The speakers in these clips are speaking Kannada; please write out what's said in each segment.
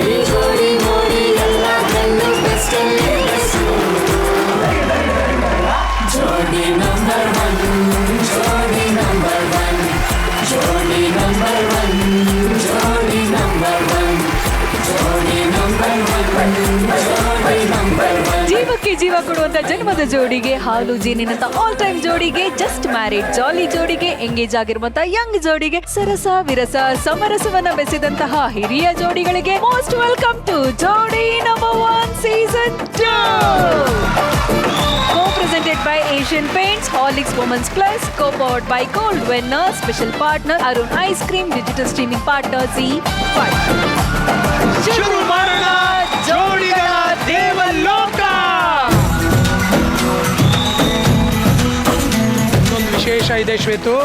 ಈ ಜೋಡಿ ನೋಡಿ ಎಲ್ಲದರಲ್ಲೂ ಬೆಸ್ಟ್ ಅಲ್ಲಿ ಬೆಸ್ಟ್. ಜೋಡಿ ನಂಬರ್ ಒನ್, ಜೋಡಿ ನಂಬರ್ ಒನ್, ಜೋಡಿ ನಂಬರ್ ಒನ್, ಜೋಡಿ ನಂಬರ್ ಒನ್, ಜೋಡಿ ನಂಬರ್ ಒನ್, ಜೋಡಿ ನಂಬರ್ ಒನ್. ಜೀವಕ್ಕೆ ಜೀವ ಕೊಡುವಂತ ಜನ್ಮದ ಜೋಡಿಗೆ, ಹಾಲು ಜೇನಿನಂತ ಆಲ್ ಟೈಮ್ ಜೋಡಿಗೆ, ಜಸ್ಟ್ ಮ್ಯಾರಿಡ್ ಜಾಲಿ ಜೋಡಿಗೆ, ಎಂಗೇಜ್ ಆಗಿರುವಂತ ಯಂಗ್ ಜೋಡಿಗೆ, ಸರಸ ವಿರಸ ಸಮರಸವನ್ನ ಬೆಸೆದಂತಹ ಹಿರಿಯ ಜೋಡಿಗಳಿಗೆ ಮೋಸ್ಟ್ ವೆಲ್ಕಮ್ ಟು ಜೋಡಿ number one season 2. Co-presented by Asian Paints, Horlicks Women's Plus, co-powered by Gold Winner, special partner Arun Ice Cream, digital streaming partner Z5. ಶುರು ಮಾಡೋಣ ಜೋಡಿಗಳ ದೇವಲೋಕ. ಇನ್ನೊಂದು ವಿಶೇಷ ಇದೆ ಶ್ವೇತು,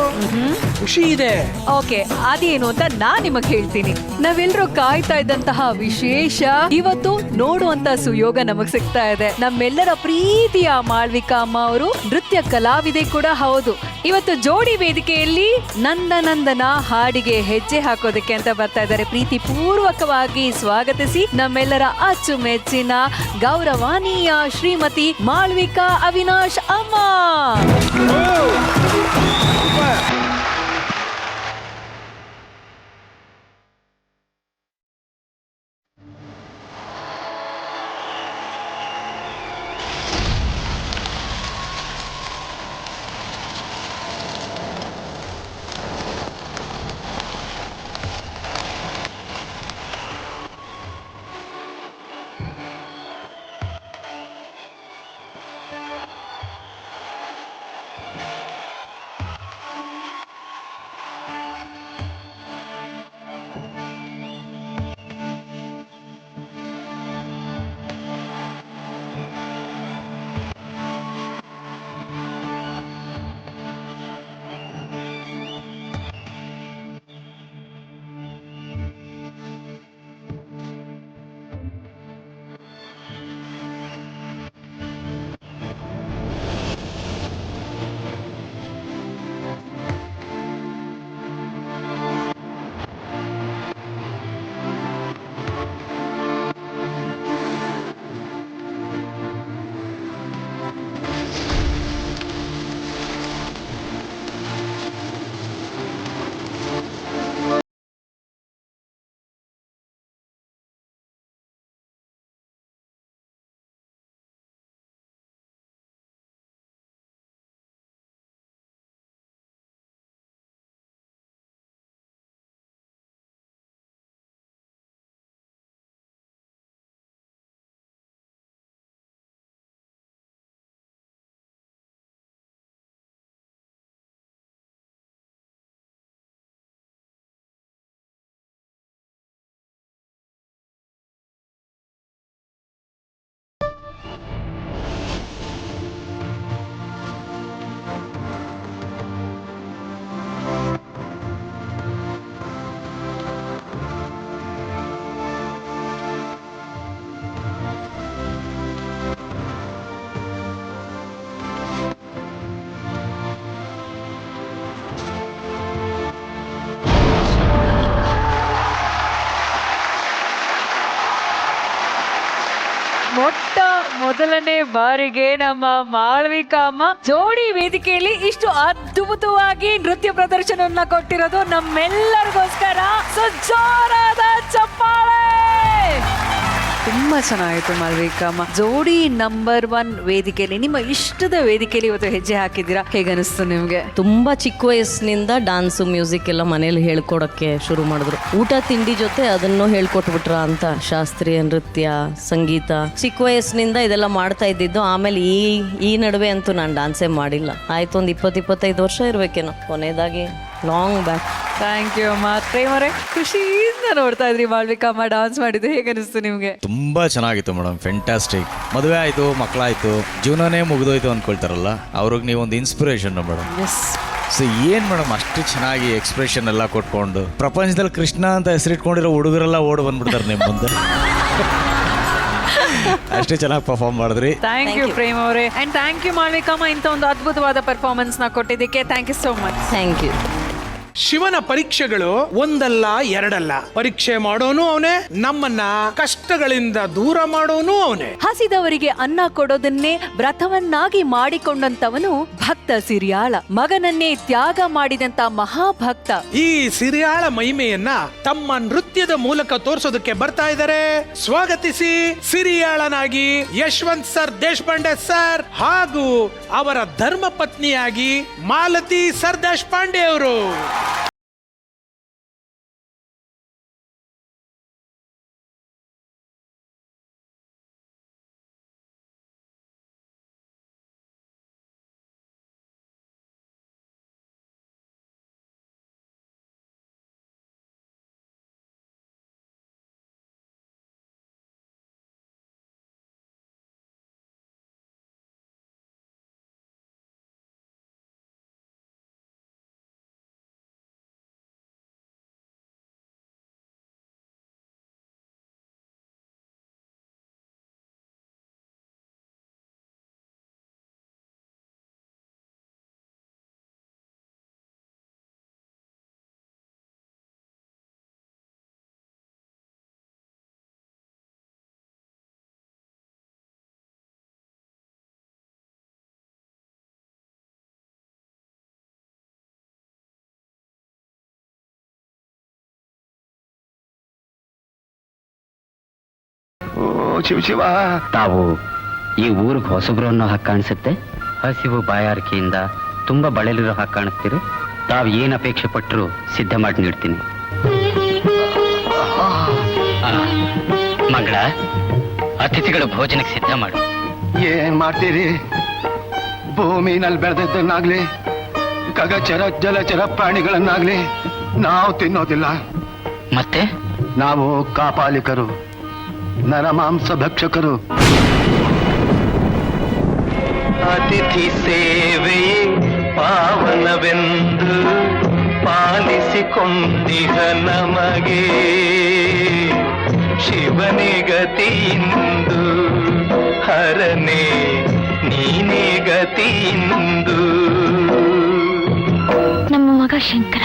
ಖುಷಿ ಇದೆ. ಓಕೆ, ಅದೇನು ಅಂತ ನಾನ್ ನಿಮಗ್ ಹೇಳ್ತೀನಿ. ನಾವೆಲ್ಲರೂ ಕಾಯ್ತಾ ಇದ್ದಂತಹ ವಿಶೇಷ ಇವತ್ತು ನೋಡುವಂತ ಸುಯೋಗ ನಮಗ್ ಸಿಗ್ತಾ ಇದೆ. ನಮ್ಮೆಲ್ಲರ ಪ್ರೀತಿಯ ಮಾಳ್ವಿಕಾ ಅಮ್ಮ ಅವರು ನೃತ್ಯ ಕಲಾವಿದೆ ಕೂಡ ಹೌದು. ಇವತ್ತು ಜೋಡಿ ವೇದಿಕೆಯಲ್ಲಿ ನಂದನಂದನ ಹಾಡಿಗೆ ಹೆಜ್ಜೆ ಹಾಕೋದಕ್ಕೆ ಅಂತ ಬರ್ತಾ ಇದ್ದಾರೆ. ಪ್ರೀತಿ ಪೂರ್ವಕವಾಗಿ ಸ್ವಾಗತಿಸಿ ನಮ್ಮೆಲ್ಲರ ಅಚ್ಚುಮೆಚ್ಚಿನ ಗೌರವಾನೀಯ ಶ್ರೀಮತಿ ಮಾಳ್ವಿಕಾ ಅವಿನಾಶ್ ಅಮ್ಮ. ಮೊದಲನೇ ಬಾರಿಗೆ ನಮ್ಮ ಮಾಳ್ವಿಕಾ ಅಮ್ಮ ಜೋಡಿ ವೇದಿಕೆಯಲ್ಲಿ ಇಷ್ಟು ಅದ್ಭುತವಾಗಿ ನೃತ್ಯ ಪ್ರದರ್ಶನವನ್ನ ಕೊಟ್ಟಿರೋದು ನಮ್ಮೆಲ್ಲರಿಗೋಸ್ಕರ ಜೋರಾದ ಚಪ್ಪಾಳೆ. ತುಂಬಾ ಚೆನ್ನಾಗಿತ್ತು ಮಾಳ್ವಿಕಾ ಅಮ್ಮ. ಜೋಡಿ ನಂಬರ್ 1 ವೇದಿಕೆಯಲ್ಲಿ, ನಿಮ್ಮ ಇಷ್ಟದ ವೇದಿಕೆಯಲ್ಲಿ ಇವತ್ತು ಹೆಜ್ಜೆ ಹಾಕಿದ್ದೀರಾ. ಹೇಗನಿಸ್ತು ನಿಮ್ಗೆ? ತುಂಬಾ ಚಿಕ್ಕ ವಯಸ್ಸಿನಿಂದ ಡಾನ್ಸು ಮ್ಯೂಸಿಕ್ ಎಲ್ಲ ಮನೇಲಿ ಹೇಳ್ಕೊಡಕ್ಕೆ ಶುರು ಮಾಡಿದ್ರು. ಊಟ ತಿಂಡಿ ಜೊತೆ ಅದನ್ನು ಹೇಳ್ಕೊಟ್ಬಿಟ್ರ ಅಂತ. ಶಾಸ್ತ್ರೀಯ ನೃತ್ಯ, ಸಂಗೀತ ಚಿಕ್ಕ ವಯಸ್ಸಿನಿಂದ ಇದೆಲ್ಲ ಮಾಡ್ತಾ ಇದ್ದಿದ್ದು. ಆಮೇಲೆ ಈ ನಡುವೆ ಅಂತೂ ನಾನು ಡಾನ್ಸೇ ಮಾಡಿಲ್ಲ. ಆಯ್ತು, ಒಂದು 20-25 ವರ್ಷ ಇರ್ಬೇಕೇನೋ ಕೊನೆಯದಾಗಿ, ಲಾಂಗ್ ಬ್ಯಾಕ್. ಥ್ಯಾಂಕ್ ಯು ಅಮ್ಮ. ಪ್ರೇಮರೇ, ಖುಷಿಯಿಂದ ನೋಡ್ತಾ ಇದ್ರಿ ಮಾಳ್ವಿಕಾ ಅಮ್ಮ ಡಾನ್ಸ್ ಮಾಡಿದ್ದು. ಹೇಗನಿಸ್ತು ನಿಮ್ಗೆ? ತುಂಬಾ ಚೆನ್ನಾಗಿತ್ತು ಮೇಡಮ್, ಫ್ಯಾಂಟಾಸ್ಟಿಕ್. ಮದುವೆ ಆಯ್ತು, ಮಕ್ಕಳಾಯ್ತು, ಜೀವನನೇ ಮುಗಿದೋಯ್ತು ಅಂದ್ಕೊಳ್ತಾರಲ್ಲ, ಅವ್ರಿಗೆ ನೀವು ಒಂದು ಇನ್ಸ್ಪಿರೇಷನ್ ಮೇಡಮ್. ಸೊ ಏನ್ ಮೇಡಮ್, ಅಷ್ಟು ಚೆನ್ನಾಗಿ ಎಕ್ಸ್ಪ್ರೆಷನ್ ಎಲ್ಲ ಕೊಟ್ಕೊಂಡು ಪ್ರಪಂಚದಲ್ಲಿ ಕೃಷ್ಣ ಅಂತ ಹೆಸರಿಟ್ಕೊಂಡಿರೋ ಹುಡುಗರೆಲ್ಲ ಓಡ್ ಬಂದ್ಬಿಡ್ತಾರೆ ನಿಮ್ಮ ಮುಂದೆ. ಅಷ್ಟೇ ಚೆನ್ನಾಗಿ ಪರ್ಫಾರ್ಮ್ ಮಾಡಿದ್ರಿ. ಥ್ಯಾಂಕ್ ಯು ಪ್ರೇಮ್ ಅವರೇ, ಅಂಡ್ ಥ್ಯಾಂಕ್ ಯು ಮಾಳ್ವಿಕಾ ಅಮ್ಮ, ಇಂಥ ಒಂದು ಅದ್ಭುತವಾದ ಪರ್ಫಾರ್ಮೆನ್ಸ್ ನ ಕೊಟ್ಟಿದ್ದಕ್ಕೆ. Thank you so much. Thank you. ಶಿವನ ಪರೀಕ್ಷೆಗಳು ಒಂದಲ್ಲ ಎರಡಲ್ಲ. ಪರೀಕ್ಷೆ ಮಾಡೋನು ಅವನೇ, ನಮ್ಮನ್ನ ಕಷ್ಟಗಳಿಂದ ದೂರ ಮಾಡೋನು ಅವನೇ. ಹಸಿದವರಿಗೆ ಅನ್ನ ಕೊಡೋದನ್ನೇ ವ್ರತವನ್ನಾಗಿ ಮಾಡಿಕೊಂಡಂತವನು ಭಕ್ತ ಸಿರಿಯಾಳ. ಮಗನನ್ನೇ ತ್ಯಾಗ ಮಾಡಿದಂತ ಮಹಾಭಕ್ತ. ಈ ಸಿರಿಯಾಳ ಮಹಿಮೆಯನ್ನ ತಮ್ಮ ನೃತ್ಯದ ಮೂಲಕ ತೋರಿಸೋದಕ್ಕೆ ಬರ್ತಾ ಇದ್ದಾರೆ. ಸ್ವಾಗತಿಸಿ ಸಿರಿಯಾಳನಾಗಿ ಯಶವಂತ್ ಸರ್ ದೇಶಪಾಂಡೆ ಸರ್ ಹಾಗೂ ಅವರ ಧರ್ಮ ಪತ್ನಿಯಾಗಿ ಮಾಲತಿ ಸರ್ ದೇಶಪಾಂಡೆ ಅವರು. ಶಿವ ತಾವು ಈ ಊರಿಗೆ ಹೊಸಬ್ರು ಅನ್ನೋ ಹಾಗೆ ಕಾಣಿಸುತ್ತೆ. ಹಸಿವು ಬಾಯಾರಿಕೆಯಿಂದ ತುಂಬಾ ಬಳಲಿರೋ ಹಾಗೆ ಕಾಣಿಸ್ತೀರಿ. ತಾವು ಏನ್ ಅಪೇಕ್ಷೆ ಪಟ್ಟರು ಸಿದ್ಧ ಮಾಡಿ ನೀಡ್ತೀನಿ. ಮಂಗಳ, ಅತಿಥಿಗಳ ಭೋಜನಕ್ಕೆ ಸಿದ್ಧ ಮಾಡು. ಏನ್ ಮಾಡ್ತೀರಿ? ಭೂಮಿನಲ್ಲಿ ಬೆಳೆದದ್ದನ್ನಾಗ್ಲಿ ಖಗಚರ ಜಲಚರ ಪ್ರಾಣಿಗಳನ್ನಾಗ್ಲಿ ನಾವು ತಿನ್ನೋದಿಲ್ಲ. ಮತ್ತೆ ನಾವು ಕಾಪಾಲಿಕರು, ನರಮಾಂಸ ಭಕ್ಷಕರು. ಅತಿಥಿ ಸೇವೆಯೇ ಪಾವನವೆಂದು ಪಾಲಿಸಿಕೊಂಡಿಹ ನಮಗೆ ಶಿವನೇ ಗತಿಯಿಂದು, ಹರನೇ ನೀನೇ ಗತಿಯಿಂದು. ನಮ್ಮ ಮಗ ಶಂಕರ.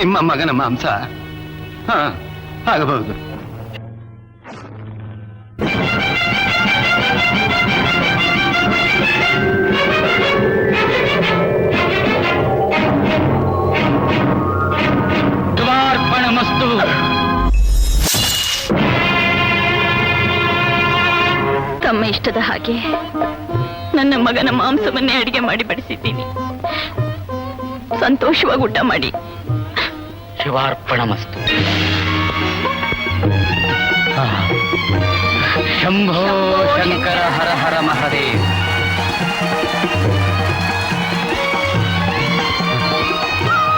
ನಿಮ್ಮ ಮಗನ ಮಾಂಸ ಆಗಬಹುದು. ದ್ವಾರ್ಪಣಮಸ್ತು. ತಮ್ಮ ಇಷ್ಟದ ಹಾಗೆ ನನ್ನ ಮಗನ ಮಾಂಸವನ್ನೇ ಅಡಿಗೆ ಮಾಡಿ ಬಡಿಸಿದ್ದೀನಿ. ಸಂತೋಷವಾಗಿ ಊಟ ಮಾಡಿ. ಶಿವಾರ್ಪಣಮಸ್ತು. ಶಂಭೋ ಶಂಕರ ಹರ ಹರ ಮಹಾದೇವ್.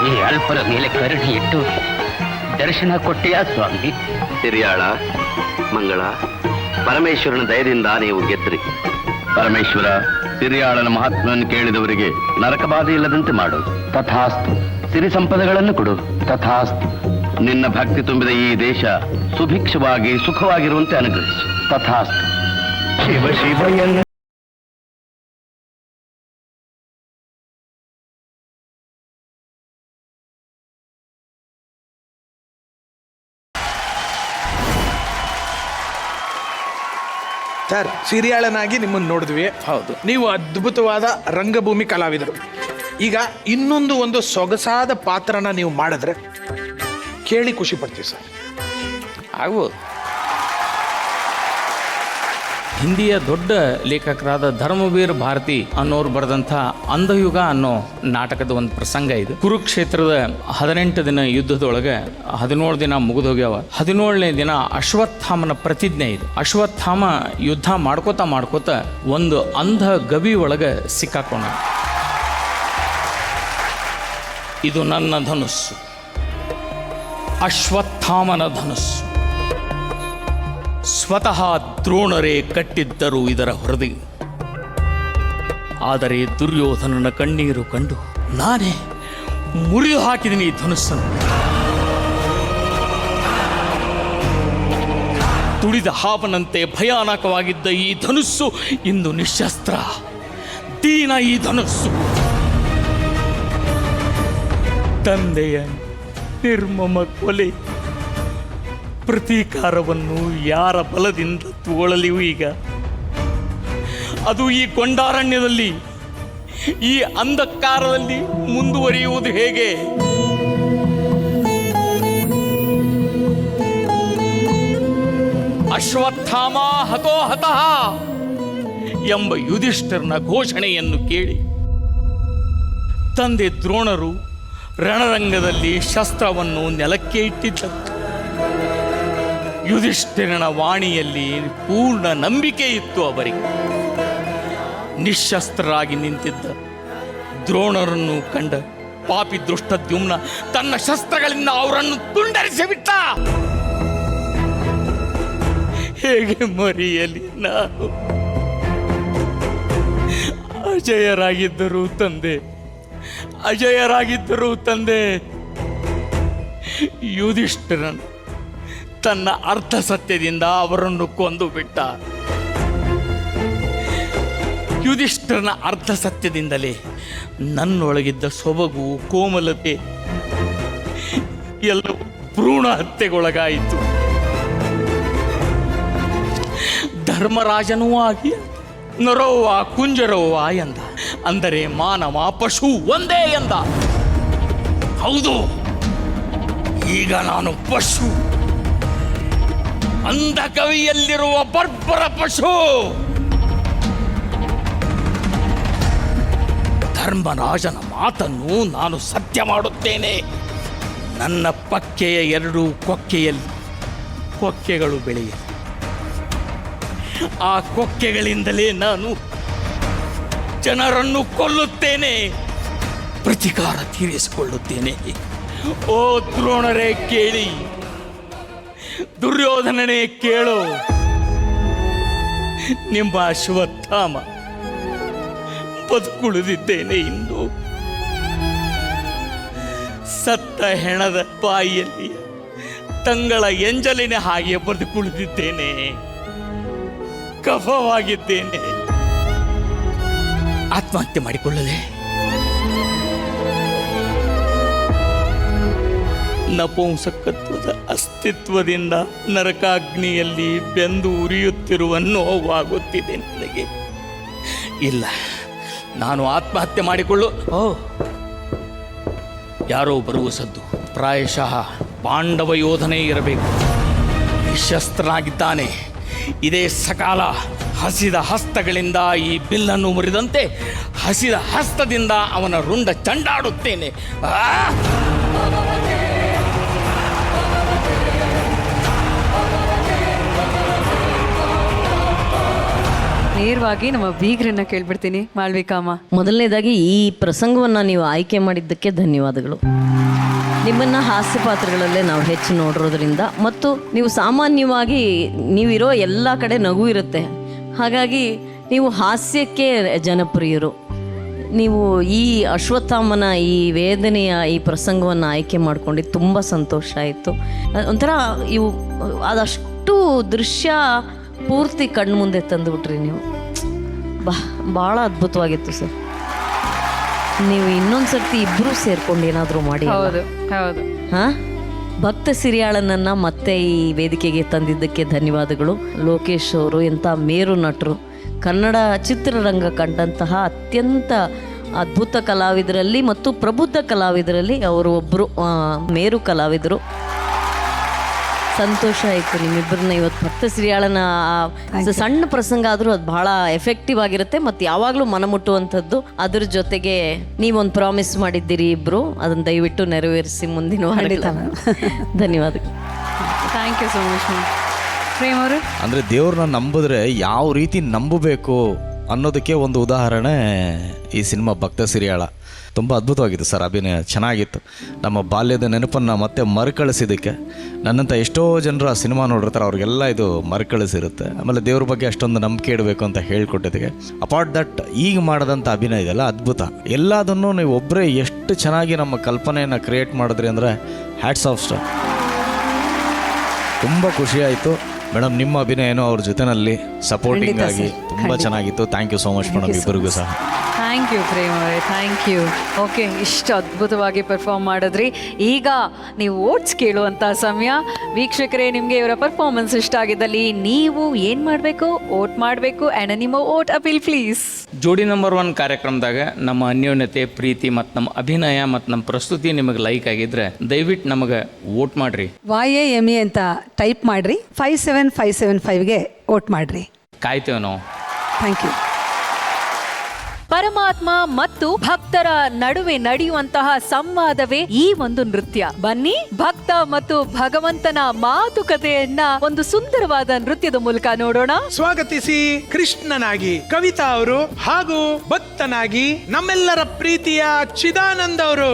ಈ ಅಲ್ಪರ ಮೇಲೆ ಕರುಣೆ ಇಟ್ಟು ದರ್ಶನ ಕೊಟ್ಟೆಯಾ ಸ್ವಾಮಿ? ಸಿರಿಯಾಳ, ಮಂಗಳ, ಪರಮೇಶ್ವರನ ದಯದಿಂದ ನೀವು ಗೆದ್ರಿ. ಪರಮೇಶ್ವರ ಸಿರಿಯಾಳನ ಮಹಾತ್ಮವನ್ನು ಕೇಳಿದವರಿಗೆ ನರಕಬಾಧೆ ಇಲ್ಲದಂತೆ ಮಾಡು. ತಥಾಸ್ತು. ಸಿರಿ ಸಂಪದಗಳನ್ನು ಕೊಡು. ತಥಾಸ್ತು. ನಿನ್ನ ಭಕ್ತಿ ತುಂಬಿದ ಈ ದೇಶ ಸುಭಿಕ್ಷವಾಗಿ ಸುಖವಾಗಿರುವಂತೆ ಅನುಗ್ರಹಿಸು. ತಥಾಸ್ತು. ಶಿವ ಶಿವ ಎನ್ನ ಸರ್, ಸಿರಿಯಾಳನಾಗಿ ನಿಮ್ಮನ್ನು ನೋಡಿದ್ವಿ. ಹೌದು, ನೀವು ಅದ್ಭುತವಾದ ರಂಗಭೂಮಿ ಕಲಾವಿದರು. ಈಗ ಇನ್ನೊಂದು ಸೊಗಸಾದ ಪಾತ್ರನ ನೀವು ಮಾಡಿದ್ರೆ ಕೇಳಿ ಖುಷಿ ಪಡ್ತೀವಿ ಸರ್. ಆಗ್ಬೋದು. ಹಿಂದಿಯ ದೊಡ್ಡ ಲೇಖಕರಾದ ಧರ್ಮವೀರ್ ಭಾರತಿ ಅನ್ನೋರು ಬರೆದಂಥ ಅಂಧಯುಗ ಅನ್ನೋ ನಾಟಕದ ಒಂದು ಪ್ರಸಂಗ ಇದು. ಕುರುಕ್ಷೇತ್ರದ 18 ದಿನ ಯುದ್ಧದೊಳಗೆ 17 ದಿನ ಮುಗಿದೋಗ್ಯಾವ. 17ನೇ ದಿನ ಅಶ್ವತ್ಥಾಮನ ಪ್ರತಿಜ್ಞೆ ಇದು. ಅಶ್ವತ್ಥಾಮ ಯುದ್ಧ ಮಾಡ್ಕೋತ ಒಂದು ಅಂಧ ಗವಿ ಒಳಗೆ ಸಿಕ್ಕಾಕೊಂಡ. ಇದು ನನ್ನ ಧನುಸ್ಸು, ಅಶ್ವತ್ಥಾಮನ ಧನುಸ್ಸು. ಸ್ವತಃ ದ್ರೋಣರೇ ಕಟ್ಟಿದ್ದರು ಇದರ ಹೊರದಿ. ಆದರೆ ದುರ್ಯೋಧನನ ಕಣ್ಣೀರು ಕಂಡು ನಾನೇ ಮುರಿದು ಹಾಕಿದ್ದೀನಿ ಈ ಧನುಸ್ಸನ್ನು. ತುಳಿದ ಹಾವನಂತೆ ಭಯಾನಕವಾಗಿದ್ದ ಈ ಧನುಸ್ಸು ಇಂದು ನಿಶಸ್ತ್ರ. ದೀನ ಈ ಧನುಸ್ಸು. ತಂದೆಯ ನಿರ್ಮಮ ಕೊಲೆ ಪ್ರತೀಕಾರವನ್ನು ಯಾರ ಬಲದಿಂದ ತೋಳಲಿಯೂ ಈಗ? ಅದು ಈ ಕೊಂಡಾರಣ್ಯದಲ್ಲಿ, ಈ ಅಂಧಕಾರದಲ್ಲಿ ಮುಂದುವರಿಯುವುದು ಹೇಗೆ? ಅಶ್ವತ್ಥಾಮ ಹತೋಹತಃ ಎಂಬ ಯುಧಿಷ್ಠಿರನ ಘೋಷಣೆಯನ್ನು ಕೇಳಿ ತಂದೆ ದ್ರೋಣರು ರಣರಂಗದಲ್ಲಿ ಶಸ್ತ್ರವನ್ನು ನೆಲಕ್ಕೆ ಇಟ್ಟಿದ್ದರು. ಯುಧಿಷ್ಠಿರನ ವಾಣಿಯಲ್ಲಿ ಪೂರ್ಣ ನಂಬಿಕೆ ಇತ್ತು ಅವರಿಗೆ. ನಿಶಸ್ತ್ರರಾಗಿ ನಿಂತಿದ್ದ ದ್ರೋಣರನ್ನು ಕಂಡ ಪಾಪಿ ದೃಷ್ಟದ್ಯುಮ್ನ ತನ್ನ ಶಸ್ತ್ರಗಳಿಂದ ಅವರನ್ನು ತುಂಡರಿಸಿ ಬಿಟ್ಟ. ಹೇಗೆ ಮರೆಯಲಿ ನಾನು? ಅಜಯರಾಗಿದ್ದರು ತಂದೆ, ಅಜಯರಾಗಿದ್ದರು ತಂದೆ. ಯುಧಿಷ್ಠಿರನ್ ತನ್ನ ಅರ್ಧ ಸತ್ಯದಿಂದ ಅವರನ್ನು ಕೊಂದು ಬಿಟ್ಟ. ಯುಧಿಷ್ಠಿರನ ಅರ್ಧ ಸತ್ಯದಿಂದಲೇ ನನ್ನೊಳಗಿದ್ದ ಸೊಬಗು, ಕೋಮಲತೆ ಎಲ್ಲವೂ ಭ್ರೂಣ ಹತ್ಯೆಗೊಳಗಾಯಿತು. ಧರ್ಮರಾಜನೂ ಆಗಿ ನರೋವ ಕುಂಜರೋವ ಎಂದ, ಅಂದರೆ ಮಾನವ ಪಶು ಒಂದೇ ಎಂದ. ಹೌದು, ಈಗ ನಾನು ಪಶು, ಅಂಧ ಕವಿಯಲ್ಲಿರುವ ಬರ್ಬರ ಪಶು. ಧರ್ಮರಾಜನ ಮಾತನ್ನು ನಾನು ಸತ್ಯ ಮಾಡುತ್ತೇನೆ. ನನ್ನ ಪಕ್ಕೆಯ ಎರಡೂ ಕೊಕ್ಕೆಯಲ್ಲಿ ಕೊಕ್ಕೆಗಳು ಬೆಳೆಯಲಿ. ಆ ಕೊಕ್ಕೆಗಳಿಂದಲೇ ನಾನು ಜನರನ್ನು ಕೊಲ್ಲುತ್ತೇನೆ, ಪ್ರತಿಕಾರ ತೀರಿಸಿಕೊಳ್ಳುತ್ತೇನೆ. ಓ ದ್ರೋಣರೇ ಕೇಳಿ, ದುರ್ಯೋಧನನೇ ಕೇಳು, ನಿಮ್ಮ ಅಶ್ವತ್ಥಾಮ ಬದುಕುಳಿದಿದ್ದೇನೆ. ಇಂದು ಸತ್ತ ಹೆಣದ ಬಾಯಿಯಲ್ಲಿ ತಂಗಳ ಎಂಜಲಿನ ಹಾಗೆ ಬದುಕುಳಿದಿದ್ದೇನೆ, ಕಫವಾಗಿದ್ದೇನೆ. ಆತ್ಮಹತ್ಯೆ ಮಾಡಿಕೊಳ್ಳದೆ ನಪುಂಸಕತ್ವದ ಅಸ್ತಿತ್ವದಿಂದ ನರಕಾಗ್ನಿಯಲ್ಲಿ ಬೆಂದು ಉರಿಯುತ್ತಿರುವ ನೋವಾಗುತ್ತಿದೆ ನನಗೆ. ಇಲ್ಲ, ನಾನು ಆತ್ಮಹತ್ಯೆ ಮಾಡಿಕೊಳ್ಳು. ಯಾರೋ ಬರುವ ಸದ್ದು, ಪ್ರಾಯಶಃ ಪಾಂಡವ ಯೋಧನೇ ಇರಬೇಕು. ಶಸ್ತ್ರನಾಗಿದ್ದಾನೆ. ಇದೇ ಸಕಾಲ ಹಸಿದ ಹಸ್ತಗಳಿಂದ ಈ ಬಿಲ್ಲನ್ನು ಮುರಿದಂತೆ ಹಸಿದ ಹಸ್ತದಿಂದ ಅವನ ರುಂಡ ಚಂಡಾಡುತ್ತೇನೆ. ನೇರವಾಗಿ ನಮ್ಮ ಬೀಗ್ರನ್ನ ಕೇಳ್ಬಿಡ್ತೀನಿ, ಮಾಳ್ವಿಕಾಮ್ಮ. ಮೊದಲನೇದಾಗಿ ಈ ಪ್ರಸಂಗವನ್ನು ನೀವು ಆಯ್ಕೆ ಮಾಡಿದ್ದಕ್ಕೆ ಧನ್ಯವಾದಗಳು. ನಿಮ್ಮನ್ನು ಹಾಸ್ಯ ಪಾತ್ರಗಳಲ್ಲೇ ನಾವು ಹೆಚ್ಚು ನೋಡಿರೋದ್ರಿಂದ, ಮತ್ತು ನೀವು ಸಾಮಾನ್ಯವಾಗಿ ನೀವಿರೋ ಎಲ್ಲ ಕಡೆ ನಗು ಇರುತ್ತೆ, ಹಾಗಾಗಿ ನೀವು ಹಾಸ್ಯಕ್ಕೆ ಜನಪ್ರಿಯರು. ನೀವು ಈ ಅಶ್ವತ್ಥಾಮನ ಈ ವೇದನೆಯ ಈ ಪ್ರಸಂಗವನ್ನು ಆಯ್ಕೆ ಮಾಡ್ಕೊಂಡು ತುಂಬ ಸಂತೋಷ ಆಯಿತು. ಒಂಥರ ಇವು ಅದಷ್ಟು ದೃಶ್ಯ ಪೂರ್ತಿ ಕಣ್ಮುಂದೆ ತಂದುಬಿಟ್ರಿ ನೀವು. ಭಾಳ ಅದ್ಭುತವಾಗಿತ್ತು ಸರ್. ನೀವು ಇನ್ನೊಂದು ಸರ್ತಿ ಇಬ್ಬರೂ ಸೇರ್ಕೊಂಡು ಏನಾದರೂ ಮಾಡಿ. ಹೌದು ಹೌದು. ಹಾಂ, ಭಕ್ತ ಸಿರಿಯಾಳನನ್ನು ಮತ್ತೆ ಈ ವೇದಿಕೆಗೆ ತಂದಿದ್ದಕ್ಕೆ ಧನ್ಯವಾದಗಳು. ಲೋಕೇಶ್ ಅವರು ಎಂಥ ಮೇರು ನಟರು, ಕನ್ನಡ ಚಿತ್ರರಂಗ ಕಂಡಂತಹ ಅತ್ಯಂತ ಅದ್ಭುತ ಕಲಾವಿದರಲ್ಲಿ ಮತ್ತು ಪ್ರಬುದ್ಧ ಕಲಾವಿದರಲ್ಲಿ ಅವರು ಒಬ್ಬರು ಮೇರು ಕಲಾವಿದರು. ಸಂತೋಷ ಆಯಿತು ನಿಮ್ಮಿಬ್ಬರನ್ನ ಇವತ್ತು ಭಕ್ತ ಸಿರಿಯಾಳನ ಸಣ್ಣ ಪ್ರಸಂಗ ಆದರೂ ಅದು ಬಹಳ ಎಫೆಕ್ಟಿವ್ ಆಗಿರುತ್ತೆ ಮತ್ತು ಯಾವಾಗಲೂ ಮನಮುಟ್ಟುವಂಥದ್ದು. ಅದ್ರ ಜೊತೆಗೆ ನೀವೊಂದು ಪ್ರಾಮಿಸ್ ಮಾಡಿದ್ದೀರಿ ಇಬ್ಬರು, ಅದನ್ನು ದಯವಿಟ್ಟು ನೆರವೇರಿಸಿ ಮುಂದಿನ ವಾರದಲ್ಲಿ. ಧನ್ಯವಾದಗಳು. Thank you so much ma'am. Prem ಅವರು, ಅಂದರೆ ದೇವ್ರನ್ನ ನಂಬಿದ್ರೆ ಯಾವ ರೀತಿ ನಂಬಬೇಕು ಅನ್ನೋದಕ್ಕೆ ಒಂದು ಉದಾಹರಣೆ ಈ ಸಿನಿಮಾ ಭಕ್ತ ಸಿರಿಯಾಳ. ತುಂಬ ಅದ್ಭುತವಾಗಿತ್ತು ಸರ್, ಅಭಿನಯ ಚೆನ್ನಾಗಿತ್ತು. ನಮ್ಮ ಬಾಲ್ಯದ ನೆನಪನ್ನು ಮತ್ತೆ ಮರುಕಳಿಸಿದ್ದಕ್ಕೆ ನನ್ನಂಥ ಎಷ್ಟೋ ಜನರು ಆ ಸಿನಿಮಾ ನೋಡಿರ್ತಾರೆ, ಅವ್ರಿಗೆಲ್ಲ ಇದು ಮರುಕಳಿಸಿರುತ್ತೆ. ಆಮೇಲೆ ದೇವ್ರ ಬಗ್ಗೆ ಅಷ್ಟೊಂದು ನಂಬಿಕೆ ಇಡಬೇಕು ಅಂತ ಹೇಳ್ಕೊಟ್ಟಿದ್ದಕ್ಕೆ. ಅಪಾರ್ಟ್ ದಟ್ ಈಗ ಮಾಡಿದಂಥ ಅಭಿನಯ ಇದೆಲ್ಲ ಅದ್ಭುತ. ಎಲ್ಲದನ್ನು ನೀವು ಒಬ್ಬರೇ ಎಷ್ಟು ಚೆನ್ನಾಗಿ ನಮ್ಮ ಕಲ್ಪನೆಯನ್ನು ಕ್ರಿಯೇಟ್ ಮಾಡಿದ್ರಿ ಅಂದರೆ ಹ್ಯಾಟ್ಸ್ ಆಫ್ ಸ್ಟಾರ್. ತುಂಬ ಖುಷಿಯಾಯಿತು ಮೇಡಮ್. ನಿಮ್ಮ ಅಭಿನಯನೂ ಅವ್ರ ಜೊತೆನಲ್ಲಿ ಸಪೋರ್ಟಿಂಗ್ ಆಗಿ ತುಂಬ ಚೆನ್ನಾಗಿತ್ತು. Thank you so much madam, ಇಬ್ಬರಿಗೂ ಸಹ. ಥ್ಯಾಂಕ್ ಯು ಪ್ರೇಮ್ ಅವರೇ, ಥ್ಯಾಂಕ್ ಯು. ಓಕೆ, ಇಷ್ಟು ಅದ್ಭುತವಾಗಿ ಪರ್ಫಾರ್ಮ್ ಮಾಡಿದ್ರಿ. ಈಗ ನೀವು ಓಟ್ಸ್ ಕೇಳುವಂಥ ಸಮಯ. ವೀಕ್ಷಕರೇ, ನಿಮಗೆ ಇವರ ಪರ್ಫಾರ್ಮೆನ್ಸ್ ಇಷ್ಟ ಆಗಿದ್ದಲ್ಲಿ ನೀವು ಏನು ಮಾಡಬೇಕು? ಓಟ್ ಮಾಡಬೇಕು. ಆ್ಯಂಡ್ ನಿಮ್ಮ ಓಟ್ ಅಪೀಲ್ ಪ್ಲೀಸ್. ಜೋಡಿ ನಂಬರ್ 1 ಕಾರ್ಯಕ್ರಮದಾಗ ನಮ್ಮ ಅನ್ಯೋನ್ಯತೆ, ಪ್ರೀತಿ ಮತ್ತು ನಮ್ಮ ಅಭಿನಯ ಮತ್ತು ನಮ್ಮ ಪ್ರಸ್ತುತಿ ನಿಮಗೆ ಲೈಕ್ ಆಗಿದ್ರೆ ದಯವಿಟ್ಟು ನಮಗೆ ವೋಟ್ ಮಾಡಿರಿ. YAME ಅಂತ ಟೈಪ್ ಮಾಡಿರಿ, 57575ಗೆ ವೋಟ್ ಮಾಡಿರಿ. ಕಾಯ್ತೇವೆ ನಾವು. Thank you. ಪರಮಾತ್ಮ ಮತ್ತು ಭಕ್ತರ ನಡುವೆ ನಡೆಯುವಂತಹ ಸಂವಾದವೇ ಈ ಒಂದು ನೃತ್ಯ. ಬನ್ನಿ, ಭಕ್ತ ಮತ್ತು ಭಗವಂತನ ಮಾತುಕತೆಯನ್ನ ಒಂದು ಸುಂದರವಾದ ನೃತ್ಯದ ಮೂಲಕ ನೋಡೋಣ. ಸ್ವಾಗತಿಸಿ ಕೃಷ್ಣನಾಗಿ ಕವಿತಾ ಅವರು ಹಾಗೂ ಭಕ್ತನಾಗಿ ನಮ್ಮೆಲ್ಲರ ಪ್ರೀತಿಯ ಚಿದಾನಂದ್ ಅವರು.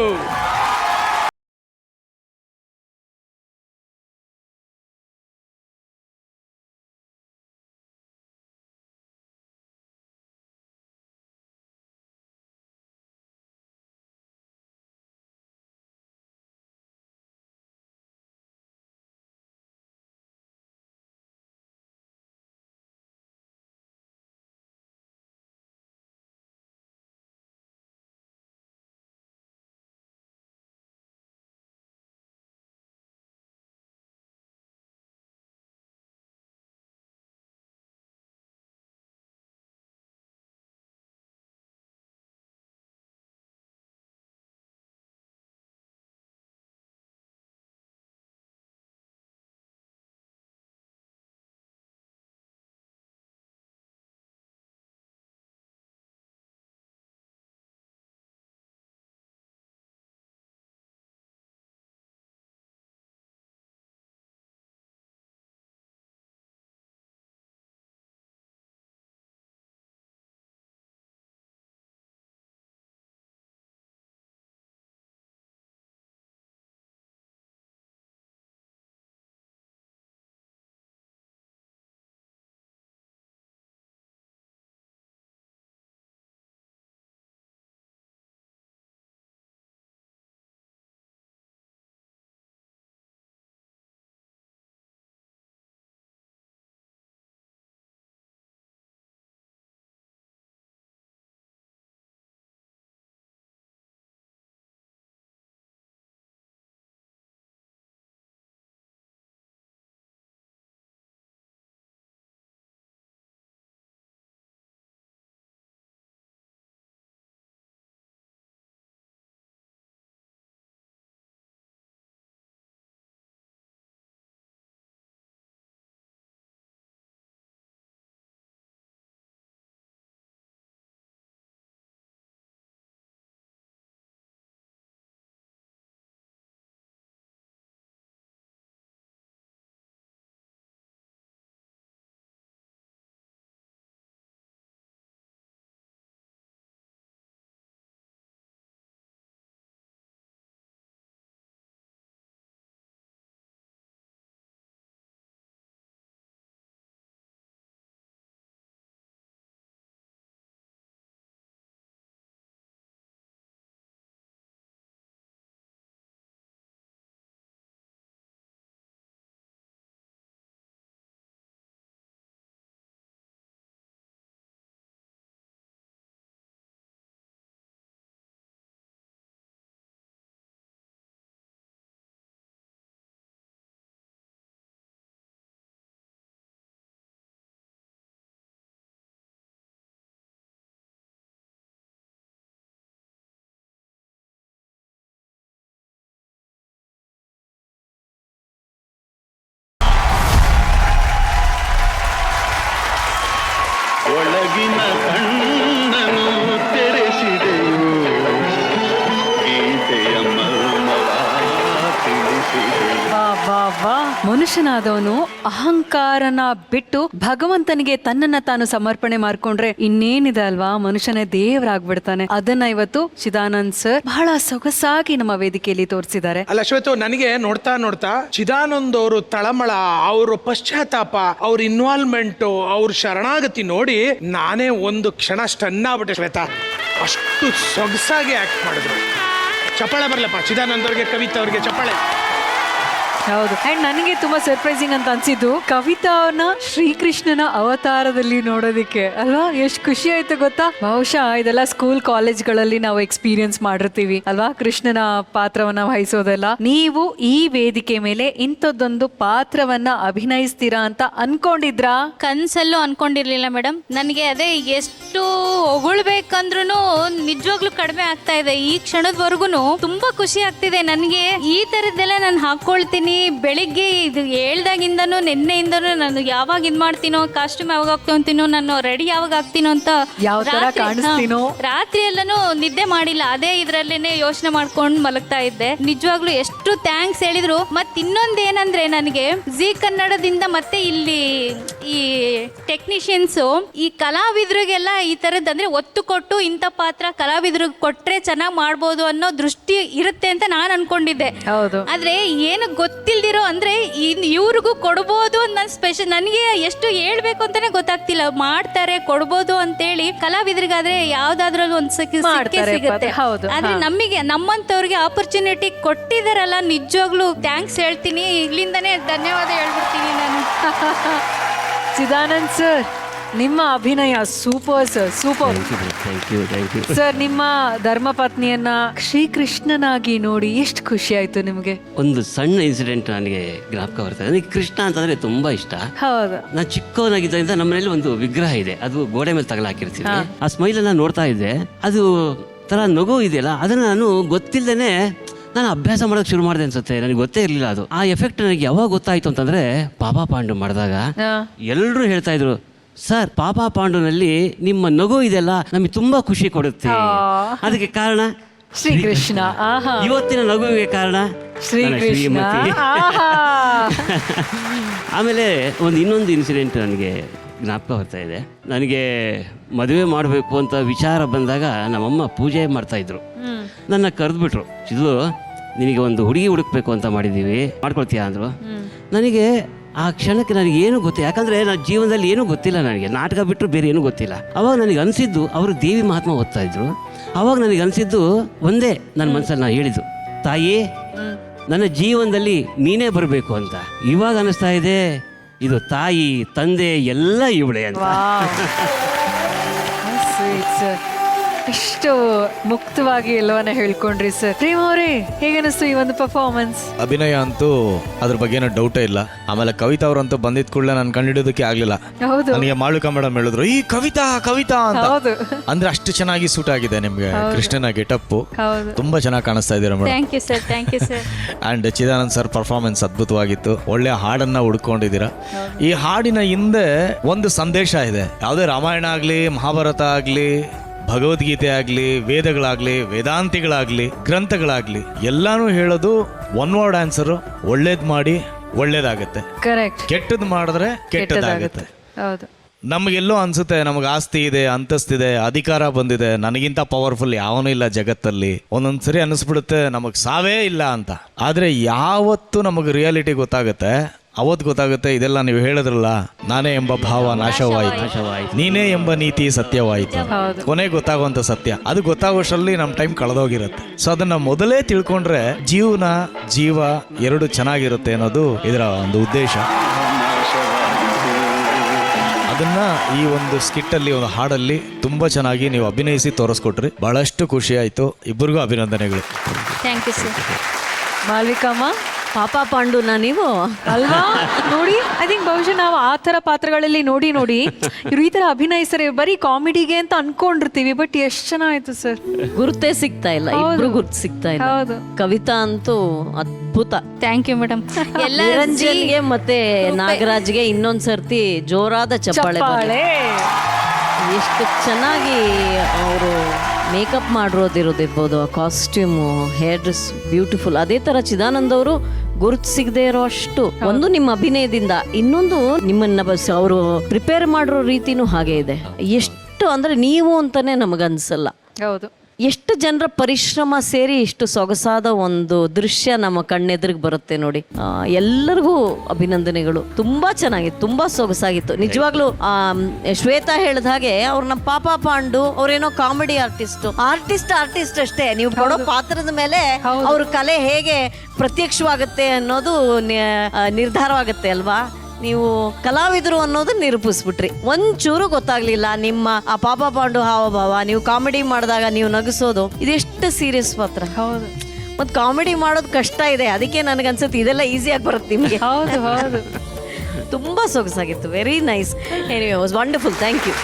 ಒಳಗಿನ ಕಣ್ಣನು ತೆರೆಸಿದೆಯೋ ಗೀತೆಯ ಮರ್ಮವ ತಿಳಿಸಿದೆಯೋ. ಮನುಷ್ಯನಾದವನು ಅಹಂಕಾರನ ಬಿಟ್ಟು ಭಗವಂತನಿಗೆ ತನ್ನನ್ನ ತಾನು ಸಮರ್ಪಣೆ ಮಾಡ್ಕೊಂಡ್ರೆ ಇನ್ನೇನಿದೆ ಅಲ್ವಾ, ಮನುಷ್ಯನೇ ದೇವರಾಗ್ಬಿಡ್ತಾನೆ. ಅದನ್ನ ಇವತ್ತು ಚಿದಾನಂದ್ ಸರ್ ಬಹಳ ಸೊಗಸಾಗಿ ನಮ್ಮ ವೇದಿಕೆಯಲ್ಲಿ ತೋರಿಸಿದ್ದಾರೆ. ಅಲ್ಲ ಶ್ವೇತು, ನನಗೆ ನೋಡ್ತಾ ನೋಡ್ತಾ ಚಿದಾನಂದ್ ಅವರು ತಳಮಳ, ಅವರು ಪಶ್ಚಾತ್ತಾಪ, ಅವ್ರ ಇನ್ವಾಲ್ವ್ಮೆಂಟ್, ಅವ್ರ ಶರಣಾಗತಿ ನೋಡಿ ನಾನೇ ಒಂದು ಕ್ಷಣ ಸ್ಟನ್ ಆಗ್ಬಿಟ್ಟೆ ಶ್ವೇತಾ. ಅಷ್ಟು ಸೊಗಸಾಗಿ ಆಕ್ಟ್ ಮಾಡಿದ್ರು. ಚಪ್ಪಾಳೆ ಬರ್ಲಪ್ಪ ಚಿದಾನಂದ್ ಅವ್ರಿಗೆ, ಕವಿತಾ ಅವ್ರಿಗೆ ಚಪ್ಪಾಳೆ. ಹೌದು. ಅಂಡ್ ನನಗೆ ತುಂಬಾ ಸರ್ಪ್ರೈಸಿಂಗ್ ಅಂತ ಅನ್ಸಿದ್ದು ಕವಿತಾವನ್ನ ಶ್ರೀಕೃಷ್ಣನ ಅವತಾರದಲ್ಲಿ ನೋಡೋದಿಕ್ಕೆ ಅಲ್ವಾ. ಎಷ್ಟು ಖುಷಿ ಆಯ್ತು ಗೊತ್ತಾ. ಬಹುಶಃ ಇದೆಲ್ಲ ಸ್ಕೂಲ್ ಕಾಲೇಜ್ಗಳಲ್ಲಿ ನಾವು ಎಕ್ಸ್ಪೀರಿಯನ್ಸ್ ಮಾಡಿರ್ತೀವಿ ಅಲ್ವಾ, ಕೃಷ್ಣನ ಪಾತ್ರವನ್ನ ವಹಿಸೋದೆಲ್ಲ. ನೀವು ಈ ವೇದಿಕೆ ಮೇಲೆ ಇಂಥದ್ದೊಂದು ಪಾತ್ರವನ್ನ ಅಭಿನಯಿಸ್ತೀರಾ ಅಂತ ಅನ್ಕೊಂಡಿದ್ರಾ? ಕನ್ಸಲ್ಲೂ ಅನ್ಕೊಂಡಿರ್ಲಿಲ್ಲ ಮೇಡಮ್. ನನಗೆ ಅದೇ ಎಷ್ಟು ಹೊಗಳ್ಬೇಕಂದ್ರೂ ನಿಜವಾಗ್ಲೂ ಕಡಿಮೆ ಆಗ್ತಾ ಇದೆ. ಈ ಕ್ಷಣದವರೆಗೂ ತುಂಬಾ ಖುಷಿ ಆಗ್ತಿದೆ ನನಗೆ. ಈ ತರದ್ದೆಲ್ಲ ನಾನು ಹಾಕೊಳ್ತೀನಿ. ಬೆಳಿಗ್ಗೆ ಇದು ಹೇಳ್ದಾಗಿಂದನೂ ನಿನ್ನೆಯಿಂದನೂ ನಾನು ಯಾವಾಗ ಇದ್ ಮಾಡ್ತೀನೋ, ಕಾಸ್ಟ್ಯೂಮ್ ಯಾವಾಗ ಹಾಕ್ಕೊಂತೀನೋ, ನಾನು ರೆಡಿ ಯಾವಾಗ ಆಗ್ತೀನೋ ಅಂತ ಯಾವ ತರ ಕಾಣಿಸ್ತೀನೋ. ರಾತ್ರಿ ಎಲ್ಲಾನು ನಿದ್ದೆ ಮಾಡಿಲ್ಲ. ಅದೇ ಇದ್ರಲ್ಲೇನೆ ಯೋಚನೆ ಮಾಡ್ಕೊಂಡು ಮಲಗ್ತಾ ಇದ್ದೆ. ನಿಜವಾಗ್ಲೂ ಎಷ್ಟು ಥ್ಯಾಂಕ್ಸ್ ಹೇಳಿದ್ರು. ಮತ್ ಇನ್ನೊಂದೇನಂದ್ರೆ ನನಗೆ ಜಿ ಕನ್ನಡದಿಂದ ಮತ್ತೆ ಇಲ್ಲಿ ಈ ಟೆಕ್ನಿಷಿಯನ್ಸ್ ಈ ಕಲಾವಿದ್ರಿಗೆಲ್ಲ ಈ ತರದ್ ಅಂದ್ರೆ ಒತ್ತು ಕೊಟ್ಟು ಇಂಥ ಪಾತ್ರ ಕಲಾವಿದ್ರಿಗೆ ಕೊಟ್ರೆ ಚೆನ್ನಾಗಿ ಮಾಡ್ಬೋದು ಅನ್ನೋ ದೃಷ್ಟಿ ಇರುತ್ತೆ ಅಂತ ನಾನು ಅನ್ಕೊಂಡಿದ್ದೆ. ಹೌದು. ಆದ್ರೆ ಏನು ಗೊತ್ತಿಲ್ದಿರೋ ಅಂದ್ರೆ ಇವ್ರಿಗೂ ಕೊಡ್ಬೋದು ಅಂತ ಸ್ಪೆಷಲ್ ನನಗೆ ಎಷ್ಟು ಹೇಳ್ಬೇಕು ಅಂತಾನೆ ಗೊತ್ತಾಗ್ತಿಲ್ಲ. ಮಾಡ್ತಾರೆ ಕೊಡ್ಬೋದು ಅಂತೇಳಿ ಕಲಾವಿದ್ರಿಗಾದ್ರೆ ಯಾವ್ದಾದ್ರಲ್ಲಿ ಒಂದ್ ಮಾಡ್ತಾರೆ, ಸಿಗುತ್ತೆ. ಹೌದು. ಆದ್ರೆ ನಮಗೆ ನಮ್ಮಂತವ್ರಿಗೆ ಆಪರ್ಚುನಿಟಿ ಕೊಟ್ಟಿದಾರಲ್ಲ, ನಿಜವಾಗ್ಲೂ ಥ್ಯಾಂಕ್ಸ್ ಹೇಳ್ತೀನಿ. ಇಲ್ಲಿಂದಾನೇ ಧನ್ಯವಾದ ಹೇಳ್ಬಿಡ್ತೀನಿ ನಾನು. ಚಿದಾನಂದ್ ಸರ್, ನಿಮ್ಮ ಅಭಿನಯ ಸೂಪರ್ ಸರ್, ಸೂಪರ್. ಸರ್, ನಿಮ್ಮ ಧರ್ಮಪತ್ನಿಯನ್ನ ಶ್ರೀಕೃಷ್ಣನಾಗಿ ನೋಡಿ ಎಷ್ಟು ಖುಷಿ ಆಯ್ತು ನಿಮ್ಗೆ? ಒಂದು ಸಣ್ಣ ಇನ್ಸಿಡೆಂಟ್ ನನಗೆ ಜ್ಞಾಪಕ ಬರ್ತದೆ. ನನಗೆ ಕೃಷ್ಣ ಅಂತಂದ್ರೆ ತುಂಬಾ ಇಷ್ಟ. ಹೌದು. ನಾನು ಚಿಕ್ಕವನಾಗಿದ್ದರಿಂದ ನಮ್ಮ ಮನೇಲಿ ಒಂದು ವಿಗ್ರಹ ಇದೆ, ಅದು ಗೋಡೆ ಮೇಲೆ ತಗಲಾಕಿರ್ತೀನಿ. ಆ ಸ್ಮೈಲ್ ಅನ್ನ ನೋಡ್ತಾ ಇದ್ದೆ. ಅದು ತರ ನಗು ಇದೆಯಲ್ಲ, ಅದನ್ನ ನಾನು ಗೊತ್ತಿಲ್ಲದೇನೆ ನಾನು ಅಭ್ಯಾಸ ಮಾಡೋಕೆ ಶುರು ಮಾಡಿದೆ ಅನ್ಸುತ್ತೆ. ನನಗೆ ಗೊತ್ತೇ ಇರಲಿಲ್ಲ ಅದು. ಆ ಎಫೆಕ್ಟ್ ನನಗೆ ಯಾವಾಗ ಗೊತ್ತಾಯ್ತು ಅಂತಂದ್ರೆ ಪಾಪಾ ಪಾಂಡು ಮಾಡಿದಾಗ ಎಲ್ಲರೂ ಹೇಳ್ತಾ ಇದ್ರು, ಸರ್ ಪಾಪಾ ಪಾಂಡುನಲ್ಲಿ ನಿಮ್ಮ ನಗು ಇದೆಲ್ಲ ನಮಗೆ ತುಂಬಾ ಖುಷಿ ಕೊಡುತ್ತೆ. ಅದಕ್ಕೆ ಕಾರಣ ಶ್ರೀಕೃಷ್ಣ. ಇವತ್ತಿನ ನಗುವಿಗೆ ಕಾರಣ ಶ್ರೀಕೃಷ್ಣ. ಆಮೇಲೆ ಇನ್ನೊಂದು ಇನ್ಸಿಡೆಂಟ್ ನನಗೆ ಜ್ಞಾಪಕ ಬರ್ತಾ ಇದೆ. ನನಗೆ ಮದುವೆ ಮಾಡಬೇಕು ಅಂತ ವಿಚಾರ ಬಂದಾಗ ನಮ್ಮಮ್ಮ ಪೂಜೆ ಮಾಡ್ತಾ ಇದ್ರು. ನನ್ನ ಕರೆದ್ಬಿಟ್ರು, ಇದು ನಿನಗೆ ಒಂದು ಹುಡುಗಿ ಹುಡುಕ್ಬೇಕು ಅಂತ ಮಾಡಿದ್ದೀವಿ, ಮಾಡ್ಕೊಳ್ತೀಯಾ ಅಂದರು. ನನಗೆ ಆ ಕ್ಷಣಕ್ಕೆ ನನಗೆ ಏನೂ ಗೊತ್ತಿಲ್ಲ, ಯಾಕಂದರೆ ನನ್ನ ಜೀವನದಲ್ಲಿ ಏನೂ ಗೊತ್ತಿಲ್ಲ. ನನಗೆ ನಾಟಕ ಬಿಟ್ಟರು ಬೇರೆ ಏನೂ ಗೊತ್ತಿಲ್ಲ. ಅವಾಗ ನನಗೆ ಅನಿಸಿದ್ದು, ಅವರು ದೇವಿ ಮಹಾತ್ಮ ಓದ್ತಾ ಇದ್ರು. ಅವಾಗ ನನಗೆ ಅನಿಸಿದ್ದು ಒಂದೇ, ನನ್ನ ಮನಸ್ಸಲ್ಲಿ ನಾನು ಹೇಳಿದ್ದು, ತಾಯಿ ನನ್ನ ಜೀವನದಲ್ಲಿ ನೀನೇ ಬರಬೇಕು ಅಂತ. ಇವಾಗ ಅನಿಸ್ತಾ ಇದೆ ಇದು ತಾಯಿ ತಂದೆ ಎಲ್ಲ ಇವಳೆ ಅಂತ. ಎಷ್ಟು ಮುಕ್ತವಾಗಿ ಎಲ್ಲವನ್ನ ಹೇಳ್ಕೊಂಡ್ರಿ ಸರ್. ಪ್ರೇಮ್ ಅವರೇ, ಹೇಗನಿಸ್ತು ಈ ಒಂದು ಪರ್ಫಾರ್ಮೆನ್ಸ್? ಅಭಿನಯ ಅಂತೂ ಅದ್ರ ಬಗ್ಗೆ ಏನೋ ಡೌಟೇ ಇಲ್ಲ. ಆಮೇಲೆ ಕವಿತಾ ಅವರಂತೂ ಬಂದಿದ್ ಕೂಡಲೇ ನಾನು ಕಂಡಿಡೋದಕ್ಕೆ ಆಗ್ಲಿಲ್ಲ. ನನಗೆ ಮಾಳುಕ ಮೇಡಮ್ ಹೇಳಿದ್ರು, ಈ ಕವಿತಾ ಅಂತ. ಅಂದ್ರೆ ಅಷ್ಟು ಚೆನ್ನಾಗಿ ಸೂಟ್ ಆಗಿದೆ ನಿಮ್ಗೆ ಕೃಷ್ಣನ ಗೆಟಪ್. ತುಂಬಾ ಚೆನ್ನಾಗಿ ಕಾಣಿಸ್ತಾ ಇದ್ದೀರಾ madam. Thank you sir, thank you sir. And Chidanand sir performance ಅದ್ಭುತವಾಗಿತ್ತು. ಒಳ್ಳೆ ಹಾಡನ್ನ ಹುಡ್ಕೊಂಡಿದ್ದೀರಾ. ಈ ಹಾಡಿನ ಹಿಂದೆ ಒಂದು ಸಂದೇಶ ಇದೆ. ಯಾವುದೇ ರಾಮಾಯಣ ಆಗ್ಲಿ, ಮಹಾಭಾರತ ಆಗ್ಲಿ, ಭಗವದ್ಗೀತೆ ಆಗ್ಲಿ, ವೇದಗಳಾಗ್ಲಿ, ವೇದಾಂತಿಗಳಾಗ್ಲಿ, ಗ್ರಂಥಗಳಾಗ್ಲಿ, ಎಲ್ಲಾನು ಹೇಳೋದು ಒನ್ ವರ್ಡ್ ಆನ್ಸರ್, ಒಳ್ಳೇದ್ ಮಾಡಿ ಒಳ್ಳೇದಾಗತ್ತೆ, ಕರೆಕ್ಟ್. ಕೆಟ್ಟದ್ ಮಾಡಿದ್ರೆ ಕೆಟ್ಟದಾಗತ್ತೆ. ಹೌದು. ನಮಗೆಲ್ಲೋ ಅನ್ಸುತ್ತೆ, ನಮಗೆ ಆಸ್ತಿ ಇದೆ, ಅಂತಸ್ತಿದೆ, ಅಧಿಕಾರ ಬಂದಿದೆ, ನನಗಿಂತ ಪವರ್ಫುಲ್ ಯಾವನೂ ಇಲ್ಲ ಜಗತ್ತಲ್ಲಿ. ಒಂದೊಂದ್ಸರಿ ಅನ್ನಿಸ್ಬಿಡುತ್ತೆ ನಮಗ್ ಸಾವೇ ಇಲ್ಲ ಅಂತ. ಆದ್ರೆ ಯಾವತ್ತು ನಮಗ್ ರಿಯಾಲಿಟಿ ಗೊತ್ತಾಗುತ್ತೆ, ಅವತ್ತು ಗೊತ್ತಾಗುತ್ತೆ ಇದೆಲ್ಲ ನೀವು ಹೇಳಿದ್ರಲ್ಲ, ನಾನೇ ಎಂಬ ಭಾವ ನಾಶವಾಯಿತು, ನೀನೇ ಎಂಬ ನೀತಿ ಸತ್ಯವಾಯಿತು. ಕೊನೆಗೆ ಗೊತ್ತಾಗುವಂತ ಸತ್ಯ ಅದು ಗೊತ್ತಾಗೋಷ್ಟರಲ್ಲಿ ನಮ್ಮ ಟೈಮ್ ಕಳೆದೋಗಿರುತ್ತೆ. ಸೊ ಅದನ್ನ ಮೊದಲೇ ತಿಳ್ಕೊಂಡ್ರೆ ಜೀವ ಎರಡು ಚೆನ್ನಾಗಿರುತ್ತೆ ಅನ್ನೋದು ಇದರ ಒಂದು ಉದ್ದೇಶ. ಅದನ್ನ ಈ ಒಂದು ಸ್ಕಿಟ್ ಅಲ್ಲಿ, ಒಂದು ಹಾಡಲ್ಲಿ ತುಂಬಾ ಚೆನ್ನಾಗಿ ನೀವು ಅಭಿನಯಿಸಿ ತೋರಿಸ್ಕೊಟ್ರಿ. ಬಹಳಷ್ಟು ಖುಷಿ ಆಯ್ತು. ಇಬ್ಬರಿಗೂ ಅಭಿನಂದನೆಗಳು. Thank you sir. ಮಾಲ್ವಿಕಮ್ಮ, ಪಾಪಾ ಪಾಂಡುನ ನೀವು ಅಲ್ವಾ? ನೋಡಿ, ಐ ಥಿಂಕ್ ಬಹುಶಃ ನಾವು ಆ ಥರ ಪಾತ್ರಗಳಲ್ಲಿ ನೋಡಿ ಇವ್ರು ಈ ಥರ ಅಭಿನಯಿಸ್ತಾರೆ ಬರೀ ಕಾಮಿಡಿಗೆ ಅಂತ ಅನ್ಕೊಂಡಿರ್ತೀವಿ. ಬಟ್ ಎಷ್ಟು ಚೆನ್ನಾಯ್ತು ಸರ್. ಗುರುತೇ ಸಿಗ್ತಾ ಇಲ್ಲ, ಇಬ್ರು ಗುರ್ತು ಸಿಗ್ತಾ ಇಲ್ಲ. ಹೌದು. ಕವಿತಾ ಅಂತೂ ಅದ್ಭುತ. Thank you madam. ನಿರಂಜನ್ಗೆ ಮತ್ತೆ ನಾಗರಾಜ್ಗೆ ಇನ್ನೊಂದ್ ಸರ್ತಿ ಜೋರಾದ ಚಪ್ಪಾಳೆ. ಎಷ್ಟು ಚೆನ್ನಾಗಿ ಅವರು ಮೇಕಪ್ ಮಾಡಿರೋದಿರೋದಿರ್ಬೋದು, ಕಾಸ್ಟ್ಯೂಮು, ಹೇರ್ ಡ್ರೆಸ್ ಬ್ಯೂಟಿಫುಲ್. ಅದೇ ತರ ಚಿದಾನಂದ್ ಅವರು ಗುರುತು ಸಿಗದೆ ಇರೋ ಅಷ್ಟು, ಒಂದು ನಿಮ್ಮ ಅಭಿನಯದಿಂದ, ಇನ್ನೊಂದು ನಿಮ್ಮನ್ನ ಅವರು ಪ್ರಿಪೇರ್ ಮಾಡಿರೋ ರೀತಿನೂ ಹಾಗೆ ಇದೆ. ಎಷ್ಟು ಅಂದ್ರೆ ನೀವು ಅಂತಾನೆ ನಮಗನ್ಸಲ್ಲ. ಹೌದು. ಎಷ್ಟು ಜನರ ಪರಿಶ್ರಮ ಸೇರಿ ಇಷ್ಟು ಸೊಗಸಾದ ಒಂದು ದೃಶ್ಯ ನಮ್ಮ ಕಣ್ಣೆದುರಿಗೆ ಬರುತ್ತೆ ನೋಡಿ. ಎಲ್ಲರಿಗೂ ಅಭಿನಂದನೆಗಳು. ತುಂಬಾ ಚೆನ್ನಾಗಿತ್ತು, ತುಂಬಾ ಸೊಗಸಾಗಿತ್ತು ನಿಜವಾಗ್ಲೂ. ಶ್ವೇತಾ ಹೇಳಿದ ಹಾಗೆ ಅವ್ರು ನಮ್ಮ ಪಾಪ ಪಾಂಡು ಅವ್ರೇನೋ ಕಾಮಿಡಿ ಆರ್ಟಿಸ್ಟ್ ಅಷ್ಟೇ. ನೀವು ಕೊಡೋ ಪಾತ್ರದ ಮೇಲೆ ಅವ್ರ ಕಲೆ ಹೇಗೆ ಪ್ರತ್ಯಕ್ಷವಾಗುತ್ತೆ ಅನ್ನೋದು ನಿರ್ಧಾರವಾಗುತ್ತೆ ಅಲ್ವಾ. ನೀವು ಕಲಾವಿದರು ಅನ್ನೋದು ನಿರೂಪಿಸ್ಬಿಟ್ರಿ. ಒಂಚೂರು ಗೊತ್ತಾಗ್ಲಿಲ್ಲ ನಿಮ್ಮ ಆ ಪಾಪ ಪಾಂಡು ಹಾವಭಾವ. ನೀವು ಕಾಮಿಡಿ ಮಾಡಿದಾಗ ನೀವು ನಗಿಸೋದು ಇದೆಷ್ಟು ಸೀರಿಯಸ್ ಪಾತ್ರ. ಹೌದು, ಮತ್ತು ಕಾಮಿಡಿ ಮಾಡೋದು ಕಷ್ಟ ಇದೆ. ಅದಕ್ಕೆ ನನಗನ್ಸುತ್ತೆ ಇದೆಲ್ಲ ಈಸಿಯಾಗಿ ಬರುತ್ತೆ ನಿಮಗೆ. ಹೌದು ಹೌದು, ತುಂಬಾ ಸೊಗಸಾಗಿತ್ತು. Very nice. Anyway was wonderful. Thank you.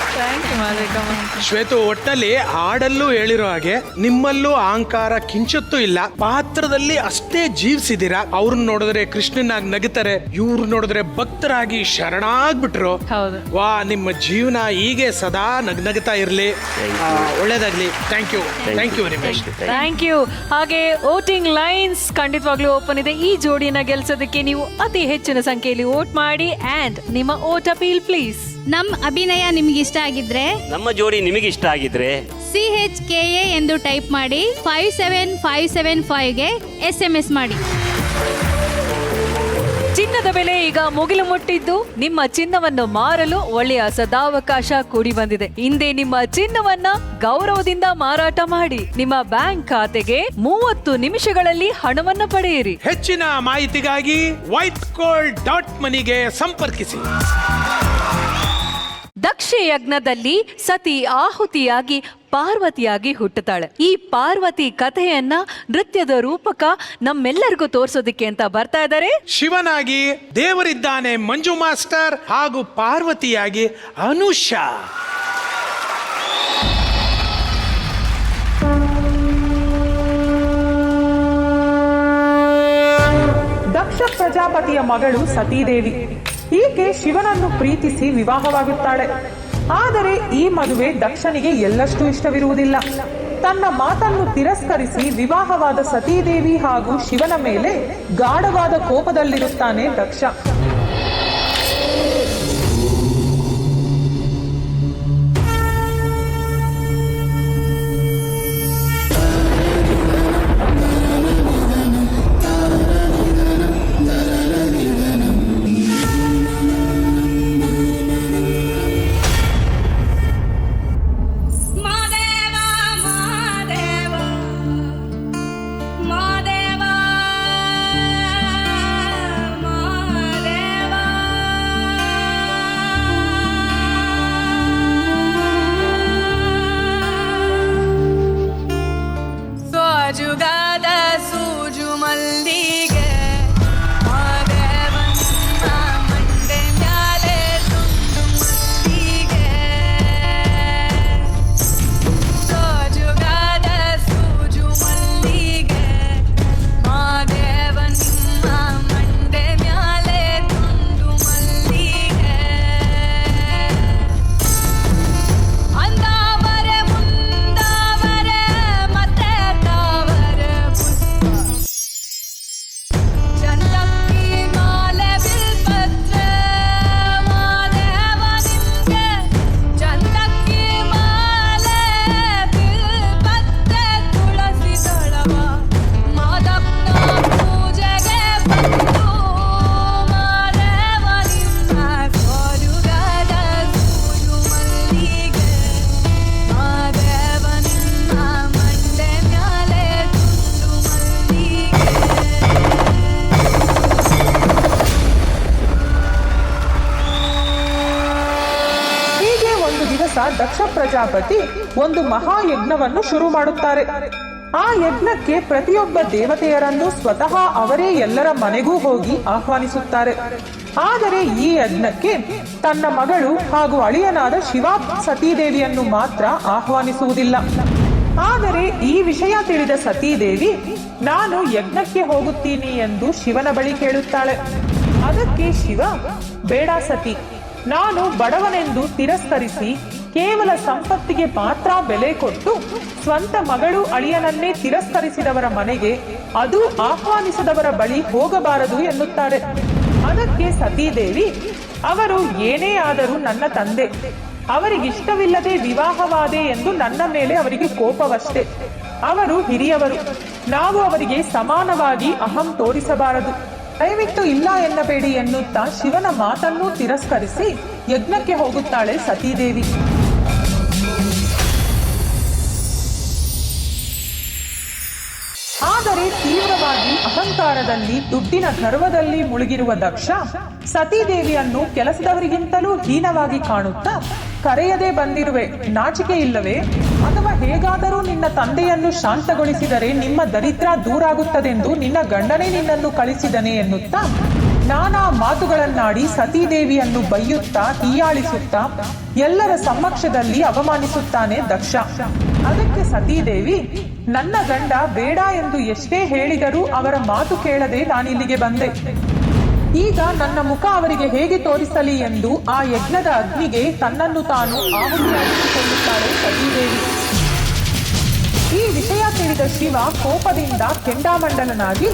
Shwetu, ಒಟ್ಟಲ್ಲಿ ಹಾಡಲ್ಲೂ ಹೇಳಿರೋ ಹಾಗೆ ನಿಮ್ಮಲ್ಲೂ ಅಹಂಕಾರ ಕಿಂಚತ್ತೂ ಇಲ್ಲ. ಪಾತ್ರದಲ್ಲಿ ಅಷ್ಟೇ ಜೀವಿಸಿದಿರಾ. ಅವ್ರನ್ನ ನೋಡಿದ್ರೆ ಕೃಷ್ಣನಾಗಿ ನಗಿತಾರೆ, ಇವ್ರು ನೋಡಿದ್ರೆ ಭಕ್ತರಾಗಿ ಶರಣಾಗ್ಬಿಟ್ರು. ಹೌದು. ವಾ, ನಿಮ್ಮ ಜೀವನ ಹೀಗೆ ಸದಾ ನಗ್ನಗ್ತಾ ಇರ್ಲಿ. ಒಳ್ಳೇದಾಗ್ಲಿ. Thank you Ramesh. Thank you. ಹಾಗೆ ವೋಟಿಂಗ್ ಲೈನ್ಸ್ ಖಂಡಿತವಾಗ್ಲೂ ಓಪನ್ ಇದೆ. ಈ ಜೋಡಿಯನ್ನ ಗೆಲ್ಸೋದಕ್ಕೆ ನೀವು ಅತಿ ಹೆಚ್ಚಿನ ಸಂಖ್ಯೆಯಲ್ಲಿ ವೋಟ್ ಮಾಡಿ. ಅಂಡ್ ನಿಮ್ಮ ವೋಟ್ ಅಪೀಲ್ ಪ್ಲೀಸ್. ನಮ್ ಅಭಿನಯ ನಿಮ್ಗೆ ಇಷ್ಟ ಆಗಿದ್ರೆ, ನಮ್ಮ ಜೋಡಿ ನಿಮಗೆ ಇಷ್ಟ ಆಗಿದ್ರೆ CHKA ಎಂದು ಟೈಪ್ ಮಾಡಿ 57575ಗೆ SMS ಮಾಡಿ. ಚಿನ್ನದ ಬೆಲೆ ಈಗ ಮುಗಿಲು ಮುಟ್ಟಿದ್ದು, ನಿಮ್ಮ ಚಿನ್ನವನ್ನು ಮಾರಲು ಒಳ್ಳೆಯ ಸದಾವಕಾಶ ಕೂಡಿ ಬಂದಿದೆ. ಹಿಂದೆ ನಿಮ್ಮ ಚಿನ್ನವನ್ನ ಗೌರವದಿಂದ ಮಾರಾಟ ಮಾಡಿ ನಿಮ್ಮ ಬ್ಯಾಂಕ್ ಖಾತೆಗೆ 30 ನಿಮಿಷಗಳಲ್ಲಿ ಹಣವನ್ನು ಪಡೆಯಿರಿ. ಹೆಚ್ಚಿನ ಮಾಹಿತಿಗಾಗಿ whitegold.moneyಗೆ ಸಂಪರ್ಕಿಸಿ. ದಕ್ಷ ಯಜ್ಞದಲ್ಲಿ ಸತಿ ಆಹುತಿಯಾಗಿ ಪಾರ್ವತಿಯಾಗಿ ಹುಟ್ಟುತ್ತಾಳೆ. ಈ ಪಾರ್ವತಿ ಕಥೆಯನ್ನ ನೃತ್ಯದ ರೂಪಕ ನಮ್ಮೆಲ್ಲರಿಗೂ ತೋರಿಸೋದಿಕ್ಕೆ ಅಂತ ಬರ್ತಾ ಇದ್ದಾರೆ. ಶಿವನಾಗಿ ದೇವರಿದ್ದಾನೆ ಮಂಜು ಮಾಸ್ಟರ್, ಹಾಗೂ ಪಾರ್ವತಿಯಾಗಿ ಅನುಷಾ. ದಕ್ಷ ಪ್ರಜಾಪತಿಯ ಮಗಳು ಸತೀದೇವಿ. ಈಕೆ ಶಿವನನ್ನು ಪ್ರೀತಿಸಿ ವಿವಾಹವಾಗುತ್ತಾಳೆ. ಆದರೆ ಈ ಮದುವೆ ದಕ್ಷನಿಗೆ ಎಲ್ಲಷ್ಟು ಇಷ್ಟವಿರುವುದಿಲ್ಲ. ತನ್ನ ಮಾತನ್ನು ತಿರಸ್ಕರಿಸಿ ವಿವಾಹವಾದ ಸತೀದೇವಿ ಹಾಗೂ ಶಿವನ ಮೇಲೆ ಗಾಢವಾದ ಕೋಪದಲ್ಲಿರುತ್ತಾನೆ ದಕ್ಷ. ದಕ್ಷ ಪ್ರಜಾಪತಿ ಒಂದು ಮಹಾಯಜ್ಞವನ್ನು ಶುರು ಮಾಡುತ್ತಾರೆ. ಆ ಯಜ್ಞಕ್ಕೆ ಪ್ರತಿಯೊಬ್ಬ ದೇವತೆಯರನ್ನು ಸ್ವತಃ ಅವರೇ ಎಲ್ಲರ ಮನೆಗೂ ಹೋಗಿ ಆಹ್ವಾನಿಸುತ್ತಾರೆ. ಆದರೆ ಈ ಯಜ್ಞಕ್ಕೆ ತನ್ನ ಮಗಳು ಹಾಗೂ ಅಳಿಯನಾದ ಶಿವ ಸತೀದೇವಿಯನ್ನು ಮಾತ್ರ ಆಹ್ವಾನಿಸುವುದಿಲ್ಲ. ಆದರೆ ಈ ವಿಷಯ ತಿಳಿದ ಸತೀದೇವಿ ನಾನು ಯಜ್ಞಕ್ಕೆ ಹೋಗುತ್ತೀನಿ ಎಂದು ಶಿವನ ಬಳಿ ಕೇಳುತ್ತಾಳೆ. ಅದಕ್ಕೆ ಶಿವ, ಬೇಡ ಸತಿ, ನಾನು ಬಡವನೆಂದು ತಿರಸ್ಕರಿಸಿ ಕೇವಲ ಸಂಪತ್ತಿಗೆ ಮಾತ್ರ ಬೆಲೆ ಕೊಟ್ಟು ಸ್ವಂತ ಮಗಳು ಅಳಿಯನನ್ನೇ ತಿರಸ್ಕರಿಸಿದವರ ಮನೆಗೆ, ಅದು ಆಹ್ವಾನಿಸದವರ ಬಳಿ ಹೋಗಬಾರದು ಎನ್ನುತ್ತಾರೆ. ಅದಕ್ಕೆ ಸತೀದೇವಿ, ಅವರು ಏನೇ ಆದರೂ ನನ್ನ ತಂದೆ, ಅವರಿಗಿಷ್ಟವಿಲ್ಲದೆ ವಿವಾಹವಾದೆ ಎಂದು ನನ್ನ ಮೇಲೆ ಅವರಿಗೆ ಕೋಪವಷ್ಟೇ. ಅವರು ಹಿರಿಯವರು, ನಾವು ಅವರಿಗೆ ಸಮಾನವಾಗಿ ಅಹಂ ತೋರಿಸಬಾರದು. ದಯವಿಟ್ಟು ಇಲ್ಲ ಎನ್ನಬೇಡಿ ಎನ್ನುತ್ತಾ ಶಿವನ ಮಾತನ್ನೂ ತಿರಸ್ಕರಿಸಿ ಯಜ್ಞಕ್ಕೆ ಹೋಗುತ್ತಾಳೆ ಸತೀದೇವಿ. ಆದರೆ ತೀವ್ರವಾಗಿ ಅಹಂಕಾರದಲ್ಲಿ, ದುಡ್ಡಿನ ಗರ್ವದಲ್ಲಿ ಮುಳುಗಿರುವ ದಕ್ಷ ಸತೀದೇವಿಯನ್ನು ಕೆಲಸದವರಿಗಿಂತಲೂ ಹೀನವಾಗಿ ಕಾಣುತ್ತಾ, ಕರೆಯದೆ ಬಂದಿರುವೆ, ನಾಚಿಕೆ ಇಲ್ಲವೇ? ಅಥವಾ ಹೇಗಾದರೂ ನಿನ್ನ ತಂದೆಯನ್ನು ಶಾಂತಗೊಳಿಸಿದರೆ ನಿಮ್ಮ ದರಿದ್ರ ದೂರಾಗುತ್ತದೆಂದು ನಿನ್ನ ಗಂಡನೇ ನಿನ್ನನ್ನು ಕಳಿಸಿದನೆ ಎನ್ನುತ್ತಾ ನಾನಾ ಮಾತುಗಳನ್ನಾಡಿ ಸತೀದೇವಿಯನ್ನು ಬೈಯುತ್ತಾ ಹೀಯಾಳಿಸುತ್ತಾ ಎಲ್ಲರ ಸಮಕ್ಷದಲ್ಲಿ ಅವಮಾನಿಸುತ್ತಾನೆ ದಕ್ಷ. ಅದಕ್ಕೆ ಸತೀದೇವಿ, ನನ್ನ ಗಂಡ ಬೇಡ ಎಂದು ಎಷ್ಟೇ ಹೇಳಿದರೂ ಅವರ ಮಾತು ಕೇಳದೆ ನಾನಿಲ್ಲಿಗೆ ಬಂದೆ. ಈಗ ನನ್ನ ಮುಖ ಅವರಿಗೆ ಹೇಗೆ ತೋರಿಸಲಿ ಎಂದು ಆ ಯಜ್ಞದ ಅಗ್ನಿಗೆ ತನ್ನನ್ನು ತಾನು ಆಹುತಿಯಾಗಿಸಿಕೊಳ್ಳುತ್ತಾಳೆ ಸತೀದೇವಿ. ಈ ವಿಷಯ ತಿಳಿದ ಶಿವ ಕೋಪದಿಂದ ಕೆಂಡಾಮಂಡಲನಾಗಿ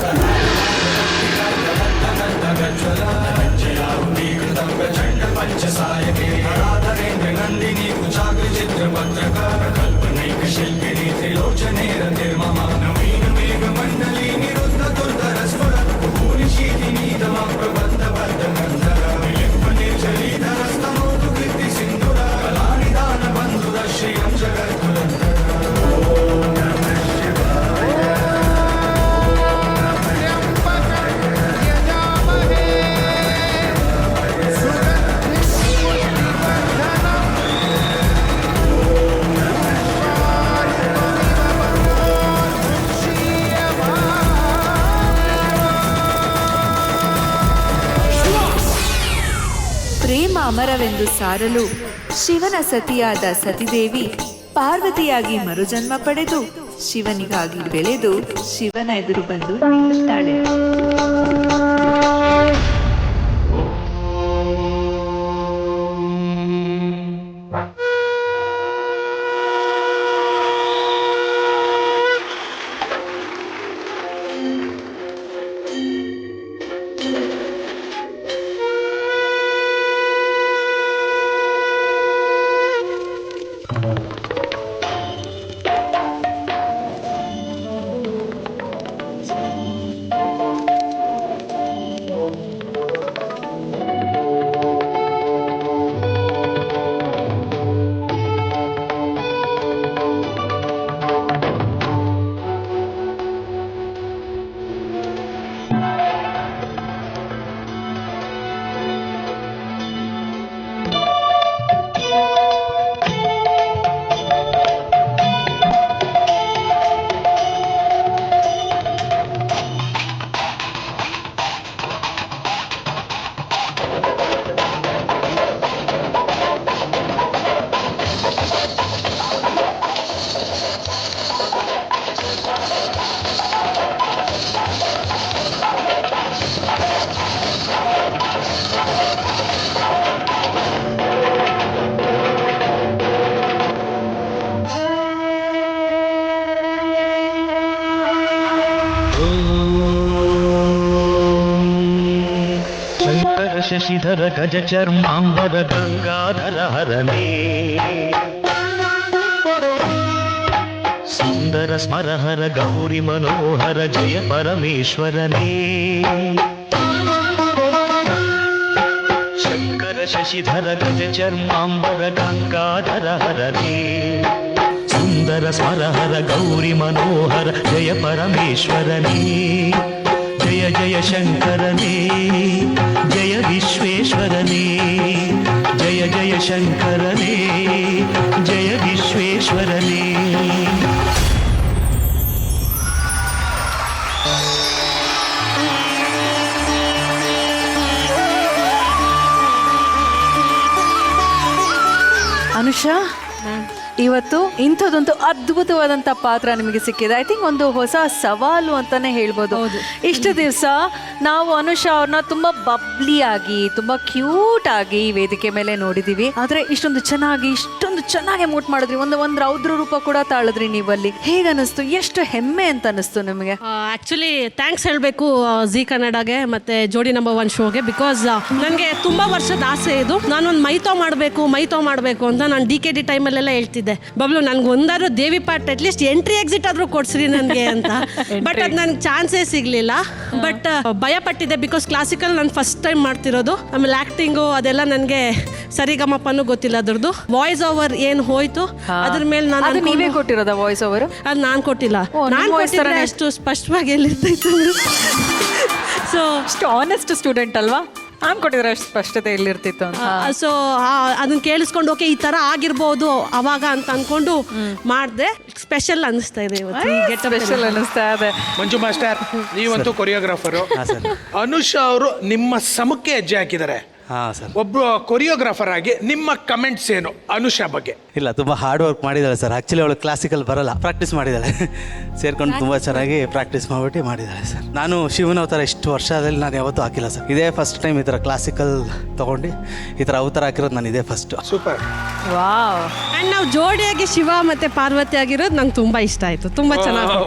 ಪ್ರೇಮ ಅಮರವೆಂದು ಸಾರಲು ಶಿವನ ಸತಿಯಾದ ಸತಿದೇವಿ ಪಾರ್ವತಿಯಾಗಿ ಮರುಜನ್ಮ ಪಡೆದು ಶಿವನಿಗಾಗಿ ಬೆಳೆದು ಶಿವನ ಎದುರು ಬಂದು ನಿಲ್ಲುತ್ತಾಳೆ. ಶಶಿಧರ ಗಜ ಚರ್ಮಾಂಬರ ಗಂಗಾಧರ ಹರನೇ ಸುಂದರ ಸ್ಮರಹರ ಗೌರಿ ಮನೋಹರ ಜಯ ಪರಮೇಶ್ವರನೇ ಶಂಕರ ಶಶಿಧರ ಗಜ ಚರ್ಮಾಂಬರ ಗಂಗಾಧರ ಹರನೇ ಸುಂದರ ಸ್ಮರಹರ ಗೌರಿ ಮನೋಹರ ಜಯ ಪರಮೇಶ್ವರನೇ ಜಯ ಜಯ ಶಂಕರನೇ ಜಯ ವಿಶ್ವೇಶ್ವರನೇ ಜಯ ಜಯ ಶಂಕರನೇ ಜಯ ವಿಶ್ವೇಶ್ವರನೇ. ಅನುಷಾ, ಇವತ್ತು ಇಂಥದ್ದೊಂದು ಅದ್ಭುತವಾದಂಥ ಪಾತ್ರ ನಿಮಗೆ ಸಿಕ್ಕಿದೆ. ಐ ಥಿಂಕ್ ಒಂದು ಹೊಸ ಸವಾಲು ಅಂತಾನೆ ಹೇಳ್ಬೋದು. ಇಷ್ಟು ದಿವಸ ನಾವು ಅನುಷಾ ಅವ್ರನ್ನ ತುಂಬ ಬಬ್ಲಿಯಾಗಿ ತುಂಬ ಕ್ಯೂಟ್ ಆಗಿ ವೇದಿಕೆ ಮೇಲೆ ನೋಡಿದ್ದೀವಿ. ಆದರೆ ಇಷ್ಟೊಂದು ಚೆನ್ನಾಗಿ ಇಷ್ಟೊಂದು ಚೆನ್ನಾಗಿ ಎಮೋಟ್ ಮಾಡಿದ್ರಿ, ಒಂದು ರೌದ್ರ ರೂಪ ಕೂಡ ತಾಳಿದ್ರಿ ನೀವಲ್ಲಿ. ಹೇಗನ್ನಿಸ್ತು? ಎಷ್ಟು ಹೆಮ್ಮೆ ಅಂತ ಅನಿಸ್ತು ನಿಮಗೆ? ಆ್ಯಕ್ಚುಲಿ ಥ್ಯಾಂಕ್ಸ್ ಹೇಳಬೇಕು ಜಿ ಕನ್ನಡಗೆ ಮತ್ತು ಜೋಡಿ ನಂಬರ್ 1 ಶೋಗೆ. ಬಿಕಾಸ್ ನನಗೆ ತುಂಬ ವರ್ಷದ ಆಸೆ ಇದು. ನಾನೊಂದು ಮೈತೋ ಮಾಡಬೇಕು ಅಂತ ನಾನು DKD ಟೈಮಲ್ಲೆಲ್ಲ ಹೇಳ್ತಿದ್ದೆ, ಬಬ್ಲು ನನಗೆ ಒಂದಾದ್ರು ದೇವಿ ಪಾಠ ಅಟ್ಲೀಸ್ಟ್ ಎಂಟ್ರಿ ಎಕ್ಸಿಟ್ ಆದರೂ ಕೊಡ್ಸ್ರಿ ನನಗೆ ಅಂತ. ಬಟ್ ಅದು ನನಗೆ ಚಾನ್ಸೇ ಸಿಗಲಿಲ್ಲ. ಬಟ್ ಭಯ ಪಟ್ಟಿದ್ದೆ, ಬಿಕಾಸ್ ಕ್ಲಾಸಿಕಲ್ ನಾನು ಫಸ್ಟ್ ಟೈಮ್ ಮಾಡ್ತಿರೋದು. ಆಮೇಲೆ ಆ್ಯಕ್ಟಿಂಗು ಅದೆಲ್ಲ ನನಗೆ ಸರಿಗಮಪನೂ ಗೊತ್ತಿಲ್ಲ ಅದ್ರದ್ದು. ವಾಯ್ಸ್ ಓವರ್ ಏನು ಹೋಯ್ತು ಅದ್ರ ಮೇಲೆ ನಾನು ನೀವೇ ಕೊಟ್ಟಿರೋದ ವಾಯ್ಸ್ ಓವರ್? ಅದು ನಾನು ಕೊಟ್ಟಿಲ್ಲ. ನಾನು ಕೊಟ್ಟಿದ್ರೆ ಅಷ್ಟು ಸ್ಪಷ್ಟವಾಗಿ ಎಲ್ಲಿರ್ತಾಯಿತ್ತು. ಸೊ ಅಷ್ಟು ಆನೆಸ್ಟ್ ಸ್ಟೂಡೆಂಟ್ ಅಲ್ವಾ? ನಾನು ಕೊಟ್ಟಿದ್ರೆ ಅಷ್ಟು ಸ್ಪಷ್ಟತೆ ಎಲ್ಲಿರ್ತಿತ್ತು ಅಂತ. ಸೊ ಅದನ್ನ ಕೇಳಿಸ್ಕೊಂಡು ಓಕೆ ಈ ಥರ ಆಗಿರ್ಬೋದು ಅವಾಗ ಅಂತ ಅಂದ್ಕೊಂಡು ಮಾಡಿದೆ. ಸ್ಪೆಷಲ್ ಅನ್ನಿಸ್ತಾ ಇದೆ ಇವತ್ತು. ಸ್ಪೆಷಲ್ ಅನ್ನಿಸ್ತಾ ಇದೆ. ಮಂಜು ಮಾಸ್ಟರ್, ನೀವಂತೂ ಕೊರಿಯೋಗ್ರಾಫರು. ಅನುಷಾ ಅವರು ನಿಮ್ಮ ಸಮಕ್ಕೆ ಹೆಜ್ಜೆ ಹಾಕಿದ್ದಾರೆ. ಒಬ್ಬ ಕೊರಿಯೋಗ್ರಾಫರ್ ಆಗಿ ನಿಮ್ಮ ಕಮೆಂಟ್ಸ್ ಏನು ಅನುಷಾ ಬಗ್ಗೆ? ಇಲ್ಲ, ತುಂಬ ಹಾರ್ಡ್ ವರ್ಕ್ ಮಾಡಿದ್ದಾಳೆ ಸರ್. ಆ್ಯಕ್ಚುಲಿ ಅವಳು ಕ್ಲಾಸಿಕಲ್ ಬರಲ್ಲ, ಪ್ರಾಕ್ಟೀಸ್ ಮಾಡಿದ್ದಾಳೆ. ಸೇರ್ಕೊಂಡು ತುಂಬ ಚೆನ್ನಾಗಿ ಪ್ರಾಕ್ಟೀಸ್ ಮಾಡಿಬಿಟ್ಟು ಮಾಡಿದ್ದಾಳೆ ಸರ್. ನಾನು ಶಿವನ ಅವತಾರ ಇಷ್ಟು ವರ್ಷದಲ್ಲಿ ನಾನು ಯಾವತ್ತೂ ಹಾಕಿಲ್ಲ ಸರ್. ಇದೇ ಫಸ್ಟ್ ಟೈಮ್ ಈ ಥರ ಕ್ಲಾಸಿಕಲ್ ತೊಗೊಂಡು ಈ ಥರ ಅವತಾರ ಹಾಕಿರೋದು ನಾನು ಇದೇ ಫಸ್ಟ್. ಸೂಪರ್. ವಾವ್. ಆ್ಯಂಡ್ ನಾವು ಜೋಡಿಯಾಗಿ ಶಿವ ಮತ್ತು ಪಾರ್ವತಿ ಆಗಿರೋದು ನಂಗೆ ತುಂಬ ಇಷ್ಟ ಆಯಿತು. ತುಂಬ ಚೆನ್ನಾಗಿ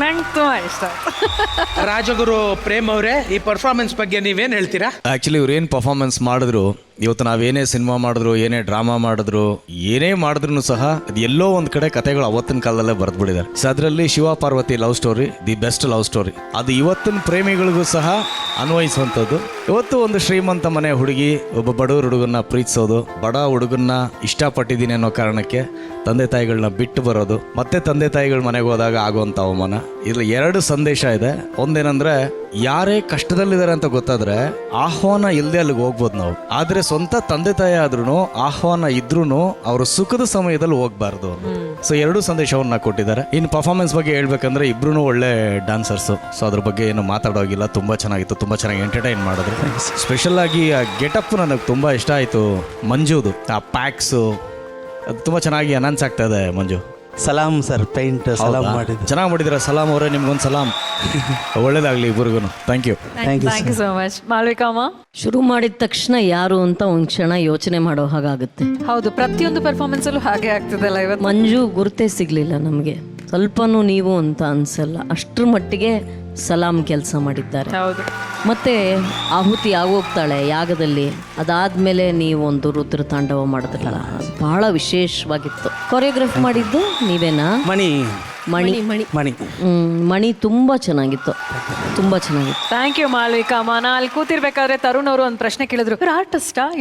ನಂಗೆ ತುಂಬ ಇಷ್ಟ. ರಾಜಗುರು ಪ್ರೇಮ್ ಅವರೇ, ಈ ಪರ್ಫಾರ್ಮೆನ್ಸ್ ಬಗ್ಗೆ ನೀವೇನು ಹೇಳ್ತೀರಾ? ಆ್ಯಕ್ಚುಲಿ ಇವ್ರು ಏನು ಪರ್ಫಾರ್ಮೆನ್ಸ್ ಮಾಡಿದ್ರು, ಇವತ್ತು ನಾವೇನೇ ಸಿನಿಮಾ ಮಾಡಿದ್ರು, ಏನೇ ಡ್ರಾಮಾ ಮಾಡಿದ್ರು, ಏನೇ ಮಾಡಿದ್ರು ಸಹ ಅದು ಎಲ್ಲೋ ಒಂದು ಕಡೆ ಕಥೆಗಳು ಅವತ್ತಿನ ಕಾಲದಲ್ಲೇ ಬರೆದ್ಬಿಟ್ಟಿದ್ದಾರೆ. ಸೊ ಅದರಲ್ಲಿ Shiva Parvati love story the best love story. ಅದು ಇವತ್ತಿನ ಪ್ರೇಮಿಗಳಿಗೂ ಸಹ ಅನ್ವಯಿಸುವಂಥದ್ದು. ಇವತ್ತು ಒಂದು ಶ್ರೀಮಂತ ಮನೆ ಹುಡುಗಿ ಒಬ್ಬ ಬಡವ್ರ ಹುಡುಗನ್ನ ಪ್ರೀತಿಸೋದು, ಬಡ ಹುಡುಗನ್ನ ಇಷ್ಟಪಟ್ಟಿದ್ದೀನಿ ಅನ್ನೋ ಕಾರಣಕ್ಕೆ ತಂದೆ ತಾಯಿಗಳನ್ನ ಬಿಟ್ಟು ಬರೋದು, ಮತ್ತೆ ತಂದೆ ತಾಯಿಗಳ ಮನೆಗೆ ಹೋದಾಗ ಆಗುವಂಥ ಅವಮಾನ. ಇಲ್ಲಿ 2 ಸಂದೇಶ ಇದೆ. ಒಂದೇನಂದ್ರೆ, ಯಾರೇ ಕಷ್ಟದಲ್ಲಿದ್ದಾರೆ ಅಂತ ಗೊತ್ತಾದ್ರೆ ಆಹ್ವಾನ ಇಲ್ಲದೆ ಅಲ್ಲಿಗೆ ಹೋಗ್ಬೋದು ನಾವು. ಆದರೆ ಸ್ವಂತ ತಂದೆ ತಾಯಿ ಆದ್ರೂ ಆಹ್ವಾನ ಇದ್ರೂ ಅವರು ಸುಖದ ಸಮಯದಲ್ಲಿ ಹೋಗ್ಬಾರ್ದು. ಸೊ 2 ಸಂದೇಶವನ್ನ ಕೊಟ್ಟಿದ್ದಾರೆ. ಇನ್ನು ಪರ್ಫಾರ್ಮೆನ್ಸ್ ಬಗ್ಗೆ ಹೇಳ್ಬೇಕಂದ್ರೆ ಇಬ್ರು ಒಳ್ಳೆ ಡಾನ್ಸರ್ಸು. ಸೊ ಅದ್ರ ಬಗ್ಗೆ ಏನು ಮಾತಾಡೋಗಿಲ್ಲ. ತುಂಬ ಚೆನ್ನಾಗಿತ್ತು, ತುಂಬ ಚೆನ್ನಾಗಿ ಎಂಟರ್ಟೈನ್ ಮಾಡಿದ್ರು. ಸ್ಪೆಷಲ್ ಆಗಿ ಆ ಗೆಟಪ್ ನನಗೆ ತುಂಬ ಇಷ್ಟ ಆಯಿತು. ಮಂಜುದು ಆ ಪ್ಯಾಕ್ಸು ಅದು ತುಂಬ ಚೆನ್ನಾಗಿ ಅನೌನ್ಸ್ ಆಗ್ತಾ ಇದೆ. ಮಂಜು ಸಲಾಮ್ ಸರ್, ಪೇಂಟ್ ಸಲಾಮ್ ಮಾಡಿದ್ದು ಚೆನ್ನಾಗಿ ಮಾಡಿದ್ದೀರಾ. ಸಲಾಮ್ ಅವರೇ, ನಿಮ್ಗೊಂದು ಸಲಾಮ್. ಒಳ್ಳೇದಾಗಲಿ ಇಬ್ಬರಿಗೂ. Thank you. Thank you so much. ಮಾಳ್ವಿಕಮ್ಮ, ಶುರು ಮಾಡಿದ ತಕ್ಷಣ ಯಾರು ಅಂತ ಒಂದು ಕ್ಷಣ ಯೋಚನೆ ಮಾಡೋ ಹಾಗಾಗುತ್ತೆ. ಹೌದು, ಪ್ರತಿಯೊಂದು ಪರ್ಫಾರ್ಮೆನ್ಸಲ್ಲೂ ಹಾಗೆ ಆಗ್ತದಲ್ಲ ಇವತ್ತು. ಮಂಜು ಗುರುತೇ ಸಿಗಲಿಲ್ಲ ನಮಗೆ, ಸ್ವಲ್ಪನೂ ನೀವು ಅಂತ ಅನ್ಸಲ್ಲ. ಅಷ್ಟ್ರ ಮಟ್ಟಿಗೆ ಸಲಾಮ್ ಕೆಲಸ ಮಾಡಿದ್ದಾರೆ. ಹೌದು. ಮತ್ತೆ ಆಹುತಿ ಆಗೋಗ್ತಾಳೆ ಯಾಗದಲ್ಲಿ, ಅದಾದ್ಮೇಲೆ ನೀವು ಒಂದು ರುದ್ರ ತಾಂಡವ ಮಾಡಿದ್ರಲ್ಲ, ಅದು ಬಹಳ ವಿಶೇಷವಾಗಿತ್ತು. ಕೊರಿಯೋಗ್ರಾಫ್ ಮಾಡಿದ್ದು ನೀವೇನಾ? ಮಣಿ ಮಣಿ ತುಂಬ ಚೆನ್ನಾಗಿತ್ತು, ತುಂಬ ಚೆನ್ನಾಗಿತ್ತು. ಥ್ಯಾಂಕ್ ಯು ಮಾಳ್ವಿಕಮ್ಮ. ನಾ ಅಲ್ಲಿ ಕೂತಿರ್ಬೇಕಾದ್ರೆ ತರುಣ್ ಅವರು ಒಂದು ಪ್ರಶ್ನೆ ಕೇಳಿದ್ರು,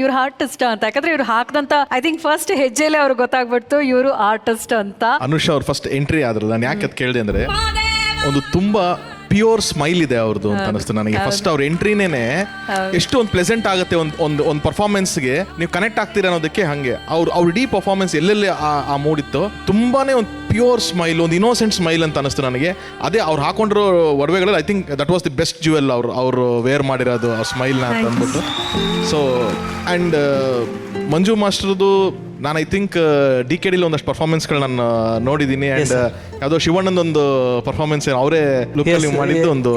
ಇವ್ರು ಆರ್ಟಿಸ್ಟಾ ಅಂತ. ಯಾಕಂದ್ರೆ ಇವ್ರು ಹಾಕ್ದಂತ ಐ ಥಿಂಕ್ ಫಸ್ಟ್ ಹೆಜ್ಜೆಲೆ ಅವ್ರಿಗೆ ಗೊತ್ತಾಗ್ಬಿಡ್ತು ಇವರು ಆರ್ಟಿಸ್ಟ್ ಅಂತ. ಅನುಷಾ ಅವ್ರು ಫಸ್ಟ್ ಎಂಟ್ರಿ ಆದ್ರಲ್ಲ, ನಾನು ಯಾಕೆ ಕೇಳಿದೆ ಅಂದ್ರೆ ಒಂದು ತುಂಬಾ ಪ್ಯೂರ್ ಸ್ಮೈಲ್ ಇದೆ ಅವ್ರದ್ದು ಅಂತ ಅನಿಸ್ತು ನನಗೆ. ಫಸ್ಟ್ ಅವ್ರ ಎಂಟ್ರಿನೇನೆ ಎಷ್ಟು ಒಂದು ಪ್ಲೆಸೆಂಟ್ ಆಗುತ್ತೆ. ಒಂದು ಪರ್ಫಾರ್ಮೆನ್ಸ್ಗೆ ನೀವು ಕನೆಕ್ಟ್ ಆಗ್ತೀರಾ ಅನ್ನೋದಕ್ಕೆ ಹಂಗೆ ಅವ್ರ ಇಡೀ ಪರ್ಫಾರ್ಮೆನ್ಸ್ ಎಲ್ಲೆಲ್ಲಿ ಆ ಮೂಡಿತ್ತು. ತುಂಬಾನೇ ಒಂದು ಪ್ಯೂರ್ ಸ್ಮೈಲ್, ಒಂದು ಇನ್ನೋಸೆಂಟ್ ಸ್ಮೈಲ್ ಅಂತ ಅನಿಸ್ತು ನನಗೆ. ಅದೇ ಅವ್ರು ಹಾಕೊಂಡಿರೋ ಒಡವೆಗಳಲ್ಲಿ I think that was the best jewel ಅವರು ವೇರ್ ಮಾಡಿರೋದು, ಅವ್ರ ಸ್ಮೈಲ್ನ ಅಂತ ಅಂದ್ಬಿಟ್ಟು. ಸೊ ಆ್ಯಂಡ್ ಮಂಜು ಮಾಸ್ಟರ್ದು ನಾನು ಐ ಥಿಂಕ್ DKDಲಿ ಒಂದಷ್ಟು ಪರ್ಫಾರ್ಮೆನ್ಸ್ಗಳು ನಾನು ನೋಡಿದ್ದೀನಿ. ಆ್ಯಂಡ್ ಯಾವುದೋ ಶಿವಣ್ಣಂದೊಂದು ಪರ್ಫಾರ್ಮೆನ್ಸ್ ಅವರೇ ಲುಕ್ಕಲ್ಲಿ ಮಾಡಿದ್ದು ಒಂದು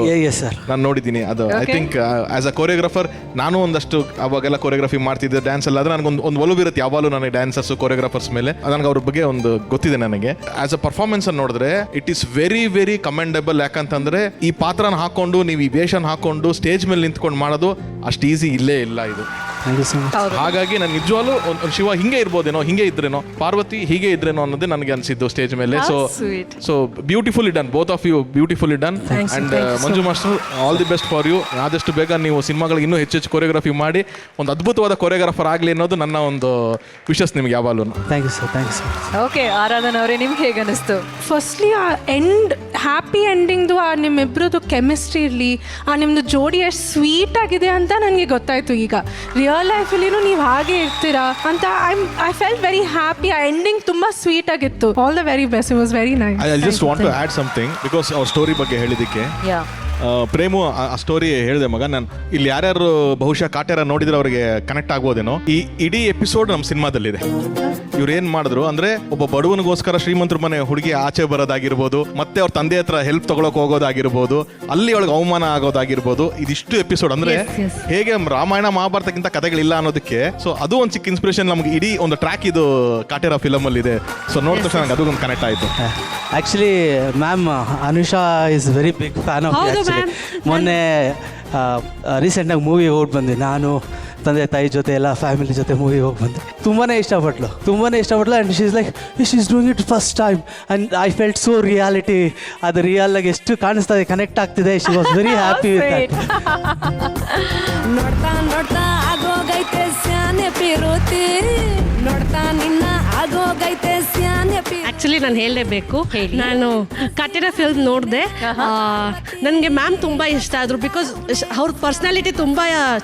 ನಾನು ನೋಡಿದ್ದೀನಿ. ಅದು I think as a choreographer ನಾನು ಒಂದಷ್ಟು ಅವಾಗೆಲ್ಲ ಕೊರಿಯೋಗ್ರಫಿ ಮಾಡ್ತಿದ್ದೆ ಡ್ಯಾನ್ಸ್ ಎಲ್ಲ. ಆದರೆ ನನಗೊಂದು ಒಲವಿರುತ್ತೆ ಯಾವಾಗಲೂ ನನಗೆ ಡ್ಯಾನ್ಸರ್ಸು ಕೊರಿಯೋಗ್ರಾಫರ್ಸ್ ಮೇಲೆ. ನನಗೆ ಅವ್ರ ಬಗ್ಗೆ ಒಂದು ಗೊತ್ತಿದೆ ನನಗೆ. ಆ್ಯಸ್ ಅ ಪರ್ಫಾರ್ಮೆನ್ಸ್ ಅನ್ನು ನೋಡಿದ್ರೆ it is very very commendable. ಯಾಕಂತಂದ್ರೆ ಈ ಪಾತ್ರನ ಹಾಕೊಂಡು ನೀವು ಈ ವೇಷನ ಹಾಕೊಂಡು ಸ್ಟೇಜ್ ಮೇಲೆ ನಿಂತ್ಕೊಂಡು ಮಾಡೋದು ಅಷ್ಟು ಈಸಿ ಇಲ್ಲೇ ಇಲ್ಲ ಇದು. ಹಾಗಾಗಿ ನಾನು ನಿಜವಾಗ್ಲೂ ಶಿವ ಹಿಂಗೆ ಇರ್ಬೋದೇನೋ, ಹಿಂಗೆ ಇದ್ರೇನೋ, ಪಾರ್ವತಿ ಹೀಗೆ ಇದ್ರೇನೋ ಅನ್ನೋದೇ ನನಗೆ ಅನಿಸಿದ್ದು ಸ್ಟೇಜ್ ಮೇಲೆ. So beautifully done, both of you beautifully done. And Manju master, all the best for you. ಆದಷ್ಟು ಬೇಗ ನೀವು ಸಿನಿಮಾಗಳಿಗೆ ಇನ್ನೂ ಹೆಚ್ಚು ಕೊರಿಯೋಗ್ರಫಿ ಮಾಡಿ ಒಂದು ಅದ್ಭುತವಾದ ಕೊರಿಯೋಗ್ರಾಫರ್ ಆಗಲಿ ಅನ್ನೋದು ನನ್ನ ಒಂದು ವಿಶಸ್ ನಿಮ್ಗೆ ಯಾವಾಗಲೂ. Thank you sir. Okay, Aradhana ಅವರೇ, ನಿಮ್ಗೆ ಹೇಗೆ ಅನಿಸ್ತು? ಫಸ್ಟ್ಲಿ ಆ ಹ್ಯಾಪಿ ಎಂಡಿಂಗ್ದು ಆ ನಿಮ್ಮಿಬ್ರದ್ದು ಕೆಮಿಸ್ಟ್ರಿ ಇರಲಿ, ಆ ನಿಮ್ಮದು ಜೋಡಿ ಎಷ್ಟು ಸ್ವೀಟ್ ಆಗಿದೆ ಅಂತ ನನಗೆ ಗೊತ್ತಾಯ್ತು. ಈಗ ರಿಯಲ್ ಲೈಫಲ್ಲಿನೂ ನೀವು ಹಾಗೆ ಇರ್ತೀರಾ ಅಂತ ಐ ಫೆಲ್ಟ್ ವೆರಿ ಹ್ಯಾಪಿ. ಆ ಎಂಡಿಂಗ್ ತುಂಬ ಸ್ವೀಟ್ ಆಗಿತ್ತು. All the very best, it was very nice. I just want to add something because ಅವ್ರ ಸ್ಟೋರಿ ಬಗ್ಗೆ ಹೇಳಿದ್ದಕ್ಕೆ. ಪ್ರೇಮು ಆ ಸ್ಟೋರಿ ಹೇಳಿದೆ ಮಗ. ನಾನು ಇಲ್ಲಿ ಯಾರ್ಯಾರು ಬಹುಶಃ ಕಾಟ್ಯಾರ ನೋಡಿದ್ರೆ ಅವರಿಗೆ ಕನೆಕ್ಟ್ ಆಗ್ಬೋದೇನೋ. ಈ ಇಡೀ ಎಪಿಸೋಡ್ ನಮ್ಮ ಸಿನಿಮಾದಲ್ಲಿದೆ. ಇವ್ರು ಏನ್ ಮಾಡಿದ್ರು ಅಂದ್ರೆ ಒಬ್ಬ ಬಡವನಿಗೋಸ್ಕರ ಶ್ರೀಮಂತರ ಮನೆ ಹುಡುಗಿ ಆಚೆ ಬರೋದಾಗಿರ್ಬೋದು, ಮತ್ತೆ ಅವ್ರ ತಂದೆ ಹತ್ರ ಹೆಲ್ಪ್ ತಗೊಳಕ್ ಹೋಗೋದಾಗಿರ್ಬೋದು, ಅಲ್ಲಿ ಒಳಗೆ ಅವಮಾನ ಆಗೋದಾಗಿರ್ಬೋದು, ಇದಿಷ್ಟು ಎಪಿಸೋಡ್ ಅಂದ್ರೆ ಹೇಗೆ ರಾಮಾಯಣ ಮಹಾಭಾರತಕ್ಕಿಂತ ಕಥೆಗಳಿಲ್ಲ ಅನ್ನೋದಕ್ಕೆ. ಸೊ ಅದು ಒಂದು ಚಿಕ್ಕ ಇನ್ಸ್ಪಿರೇಷನ್ ನಮ್ಗೆ. ಇಡೀ ಒಂದು ಟ್ರ್ಯಾಕ್ ಇದು ಕಾಟೇರ ಫಿಲಮ್ ಅಲ್ಲಿ ಇದೆ. ಸೊ ನೋಡಿದ ತಕ್ಷಣ ನಂಗೆ ಅದು ಒಂದು ಕನೆಕ್ಟ್ ಆಯ್ತು. Actually ma'am Anusha is very big fan of actually. ಮೊನ್ನೆ ರೀಸೆಂಟಾಗಿ ಮೂವಿ ಹೋಗಿ ಬಂದೆ, ನಾನು ತಂದೆ ತಾಯಿ ಜೊತೆ ಎಲ್ಲ ಫ್ಯಾಮಿಲಿ ಜೊತೆ ಮೂವಿ ಹೋಗಿ ಬಂದೆ. ತುಂಬಾ ಇಷ್ಟಪಟ್ಲು and she is like she is doing it first time and I felt so reality. ಅದು ರಿಯಲ್ ಆಗಿ ಎಷ್ಟು ಕಾಣಿಸ್ತಾ ಇದೆ, ಕನೆಕ್ಟ್ ಆಗ್ತಿದೆ. She was very happy with that. ನೋಡ್ತಾ ನೋಡ್ತಾ ಆಗೋಗೈತೆ ಸ್ಯಾನೆ ಪಿರುತಿ, ನೋಡ್ತಾ ನಿನ್ನ ಆಗೋಗೈತೆ ಸ್ಯಾನೆ ಪಿರುತಿ. ಆ್ಯಕ್ಚುಲಿ ನಾನು ಹೇಳಲೇಬೇಕು, ನಾನು ಕಾಟೇರ ಫಿಲ್ಮ್ ನೋಡಿದೆ. ನನಗೆ ಮ್ಯಾಮ್ ತುಂಬ ಇಷ್ಟ ಆದರು ಬಿಕಾಸ್ ಅವ್ರ ಪರ್ಸ್ನಾಲಿಟಿ ತುಂಬ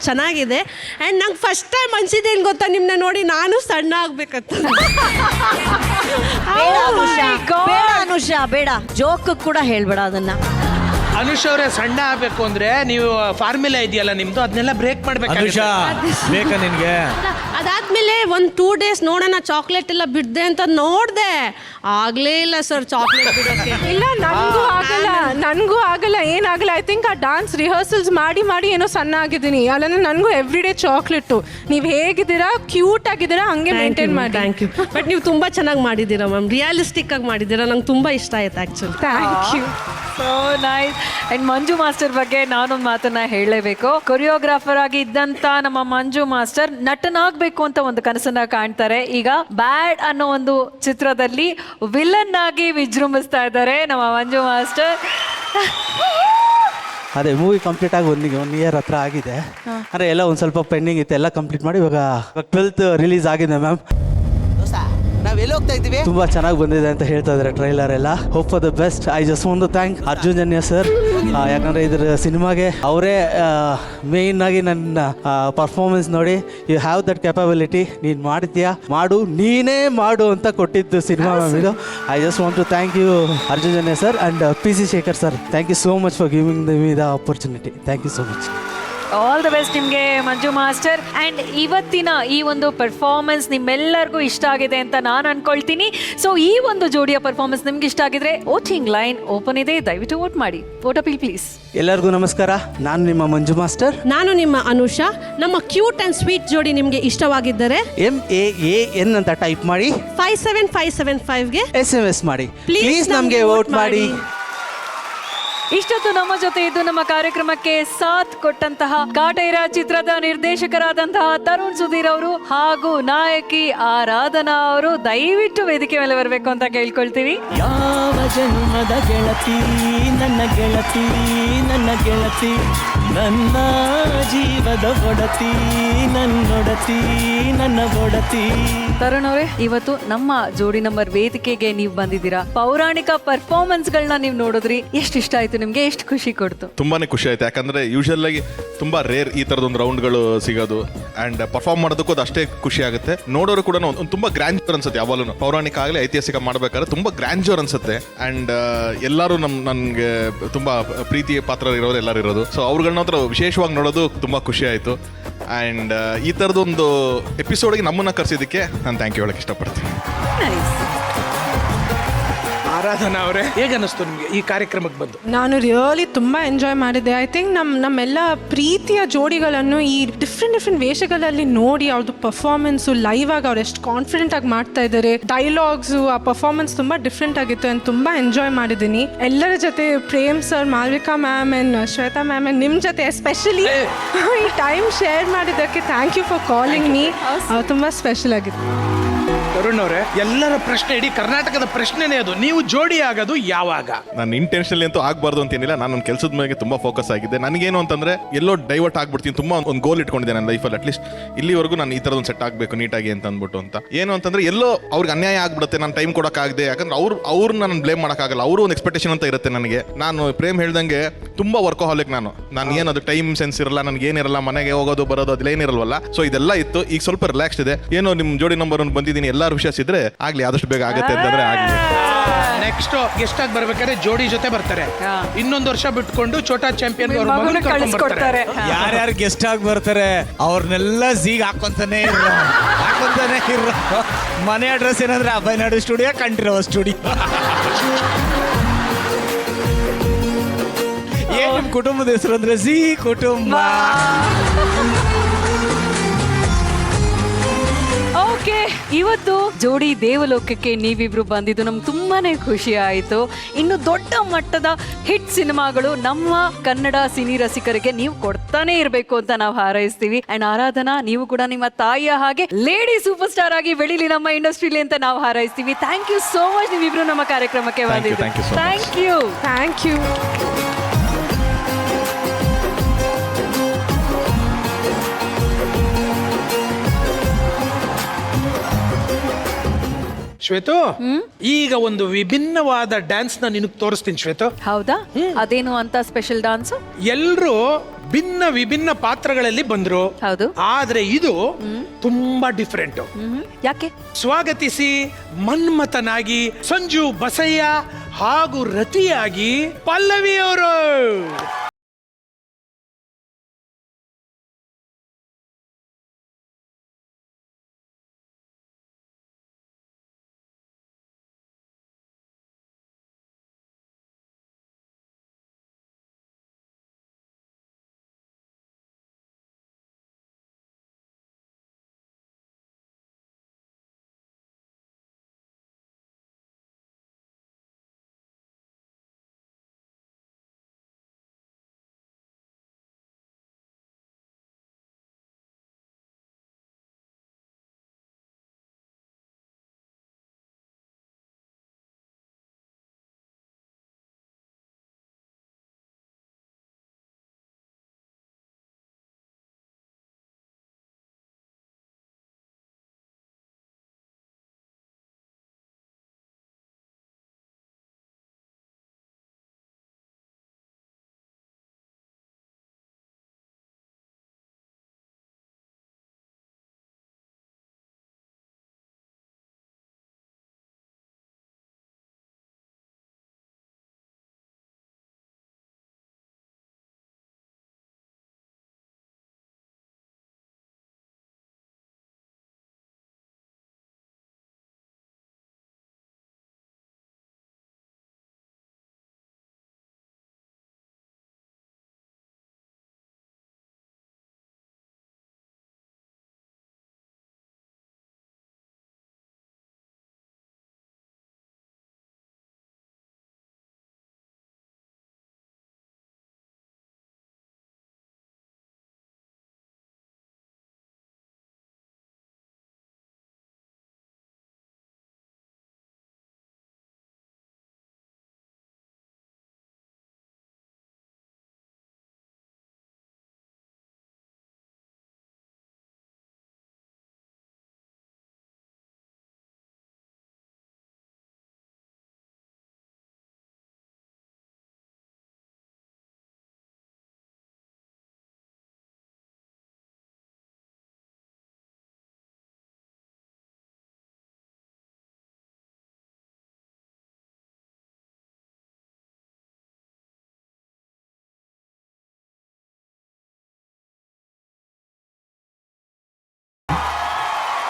ಚೆನ್ನಾಗಿದೆ. ಆ್ಯಂಡ್ ನಂಗೆ ಫಸ್ಟ್ ಟೈಮ್ ಅನ್ಸಿದ್ದು ಏನು ಗೊತ್ತಾ, ನಿಮ್ಮನ್ನ ನೋಡಿ ನಾನು ಸಣ್ಣ ಆಗ್ಬೇಕಂತ. ಬೇಡ ಅನುಷಾ, ಬೇಡ, ಜೋಕ್ ಕೂಡ ಹೇಳ್ಬೇಡ ಅದನ್ನ. ಅನುಷ್ ಅವರೇ, ಸಣ್ಣ ಆಗ್ಬೇಕು ಅಂದ್ರೆ ನೀವು ಫಾರ್ಮುಲಾ ಇದೆಯಲ್ಲ ನಿಮ್ದು, ಅದನ್ನೆಲ್ಲ ಬ್ರೇಕ್ ಮಾಡ್ಬೇಕು. ಬೇಕಾ ನಿನ್ಗೆ? ಅದಾದ್ಮೇಲೆ ಒಂದು 2 days ನೋಡೋಣ ಚಾಕ್ಲೇಟ್ ಎಲ್ಲ ಬಿಡ್ದೆ ಅಂತ ನೋಡಿದೆ, ಆಗ್ಲೇ ಇಲ್ಲ ಸರ್ ಚಾಕ್ಲೇಟ್ ಬಿಡೋಕ್ಕೆ. ಇಲ್ಲ, ನನಗೂ ಆಗಲ್ಲ, ಏನಾಗಲ್ಲ. ಐ ಥಿಂಕ್ ಆ ಡಾನ್ಸ್ ರಿಹರ್ಸಲ್ಸ್ ಮಾಡಿ ಏನೋ ಸಣ್ಣ ಆಗಿದ್ದೀನಿ. ಅಲ್ಲ, ನನಗೂ ಎವ್ರಿ ಡೇ ಚಾಕ್ಲೇಟು. ನೀವು ಹೇಗಿದ್ದೀರಾ, ಕ್ಯೂಟ್ ಆಗಿದ್ದೀರಾ, ಹಂಗೆ ಮೇಂಟೈನ್ ಮಾಡಿ. Thank you. ಬಟ್ ನೀವು ತುಂಬ ಚೆನ್ನಾಗಿ ಮಾಡಿದ್ದೀರಾ ಮ್ಯಾಮ್, ರಿಯಾಲಿಸ್ಟಿಕ್ ಆಗಿ ಮಾಡಿದ್ದೀರಾ. ನಂಗೆ ತುಂಬ ಇಷ್ಟ ಆಯ್ತು actually. Thank you. So nice. And Manju master ಬಗ್ಗೆ ನಾನೊಂದು ಮಾತನ್ನ ಹೇಳಲೇಬೇಕು. ಕೊರಿಯೋಗ್ರಾಫರ್ ಆಗಿ ಇದ್ದಂತ ನಮ್ಮ ಮಂಜು ಮಾಸ್ಟರ್ ನಟನಾಗಬೇಕು ಅಂತ ಒಂದು ಕನಸನ್ನ ಕಾಣ್ತಾರೆ. ಈಗ ಬ್ಯಾಡ್ ಅನ್ನೋ ಒಂದು ಚಿತ್ರದಲ್ಲಿ ವಿಲನ್ ಆಗಿ ವಿಜೃಂಭಿಸ್ತಾ ಇದ್ದಾರೆ ನಮ್ಮ ಮಂಜು ಮಾಸ್ಟರ್. ಅದೇ ಮೂವಿ ಕಂಪ್ಲೀಟ್ ಆಗಿ 1 year ಹತ್ರ ಆಗಿದೆ. ಅಂದರೆ ಎಲ್ಲ ಒಂದು ಸ್ವಲ್ಪ ಪೆಂಡಿಂಗ್ ಇತ್ತು, ಎಲ್ಲ ಕಂಪ್ಲೀಟ್ ಮಾಡಿ ಇವಾಗ 12th ರಿಲೀಸ್ ಆಗಿದೆ ಮ್ಯಾಮ್. ನಾವು ಎಲ್ಲಿ ಹೋಗ್ತಾ ಇದ್ದೀವಿ? ತುಂಬ ಚೆನ್ನಾಗಿ ಬಂದಿದೆ ಅಂತ ಹೇಳ್ತಾ ಇದ್ದಾರೆ ಟ್ರೈಲರ್ ಎಲ್ಲ. Hope for the best. I just want to thank Arjun Janya sir. ಯಾಕಂದರೆ ಇದ್ರ ಸಿನಿಮಾಗೆ ಅವರೇ ಮೇಯ್ನ್ ಆಗಿ ನನ್ನ ಪರ್ಫಾರ್ಮೆನ್ಸ್ ನೋಡಿ, ಯು ಹ್ಯಾವ್ ದಟ್ ಕೆಪಬಿಲಿಟಿ, ನೀನು ಮಾಡ್ತೀಯಾ, ಮಾಡು, ನೀನೇ ಮಾಡು ಅಂತ ಕೊಟ್ಟಿದ್ದು ಸಿನಿಮಾ ಮ್ಯಾಮ್ ಇದು. I just want to thank you Arjun Janya sir and PC Shekhar sir. Thank you so much for giving me the opportunity. Thank you so much. All the best ನಿಮಗೆ ಮಂಜು ಮಾಸ್ಟರ್. ಆ್ಯಂಡ್ ಇವತ್ತಿನ ಈ ಒಂದು ಪರ್ಫಾರ್ಮೆನ್ಸ್ ನಿಮ್ಮೆಲ್ಲರಿಗೂ ಇಷ್ಟ ಆಗಿದೆ ಅಂತ ನಾನು ಅನ್ಕೊಳ್ತೀನಿ. ಸೊ ಈ ಒಂದು ಜೋಡಿಯ ಪರ್ಫಾರ್ಮೆನ್ಸ್ ನಿಮ್ಗೆ ಇಷ್ಟ ಆಗಿದ್ರೆ ವೋಟಿಂಗ್ ಲೈನ್ ಓಪನ್ ಇದೆ, ದಯವಿಟ್ಟು ವೋಟ್ ಮಾಡಿ. Vote appeal please. ಎಲ್ಲರಿಗೂ ನಮಸ್ಕಾರ, ನಾನು ನಿಮ್ಮ ಮಂಜು ಮಾಸ್ಟರ್. ನಾನು ನಿಮ್ಮ ಅನುಷಾ. ನಮ್ಮ ಕ್ಯೂಟ್ ಆ್ಯಂಡ್ ಸ್ವೀಟ್ ಜೋಡಿ ನಿಮಗೆ ಇಷ್ಟವಾಗಿದ್ದರೆ MAAN ಅಂತ ಟೈಪ್ ಮಾಡಿ 57555ಗೆ SMS ಮಾಡಿ. ಪ್ಲೀಸ್ ನಮಗೆ ವೋಟ್ ಮಾಡಿ. ಇಷ್ಟೊತ್ತು ನಮ್ಮ ಜೊತೆ ಇದ್ದು ನಮ್ಮ ಕಾರ್ಯಕ್ರಮಕ್ಕೆ ಸಾಥ್ ಕೊಟ್ಟಂತಹ ಕಾಟೇರ ಚಿತ್ರದ ನಿರ್ದೇಶಕರಾದಂತಹ ತರುಣ್ ಸುಧೀರ್ ಅವರು ಹಾಗೂ ನಾಯಕಿ ಆರಾಧನಾ ಅವರು ದಯವಿಟ್ಟು ವೇದಿಕೆ ಮೇಲೆ ಬರಬೇಕು ಅಂತ ಕೇಳ್ಕೊಳ್ತೀವಿ. ಯಾವ ಜನ್ಮದ ಗೆಳತಿ ನನ್ನ ಗೆಳತಿ, ನನ್ನ ಗೆಳತಿ, ನನ್ನ ಜೀವದ ಒಡತಿ, ನನ್ನೊಡತಿ, ನನ್ನ ಒಡತಿ. ತರುಣ್ ಅವರೇ, ಇವತ್ತು ನಮ್ಮ ಜೋಡಿ ನಂಬರ್ ವೇದಿಕೆಗೆ ನೀವು ಬಂದಿದ್ದೀರಾ. ಪೌರಾಣಿಕ ಪರ್ಫಾರ್ಮೆನ್ಸ್ ಗಳನ್ನ ನೀವು ನೋಡಿದ್ರಿ, ಎಷ್ಟು ಇಷ್ಟ ಆಯ್ತು ನಿಮ್ಗೆ, ಎಷ್ಟು ಖುಷಿ ಕೊಡ್ತು? ತುಂಬಾನೇ ಖುಷಿ ಆಯ್ತು. ಯಾಕಂದ್ರೆ ಯೂಶಲ್ ಆಗಿ ತುಂಬಾ ರೇರ್ ಈ ತರದೊಂದು ರೌಂಡ್ಗಳು ಸಿಗೋದು ಅಂಡ್ ಪರ್ಫಾರ್ಮ್ ಮಾಡೋದಕ್ಕೂ ಅದು ಅಷ್ಟೇ ಖುಷಿ ಆಗುತ್ತೆ. ನೋಡೋರು ಕೂಡ ಒಂದು ತುಂಬಾ ಗ್ರ್ಯಾಂಜರ್ ಅನ್ಸುತ್ತೆ. ಯಾವಾಗಲೂ ಪೌರಾಣಿಕ ಆಗಲಿ ಐತಿಹಾಸಿಕ ಮಾಡ್ಬೇಕಾದ್ರೆ ತುಂಬಾ ಗ್ರ್ಯಾಂಜರ್ ಅನ್ಸುತ್ತೆ. ಅಂಡ್ ಎಲ್ಲರೂ ನನ್ಗೆ ತುಂಬಾ ಪ್ರೀತಿ ಪಾತ್ರ ಇರೋರು ಎಲ್ಲರೂ ಇರೋದು. ಸೊ ಅವ್ರುಗಳನ್ನ ಹತ್ರ ವಿಶೇಷವಾಗಿ ನೋಡೋದು ತುಂಬಾ ಖುಷಿ ಆಯ್ತು. ಅಂಡ್ ಈ ತರದೊಂದು ಎಪಿಸೋಡ್ಗೆ ನಮ್ಮನ್ನ ಕರೆಸಿದ್ದಕ್ಕೆ ನಾನು ಥ್ಯಾಂಕ್ ಯು ಹೇಳಕ್ ಇಷ್ಟಪಡ್ತೀನಿ. ಆರಾಧನಾ ಅವರೇ, ಹೇಗನ್ನಿಸ್ತು ನಿಮಗೆ ಈ ಕಾರ್ಯಕ್ರಮಕ್ಕೆ ಬಂದು? ನಾನು ರಿಯಲಿ ತುಂಬ ಎಂಜಾಯ್ ಮಾಡಿದ್ದೆ. ಐ ಥಿಂಕ್ ನಮ್ಮೆಲ್ಲ ಪ್ರೀತಿಯ ಜೋಡಿಗಳನ್ನು ಈ ಡಿಫ್ರೆಂಟ್ ವೇಷಗಳಲ್ಲಿ ನೋಡಿ ಅವ್ರದ್ದು ಪರ್ಫಾರ್ಮೆನ್ಸು ಲೈವ್ ಆಗಿ ಅವ್ರು ಎಷ್ಟು ಕಾನ್ಫಿಡೆಂಟ್ ಆಗಿ ಮಾಡ್ತಾ ಇದ್ದಾರೆ. ಡೈಲಾಗ್ಸು, ಆ ಪರ್ಫಾರ್ಮೆನ್ಸ್ ತುಂಬ ಡಿಫ್ರೆಂಟ್ ಆಗಿತ್ತು ಆ್ಯಂಡ್ ತುಂಬ ಎಂಜಾಯ್ ಮಾಡಿದ್ದೀನಿ. ಎಲ್ಲರ ಜೊತೆ Prem sir, Malvika ma'am and Shweta ma'am and ನಿಮ್ಮ ಜೊತೆ ಎಸ್ಪೆಷಲಿ ಈ ಟೈಮ್ ಶೇರ್ ಮಾಡಿದ್ದಕ್ಕೆ thank you for calling me. ತುಂಬ ಸ್ಪೆಷಲ್ ಆಗಿತ್ತು. ತರುಣ್ ಅವರೇ, ಎಲ್ಲರ ಪ್ರಶ್ನೆ, ಇಡೀ ಕರ್ನಾಟಕದ ಪ್ರಶ್ನೆನೇ ಅದು, ನೀವು ಜೋಡಿ ಆಗೋದು ಯಾವಾಗ? ನಾನು ಇಂಟೆನ್ಷನಲಿ ಅಂತೂ ಆಗಬಾರ್ದು ಅಂತೇನಿಲ್ಲ. ನಾನು ನನ್ನ ಕೆಲಸದ ಮೇಲೆ ತುಂಬಾ ಫೋಕಸ್ ಆಗಿದ್ದೆ. ನನಗೇನು ಅಂತಂದ್ರೆ ಎಲ್ಲೋ ಡೈವರ್ಟ್ ಆಗ್ಬಿಡ್ತೀನಿ. ತುಂಬಾ ಒಂದು ಗೋಲ್ ಇಟ್ಕೊಂಡಿದ್ದೆ ನನ್ನ ಲೈಫಲ್ಲಿ. ಅಟ್ಲೀಸ್ಟ್ ಇಲ್ಲಿವರೆಗೂ ನಾನು ಈ ಥರದೊಂದು ಸೆಟ್ ಆಗಬೇಕು ನೀಟಾಗಿ ಅಂತ ಅಂದ್ಬಿಟ್ಟು ಅಂತ. ಏನು ಅಂತಂದ್ರೆ ಎಲ್ಲೋ ಅವ್ರಿಗೆ ಅನ್ಯಾಯ ಆಗ್ಬಿಡುತ್ತೆ, ನಾನು ಟೈಮ್ ಕೊಡೋಕ್ಕಾಗದೆ. ಯಾಕಂದ್ರೆ ಅವ್ರನ್ನ ನಾನು ಬ್ಲೇಮ್ ಮಾಡೋಕ್ಕಾಗಲ್ಲ. ಅವರು ಒಂದು ಎಕ್ಸ್ಪೆಕ್ಟೇಷನ್ ಅಂತ ಇರುತ್ತೆ ನನಗೆ. ನಾನು ಪ್ರೇಮ್ ಹೇಳ್ದಂಗೆ ತುಂಬಾ ವರ್ಕೋಹಾಲಿಕ್ ನಾನು ಏನದು ಟೈಮ್ ಸೆನ್ಸ್ ಇರಲ್ಲ, ನನಗೆ ಏನಿರಲ್ಲ, ಮನೆಗೆ ಹೋಗೋದು ಬರೋದು ಅದೇನಿರಲ್ವಲ್ಲ. ಸೊ ಇದೆಲ್ಲ ಇತ್ತು. ಈಗ ಸ್ವಲ್ಪ ರಿಲ್ಯಾಕ್ಸ್ ಇದೆ. ಏನೋ ನಿಮ್ಮ ಜೋಡಿ ನಂಬರ್ ಒಂದು ಬಂದಿದ್ದೀನಿ, ಎಲ್ಲರೂ ವಿಶ್ವಾಸ ಇದ್ರೆ ಆಗ್ಲಿ, ಆದಷ್ಟು ಬೇಗ ಆಗುತ್ತೆ ಅಂತಂದ್ರೆ ಆಗ್ಲಿ. ನೆಕ್ಸ್ಟ್ ಗೆಸ್ಟ್ ಆಗಿ ಬರ್ಬೇಕಾದ್ರೆ ಜೋಡಿ ಜೊತೆ ಬರ್ತಾರೆ. ಇನ್ನೊಂದು ವರ್ಷ ಬಿಟ್ಕೊಂಡು ಛೋಟಾ ಚಾಂಪಿಯನ್ ಕಳಿಸ್ಕೊಡ್ತಾರೆ. ಯಾರ್ಯಾರು ಗೆಸ್ಟ್ ಆಗಿ ಬರ್ತಾರೆ ಅವ್ರನ್ನೆಲ್ಲ ಝೀಗ್ ಹಾಕೊಂತಾನೆ ಪಕ್ಕದಲ್ಲೇ ಇರೋ ಮನೆ ಅಡ್ರೆಸ್ ಏನಂದ್ರೆ ಅಭಯ್ ನಾಡು ಸ್ಟುಡಿಯೋ, ಕಂಠೀರವ ಸ್ಟುಡಿಯೋ. ಏನ್ ನಿಮ್ ಕುಟುಂಬದ ಹೆಸರು ಅಂದ್ರೆ ಜಿ ಕುಟುಂಬ. ಓಕೆ, ಇವತ್ತು ಜೋಡಿ ದೇವಲೋಕಕ್ಕೆ ನೀವಿಬ್ರು ಬಂದಿದ್ದು ನಮ್ಗೆ ತುಂಬಾನೇ ಖುಷಿ ಆಯಿತು. ಇನ್ನು ದೊಡ್ಡ ಮಟ್ಟದ ಹಿಟ್ ಸಿನಿಮಾಗಳು ನಮ್ಮ ಕನ್ನಡ ಸಿನಿ ರಸಿಕರಿಗೆ ನೀವು ಕೊಡ್ತಾನೆ ಇರಬೇಕು ಅಂತ ನಾವು ಹಾರೈಸ್ತೀವಿ. ಅಂಡ್ ಆರಾಧನಾ, ನೀವು ಕೂಡ ನಿಮ್ಮ ತಾಯಿಯ ಹಾಗೆ ಲೇಡಿ ಸೂಪರ್ ಸ್ಟಾರ್ ಆಗಿ ಬೆಳೀಲಿ ನಮ್ಮ ಇಂಡಸ್ಟ್ರಿಲಿ ಅಂತ ನಾವು ಹಾರೈಸ್ತೀವಿ. ಥ್ಯಾಂಕ್ ಯು ಸೋ ಮಚ್ ನೀವಿಬ್ರು ನಮ್ಮ ಕಾರ್ಯಕ್ರಮಕ್ಕೆ ಬಂದಿದ್ದು. Thank you. Thank you. Shwetu, ಈಗ ಒಂದು ವಿಭಿನ್ನವಾದ ಡ್ಯಾನ್ಸ್ ನ ನಿನಗೆ ತೋರಿಸ್ತೀನಿ ಶ್ವೇತು. ಹೌದಾ? ಅದೇನು ಅಂತ ಸ್ಪೆಷಲ್ ಡಾನ್ಸ್? ಎಲ್ರು ಭಿನ್ನ ವಿಭಿನ್ನ ಪಾತ್ರಗಳಲ್ಲಿ ಬಂದ್ರು. ಹೌದು. ಆದ್ರೆ ಇದು ತುಂಬಾ ಡಿಫ್ರೆಂಟ್. ಯಾಕೆ? ಸ್ವಾಗತಿಸಿ ಮನ್ಮಥನಾಗಿ ಸಂಜು ಬಸಯ್ಯ ಹಾಗೂ ರತಿಯಾಗಿ ಪಲ್ಲವಿ ಅವರು.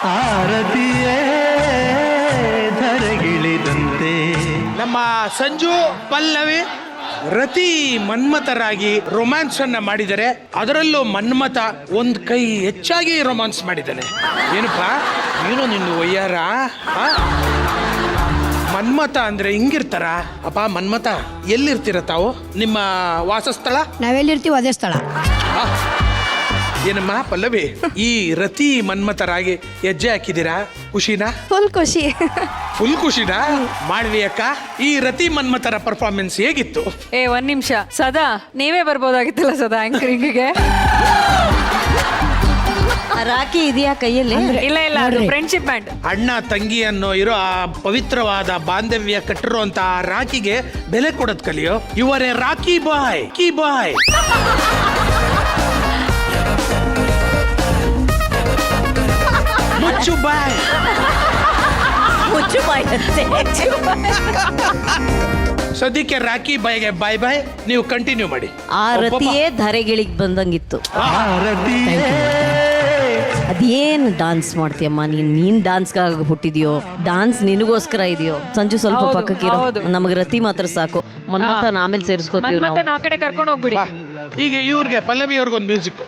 ಆರತಿಯೇ ಧರೆಗಿಳಿದಂತೆ ನಮ್ಮ ಸಂಜು ಪಲ್ಲವಿ ರತಿ ಮನ್ಮಥರಾಗಿ ರೊಮ್ಯಾನ್ಸ್ ಅನ್ನ ಮಾಡಿದರೆ, ಅದರಲ್ಲೂ ಮನ್ಮಥ ಒಂದ್ ಕೈ ಹೆಚ್ಚಾಗಿ ರೊಮ್ಯಾನ್ಸ್ ಮಾಡಿದ್ದಾನೆ. ಏನಪ್ಪ ನೀನು ನಿನ್ನ ಒಯ್ಯಾರ? ಮನ್ಮಥ ಅಂದ್ರೆ ಹಿಂಗಿರ್ತಾರ? ಅಪ್ಪ ಮನ್ಮಥ ಎಲ್ಲಿರ್ತೀರ ತಾವು? ನಿಮ್ಮ ವಾಸಸ್ಥಳ? ನಾವೆಲ್ಲಿರ್ತೀವಿ ಅದೇ ಸ್ಥಳ. ಏನಮ್ಮ ಪಲ್ಲವಿ, ಈ ರತಿ ಮನ್ಮಥರಾಗಿ ಹೆಜ್ಜೆ ಹಾಕಿದ್ದೀರಾ, ಖುಷಿನಾ? ಫುಲ್ ಖುಷಿ. ಫುಲ್ ಖುಷಿನಾ? ಮಾಡ್ವಿ ಅಕ್ಕ, ಈ ರತಿ ಮನ್ಮಥರ ಪರ್ಫಾರ್ಮೆನ್ಸ್ ಹೇಗಿತ್ತು? ಒಂದ್ ನಿಮಿಷ, ಸದಾ ನೀವೇ ಬರ್ಬೋದಾಗಿತ್ತಲ್ಲ ಸದಾ ಆಂಕರಿಂಗ್ಗೆ. ರಾಖಿ ಇದೆಯಾ ಕೈಯಲ್ಲಿ? ಇಲ್ಲ ಇಲ್ಲ, ಅದು ಫ್ರೆಂಡ್ಶಿಪ್ ಬ್ಯಾಂಡ್. ಅಣ್ಣ ತಂಗಿ ಅನ್ನೋ ಇರೋ ಆ ಪವಿತ್ರವಾದ ಬಾಂಧವ್ಯ ಕಟ್ಟಿರುವಂತ ಆ ರಾಖಿಗೆ ಬೆಲೆ ಕೊಡೋದ್ ಕಲಿಯೋ. ಇವರೇ ರಾಖಿ ಬಾಯ್, ಕೀ ಬಾಯ್. ಮುಚ್ಚು ಬಾಯ್, ಮುಚ್ಚು ಬಾಯ್. ಸದ್ಯಕ್ಕೆ ರಾಖಿ ಬಾಯ್ಗೆ ಬಾಯ್ ಬಾಯ್. ನೀವು ಕಂಟಿನ್ಯೂ ಮಾಡಿ. ಆ ರತಿಯೇ ಧರೆಗಿಳಿಗೆ ಬಂದಂಗಿತ್ತು. ಅದೇನು ಡಾನ್ಸ್ ಮಾಡ್ತೀಯಮ್ಮ ನೀನ್ ಡಾನ್ಸ್ಗಾಗಿ ಹುಟ್ಟಿದ್ಯೋ, ಡಾನ್ಸ್ ನಿನಗೋಸ್ಕರ ಇದೆಯೋ. ಸಂಜು ಸ್ವಲ್ಪ ಪಕ್ಕಕ್ಕಿರೋ, ನಮಗೆ ರತಿ ಮಾತ್ರ ಸಾಕು. ಮನ್ಮಥನ ಆಮೇಲೆ ಸೇರಿಸ್ಕೋತೀವಿ ನಾವು. ಆ ಕಡೆ ಕರ್ಕೊಂಡು ಹೋಗ್ಬಿಡಿ. ಈಗ ಇವ್ರಿಗೆ ಪಲ್ಲವಿ ಅವ್ರಿಗೊಂದು ಮ್ಯೂಸಿಕ್.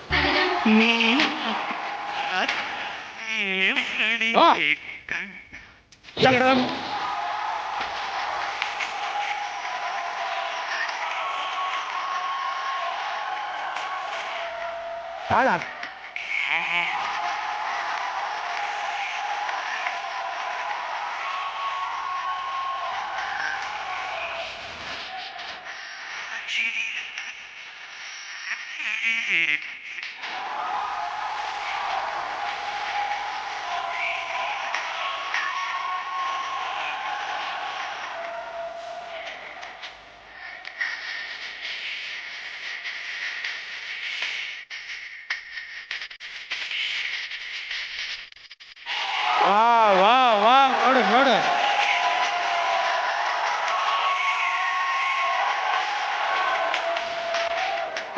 ವಾ ವಾ ನೋಡು ನೋಡು.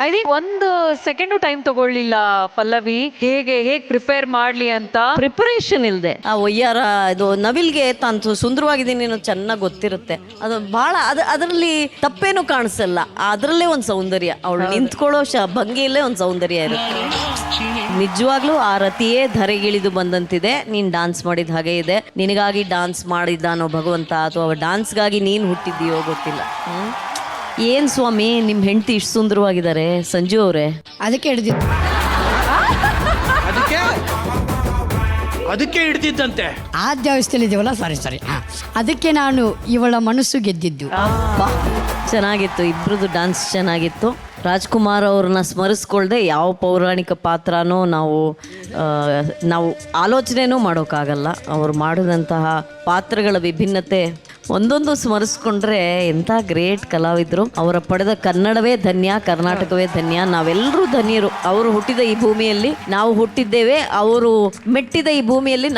ಐ ಥಿಂಕ್ ಒಂದು ಸೆಕೆಂಡು ಟೈಮ್ ತಗೊಳ್ಳಿಲ್ಲ ಪಲ್ಲವಿ, ಹೇಗೆ ಪ್ರಿಪೇರ್ ಮಾಡ್ಲಿ ಅಂತ. ಪ್ರಿಪರೇಷನ್ ಇಲ್ಲದೆ ಆ ಒಯ್ಯಾರ ಇದು ನವಿಲ್ಗೆ ತಾನು ಸುಂದರವಾಗಿದ್ದೀನಿ ಅನ್ನೋದು ಚೆನ್ನಾಗಿ ಗೊತ್ತಿರುತ್ತೆ. ಅದು ಬಹಳ ಅದರಲ್ಲಿ ತಪ್ಪೇನು ಕಾಣಿಸಲ್ಲ. ಅದರಲ್ಲೇ ಒಂದು ಸೌಂದರ್ಯ, ಅವಳು ನಿಂತ್ಕೊಳ್ಳೋ ಭಂಗಿಯಲ್ಲೇ ಒಂದು ಸೌಂದರ್ಯ ಇರುತ್ತೆ. ನಿಜವಾಗ್ಲೂ ಆ ರತಿಯೇ ಧರೆಗಿಳಿದು ಬಂದಂತಿದೆ. ನೀನ್ ಡಾನ್ಸ್ ಮಾಡಿದ ಹಾಗೆ ಇದೆ. ನಿನಗಾಗಿ ಡಾನ್ಸ್ ಮಾಡಿದ್ದಾನೋ ಭಗವಂತ, ಅಥವಾ ಡಾನ್ಸ್ಗಾಗಿ ನೀನ್ ಹುಟ್ಟಿದ್ದೀಯೋ ಗೊತ್ತಿಲ್ಲ. ಏನ್ ಸ್ವಾಮಿ ನಿಮ್ ಹೆಂಡತಿ ಇಷ್ಟು ಸುಂದರವಾಗಿದ್ದಾರೆ ಸಂಜು ಅವರೇ? ಅದಕ್ಕೆ ಹಿಡ್ದಿದ್ದು, ಅದಕ್ಕೆ ಹಿಡ್ದಿದ್ದಂತೆ. ಆದ್ಯಾವಸ್ಥೆಯಲ್ಲಿದ್ದೀವಲ್ಲ, ಸಾರಿ ಅದಕ್ಕೆ ನಾನು ಇವಳ ಮನಸ್ಸು ಗೆದ್ದಿದ್ದು. ಚೆನ್ನಾಗಿತ್ತು, ಇಬ್ರದ್ದು ಡಾನ್ಸ್ ಚೆನ್ನಾಗಿತ್ತು. ರಾಜ್ಕುಮಾರ್ ಅವ್ರನ್ನ ಸ್ಮರಿಸ್ಕೊಳ್ದೆ ಯಾವ ಪೌರಾಣಿಕ ಪಾತ್ರನೂ ನಾವು ಆಲೋಚನೆನೂ ಮಾಡೋಕ್ಕಾಗಲ್ಲ. ಅವ್ರು ಮಾಡಿದಂತಹ ಪಾತ್ರಗಳ ವಿಭಿನ್ನತೆ ಒಂದೊಂದು ಸ್ಮರಿಸ್ಕೊಂಡ್ರೆ ಎಂಥ ಗ್ರೇಟ್ ಕಲಾವಿದರು. ಅವರ ಪಡೆದ ಕನ್ನಡವೇ ಧನ್ಯ, ಕರ್ನಾಟಕವೇ ಧನ್ಯ, ನಾವೆಲ್ಲರೂ ಧನ್ಯರು. ಅವರು ಹುಟ್ಟಿದ ಈ ಭೂಮಿಯಲ್ಲಿ ನಾವು ಹುಟ್ಟಿದ್ದೇವೆ, ಅವರು ಮೆಟ್ಟಿದ ಈ ಭೂಮಿಯಲ್ಲಿ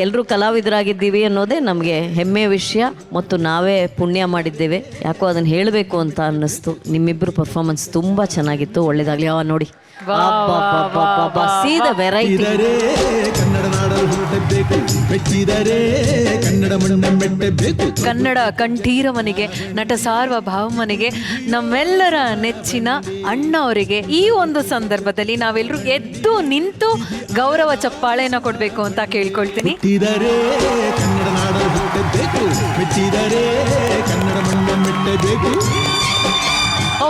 ಎಲ್ಲರೂ ಕಲಾವಿದರಾಗಿದ್ದೀವಿ ಅನ್ನೋದೇ ನಮಗೆ ಹೆಮ್ಮೆಯ ವಿಷಯ. ಮತ್ತು ನಾವೇ ಪುಣ್ಯ ಮಾಡಿದ್ದೇವೆ. ಯಾಕೋ ಅದನ್ನು ಹೇಳಬೇಕು ಅಂತ ಅನ್ನಿಸ್ತು. ನಿಮ್ಮಿಬ್ಬರು ಪರ್ಫಾರ್ಮೆನ್ಸ್ ತುಂಬ ಚೆನ್ನಾಗಿತ್ತು. ಒಳ್ಳೇದಾಗಲಿ. ನೋಡಿ ಸೀದ ವೆರೈಟಿ. ಕನ್ನಡ ಕಂಠೀರವನಿಗೆ, ನಟ ಸಾರ್ವಭೌಮನಿಗೆ, ನಮ್ಮೆಲ್ಲರ ನೆಚ್ಚಿನ ಅಣ್ಣವರಿಗೆ ಈ ಒಂದು ಸಂದರ್ಭದಲ್ಲಿ ನಾವೆಲ್ಲರೂ ಎದ್ದು ನಿಂತು ಗೌರವ ಚಪ್ಪಾಳೆನ ಕೊಡಬೇಕು ಅಂತ ಕೇಳ್ಕೊಳ್ತೀನಿ.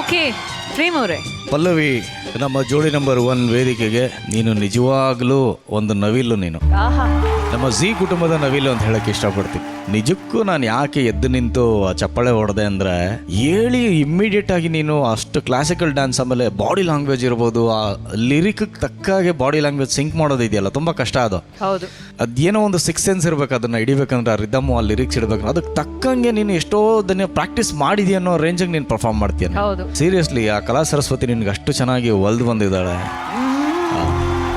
ಓಕೆ ಪ್ರೇಮ್ ಅವರೇ. ಪಲ್ಲವಿ, ನಮ್ಮ ಜೋಡಿ ನಂಬರ್ 1 ವೇದಿಕೆಗೆ ನೀನು ನಿಜವಾಗ್ಲೂ ಒಂದು ನವಿಲು. ನೀನು ನಮ್ಮ ಝೀ ಕುಟುಂಬದ ನವಿಲು ಅಂತ ಹೇಳಕ್ಕೆ ಇಷ್ಟಪಡ್ತೀನಿ. ನಿಜಕ್ಕೂ ನಾನು ಯಾಕೆ ಎದ್ದು ನಿಂತು ಆ ಚಪ್ಪಾಳೆ ಹೊಡೆದೆ ಅಂದರೆ, ಹೇಳಿ ಇಮ್ಮಿಡಿಯೇಟ್ ಆಗಿ ನೀನು ಅಷ್ಟು ಕ್ಲಾಸಿಕಲ್ ಡ್ಯಾನ್ಸ್, ಆಮೇಲೆ ಬಾಡಿ ಲ್ಯಾಂಗ್ವೇಜ್ ಇರ್ಬೋದು, ಆ ಲಿರಿಕ್ ತಕ್ಕಾಗೆ ಬಾಡಿ ಲ್ಯಾಂಗ್ವೇಜ್ ಸಿಂಕ್ ಮಾಡೋದು ಇದೆಯಲ್ಲ, ತುಂಬ ಕಷ್ಟ ಅದು. ಹೌದು, ಅದೇನೋ ಒಂದು ಸಿಕ್ಸ್ ಸೆನ್ಸ್ ಇರಬೇಕು. ಅದನ್ನು ಹಿಡಿಬೇಕಂದ್ರೆ ಆ ರಿದಮ್ಮು, ಆ ಲಿರಿಕ್ಸ್ ಇಡಬೇಕು. ಅದಕ್ಕೆ ತಕ್ಕಂಗೆ ನೀನು ಎಷ್ಟೋ ಪ್ರಾಕ್ಟೀಸ್ ಮಾಡಿದೆಯೋ ಅನ್ನೋ ರೇಂಜಿಗೆ ನೀನು ಪರ್ಫಾರ್ಮ್ ಮಾಡ್ತೀಯ. ಸೀರಿಯಸ್ಲಿ ಆ ಕಲಾ ಸರಸ್ವತಿ ನಿನ್ಗೆ ಅಷ್ಟು ಚೆನ್ನಾಗಿ ಒಲ್ದು ಬಂದಿದ್ದಾಳೆ.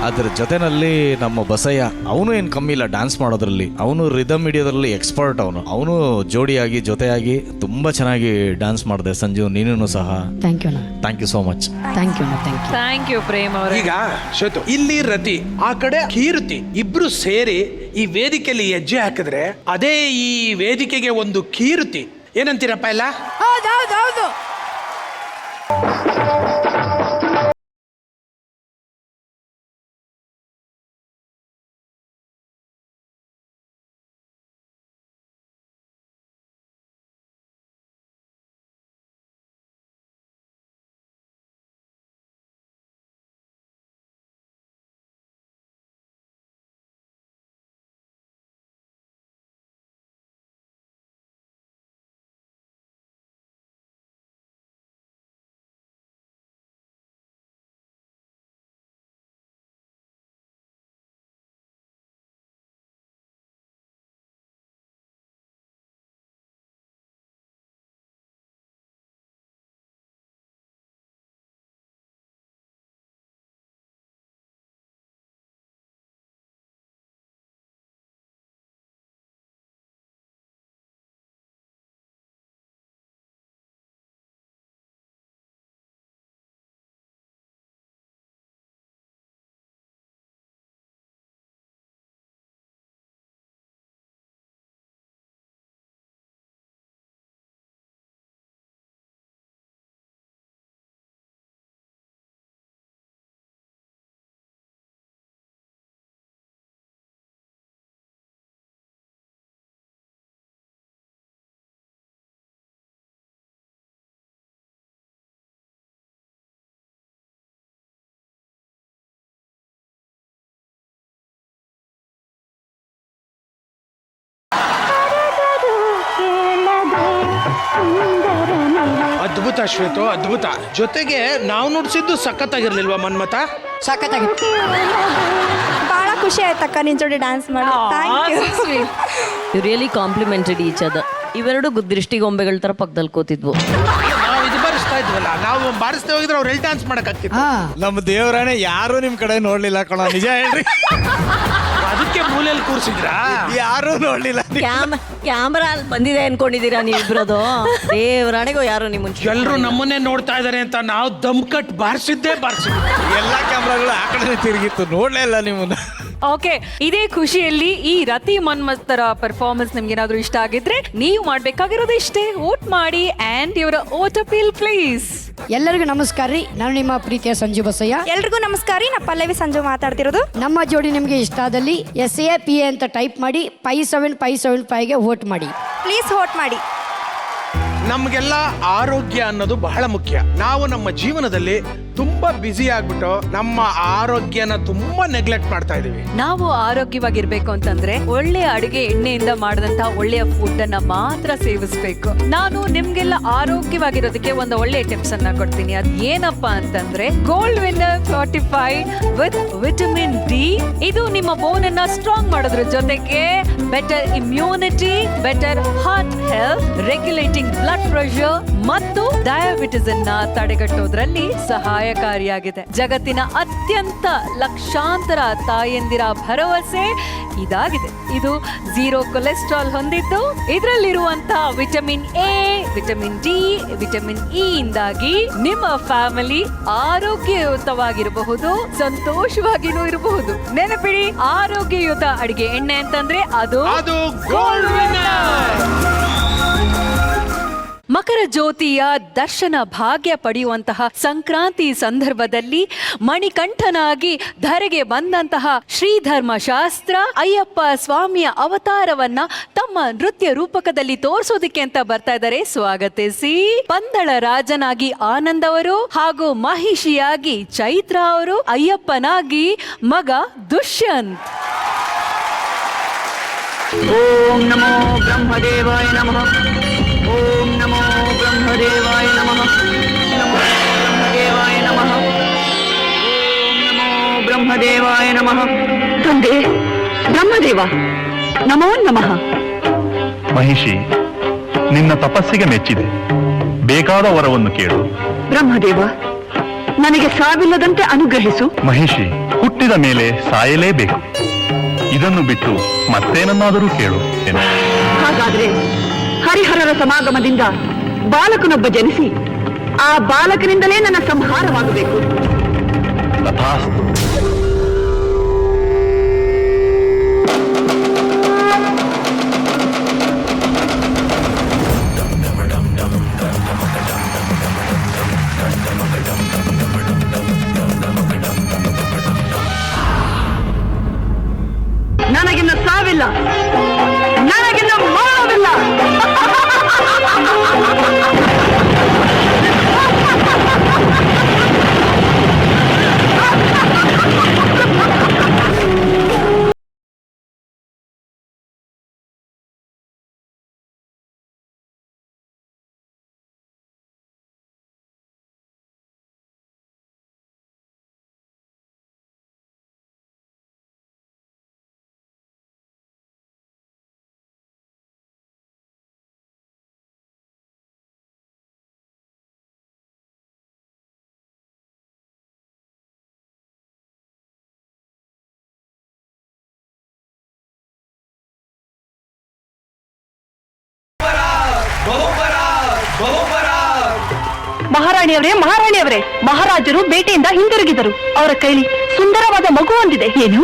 ಅದರ ಜೊತೆನಲ್ಲಿ ನಮ್ಮ ಬಸಯ್ಯ, ಅವನು ಏನು ಕಮ್ಮಿ ಇಲ್ಲ ಡ್ಯಾನ್ಸ್ ಮಾಡೋದ್ರಲ್ಲಿ. ಅವನು ರಿದಮ್ ಹಿಡಿಯೋದ್ರಲ್ಲಿ ಎಕ್ಸ್ಪರ್ಟ್. ಅವನು ಜೋಡಿಯಾಗಿ ಜೊತೆಯಾಗಿ ತುಂಬ ಚೆನ್ನಾಗಿ ಡ್ಯಾನ್ಸ್ ಮಾಡಿದೆ. ಸಂಜು, ನೀನು ಸಹ thank you so much. Thank you Prem ಅವರೇ. ಈಗ ಶ್ವೇತು, ಇಲ್ಲಿ ರತಿ, ಆ ಕಡೆ ಕೀರ್ತಿ, ಇಬ್ರು ಸೇರಿ ಈ ವೇದಿಕೆಯಲ್ಲಿ ಹೆಜ್ಜೆ ಹಾಕಿದ್ರೆ ಅದೇ ಈ ವೇದಿಕೆಗೆ ಒಂದು ಕೀರ್ತಿ. ಏನಂತೀರಪ್ಪ ಎಲ್ಲ? ಹೌದು ಅದ್ಭುತ ಶ್ವೇತು, ಅದ್ಭುತ. ಜೊತೆಗೆ ನಾವು ನುಡ್ಸಿದ್ದು ಸಖತ್ತಾಗಿರ್ಲಿಲ್ವಾ ಮನ್ಮಥ? ಸಖತ್ತಾಗಿತ್ತು. ಬಹಳ ಖುಷಿ ಆಯ್ತಕ್ಕ ನಿನ್ ಜೋಡಿ ಡ್ಯಾನ್ಸ್ ಮಾಡಿ. You really complimented each other. ಇವೆರಡು ದೃಷ್ಟಿಗೊಂಬೆಗಳ ತರ ಪಕ್ಕದಲ್ಲಿ ಕೂತಿದ್ವು. ನಾವು ಇದು ಬಾರಿಸ್ತಾ ಇದ್ವಲ್ಲ, ನಾವು ಬಾರಿಸ್ತಾ ಹೋಗಿದ್ರೆ ಅವ್ರು ಎಲ್ಲಿ ಡ್ಯಾನ್ಸ್ ಮಾಡಕ್ ಆಗ್ತಿತ್ತು? ನಮ್ಮ ದೇವರಾಣೆ ಯಾರು ನಿಮ್ ಕಡೆ ನೋಡ್ಲಿಲ್ಲ ಕಣ, ನಿಜ ಹೇಳ್ರಿ. ಅದಕ್ಕೆ ಮೂಲೆಯಲ್ಲಿ ಕೂರ್ಸಿದ್ರಾ? ಯಾರು ನೋಡ್ಲಿಲ್ಲ. ಕ್ಯಾಮರಾ ಅಲ್ಲಿ ಬಂದಿದೆ ಅನ್ಕೊಂಡಿದ್ದೀರಾ ನೀವಿಬ್ರದು? ದೇವರಾಣೆಗೂ ಯಾರು ನಿಮ್ಮ ಎಲ್ರು ನಮ್ಮನ್ನೇ ನೋಡ್ತಾ ಇದಾರೆ ಅಂತ ನಾವು ದಮ್ ಕಟ್ ಬಾರಿಸಿದ್ದೆ. ಎಲ್ಲಾ ಕ್ಯಾಮ್ರಾಗಳು ಆ ಕಡೆ ತಿರುಗಿತ್ತು, ನೋಡ್ಲೇ ಇಲ್ಲ ನಿಮ್ಮನ್ನ. ಓಕೆ, ಇದೇ ಖುಷಿಯಲ್ಲಿ ಈ ರತಿ ಮನ್ಮಥರ ಪರ್ಫಾರ್ಮೆನ್ಸ್ ನಿಮ್ಗೆ ಏನಾದ್ರು ಇಷ್ಟ ಆಗಿದ್ರೆ ನೀವು ಮಾಡ್ಬೇಕಾಗಿರೋದು ಇಷ್ಟೇ, ವೋಟ್ ಮಾಡಿ and your vote appeal please. ಎಲ್ಲರಿಗೂ ನಮಸ್ಕಾರ ರೀ, ನಾನು ನಿಮ್ಮ ಪ್ರೀತಿಯ ಸಂಜು ಬಸಯ್ಯ. ಎಲ್ರಿಗೂ ನಮಸ್ಕಾರ ರೀ, ನಾ ಪಲ್ಲವಿ ಸಂಜು ಮಾತಾಡ್ತಿರೋದು. ನಮ್ಮ ಜೋಡಿ ನಿಮಗೆ ಇಷ್ಟ ಆದಲ್ಲಿ SAPA ಅಂತ ಟೈಪ್ ಮಾಡಿ 5755ಗೆ ವೋಟ್ ಮಾಡಿ ಪ್ಲೀಸ್, ವೋಟ್ ಮಾಡಿ. ನಮ್ಗೆಲ್ಲ ಆರೋಗ್ಯ ಅನ್ನೋದು ಬಹಳ ಮುಖ್ಯ. ನಾವು ನಮ್ಮ ಜೀವನದಲ್ಲಿ ತುಂಬಾ ಬ್ಯುಸಿ ಆಗ್ಬಿಟ್ಟು ನಮ್ಮ ಆರೋಗ್ಯನ ತುಂಬಾ ನೆಗ್ಲೆಕ್ಟ್ ಮಾಡ್ತಾ ಇದೀವಿ. ನಾವು ಆರೋಗ್ಯವಾಗಿರ್ಬೇಕು ಅಂತಂದ್ರೆ ಒಳ್ಳೆ ಅಡುಗೆ ಎಣ್ಣೆಯಿಂದ ಮಾಡಿದಂತಹ ಒಳ್ಳೆಯ ಫುಡ್ ಅನ್ನ ಮಾತ್ರ ಸೇವಿಸಬೇಕು. ನಾನು ನಿಮ್ಗೆಲ್ಲ ಆರೋಗ್ಯವಾಗಿರೋದಕ್ಕೆ ಒಂದು ಒಳ್ಳೆ ಟಿಪ್ಸ್ ಅನ್ನ ಕೊಡ್ತೀನಿ. ಅದ್ ಏನಪ್ಪಾ ಅಂತಂದ್ರೆ gold winner fortified with vitamin D. ಇದು ನಿಮ್ಮ ಬೋನ್ ಅನ್ನ ಸ್ಟ್ರಾಂಗ್ ಮಾಡೋದ್ರ ಜೊತೆಗೆ better immunity, better heart health, regulating blood pressure ಮತ್ತು ಡಯಾಬಿಟಿಸ್ ಅನ್ನ ತಡೆಗಟ್ಟೋದ್ರಲ್ಲಿ ಸಹಾಯಕಾರಿಯಾಗಿದೆ. ಜಗತ್ತಿನ ಅತ್ಯಂತ ಲಕ್ಷಾಂತರ ತಾಯಂದಿರ ಭರವಸೆ ಇದಾಗಿದೆ. ಇದು 0 ಕೊಲೆಸ್ಟ್ರಾಲ್ ಹೊಂದಿದ್ದು ಇದರಲ್ಲಿರುವಂತಹ vitamin A, vitamin D, vitamin E ಇಂದಾಗಿ ನಿಮ್ಮ ಫ್ಯಾಮಿಲಿ ಆರೋಗ್ಯಯುತವಾಗಿರಬಹುದು, ಸಂತೋಷವಾಗಿನೂ ಇರಬಹುದು. ನೆನಪಿಡಿ, ಆರೋಗ್ಯಯುತ ಅಡಿಗೆ ಎಣ್ಣೆ ಅಂತಂದ್ರೆ ಅದು ಗೋಲ್ಡ್ ವಿನ್ನರ್. ಮಕರ ಜ್ಯೋತಿಯ ದರ್ಶನ ಭಾಗ್ಯ ಪಡೆಯುವಂತಹ ಸಂಕ್ರಾಂತಿ ಸಂದರ್ಭದಲ್ಲಿ ಮಣಿಕಂಠನಾಗಿ ಧರೆಗೆ ಬಂದಂತಹ ಶ್ರೀಧರ್ಮ ಶಾಸ್ತ್ರ ಅಯ್ಯಪ್ಪ ಸ್ವಾಮಿಯ ಅವತಾರವನ್ನ ತಮ್ಮ ನೃತ್ಯ ರೂಪಕದಲ್ಲಿ ತೋರಿಸೋದಕ್ಕೆ ಅಂತ ಬರ್ತಾ ಇದ್ದಾರೆ. ಸ್ವಾಗತಿಸಿ ಪಂದಳ ರಾಜನಾಗಿ ಆನಂದ್ ಅವರು ಹಾಗೂ ಮಹಿಷಿಯಾಗಿ ಚೈತ್ರ ಅವರು, ಅಯ್ಯಪ್ಪನಾಗಿ ಮಗ ದುಷ್ಯಂತ್. ಓಂ ನಮೋ ಬ್ರಹ್ಮದೇವಾಯ ನಮಃ. ಓಂ ನಮೋ ಬ್ರಹ್ಮದೇವಾಯ ನಮಃ. ನಮೋ ಬ್ರಹ್ಮದೇವಾಯ ನಮಃ. ಓಂ ನಮೋ ಬ್ರಹ್ಮದೇವಾಯ ನಮಃ. ತಂದೆ ಬ್ರಹ್ಮದೇವ ನಮೋ ನಮಃ. ಮಹಿಷಿ, ನಿನ್ನ ತಪಸ್ಸಿಗೆ ಮೆಚ್ಚಿದೆ, ಬೇಕಾದ ವರವನ್ನು ಕೇಳು. ಬ್ರಹ್ಮದೇವ, ನನಗೆ ಸಾವಿಲ್ಲದಂತೆ ಅನುಗ್ರಹಿಸು. ಮಹಿಷಿ, ಹುಟ್ಟಿದ ಮೇಲೆ ಸಾಯಲೇಬೇಕು. ಇದನ್ನು ಬಿಟ್ಟು ಮತ್ತೇನನ್ನಾದರೂ ಕೇಳು. ಹಾಗಾದ್ರೆ ಹರಿಹರರ ಸಮಾಗಮದಿಂದ ಬಾಲಕನೊಬ್ಬ ಜನಿಸಿ ಆ ಬಾಲಕನಿಂದಲೇ ನನ್ನ ಸಂಹಾರವಾಗಬೇಕು. ತಥಾಸ್ತು. ನನಗಿನ್ನ ಸಾವಿಲ್ಲ, ನನಗಿನ್ನ ಮರಣವಿಲ್ಲ. ಮಹಾರಾಣಿಯವರೇ, ಮಹಾರಾಣಿಯವರೇ, ಮಹಾರಾಜರು ಬೇಟೆಯಿಂದ ಹಿಂದಿರುಗಿದರು. ಅವರ ಕೈಲಿ ಸುಂದರವಾದ ಮಗು ಹೊಂದಿದೆ. ಏನು?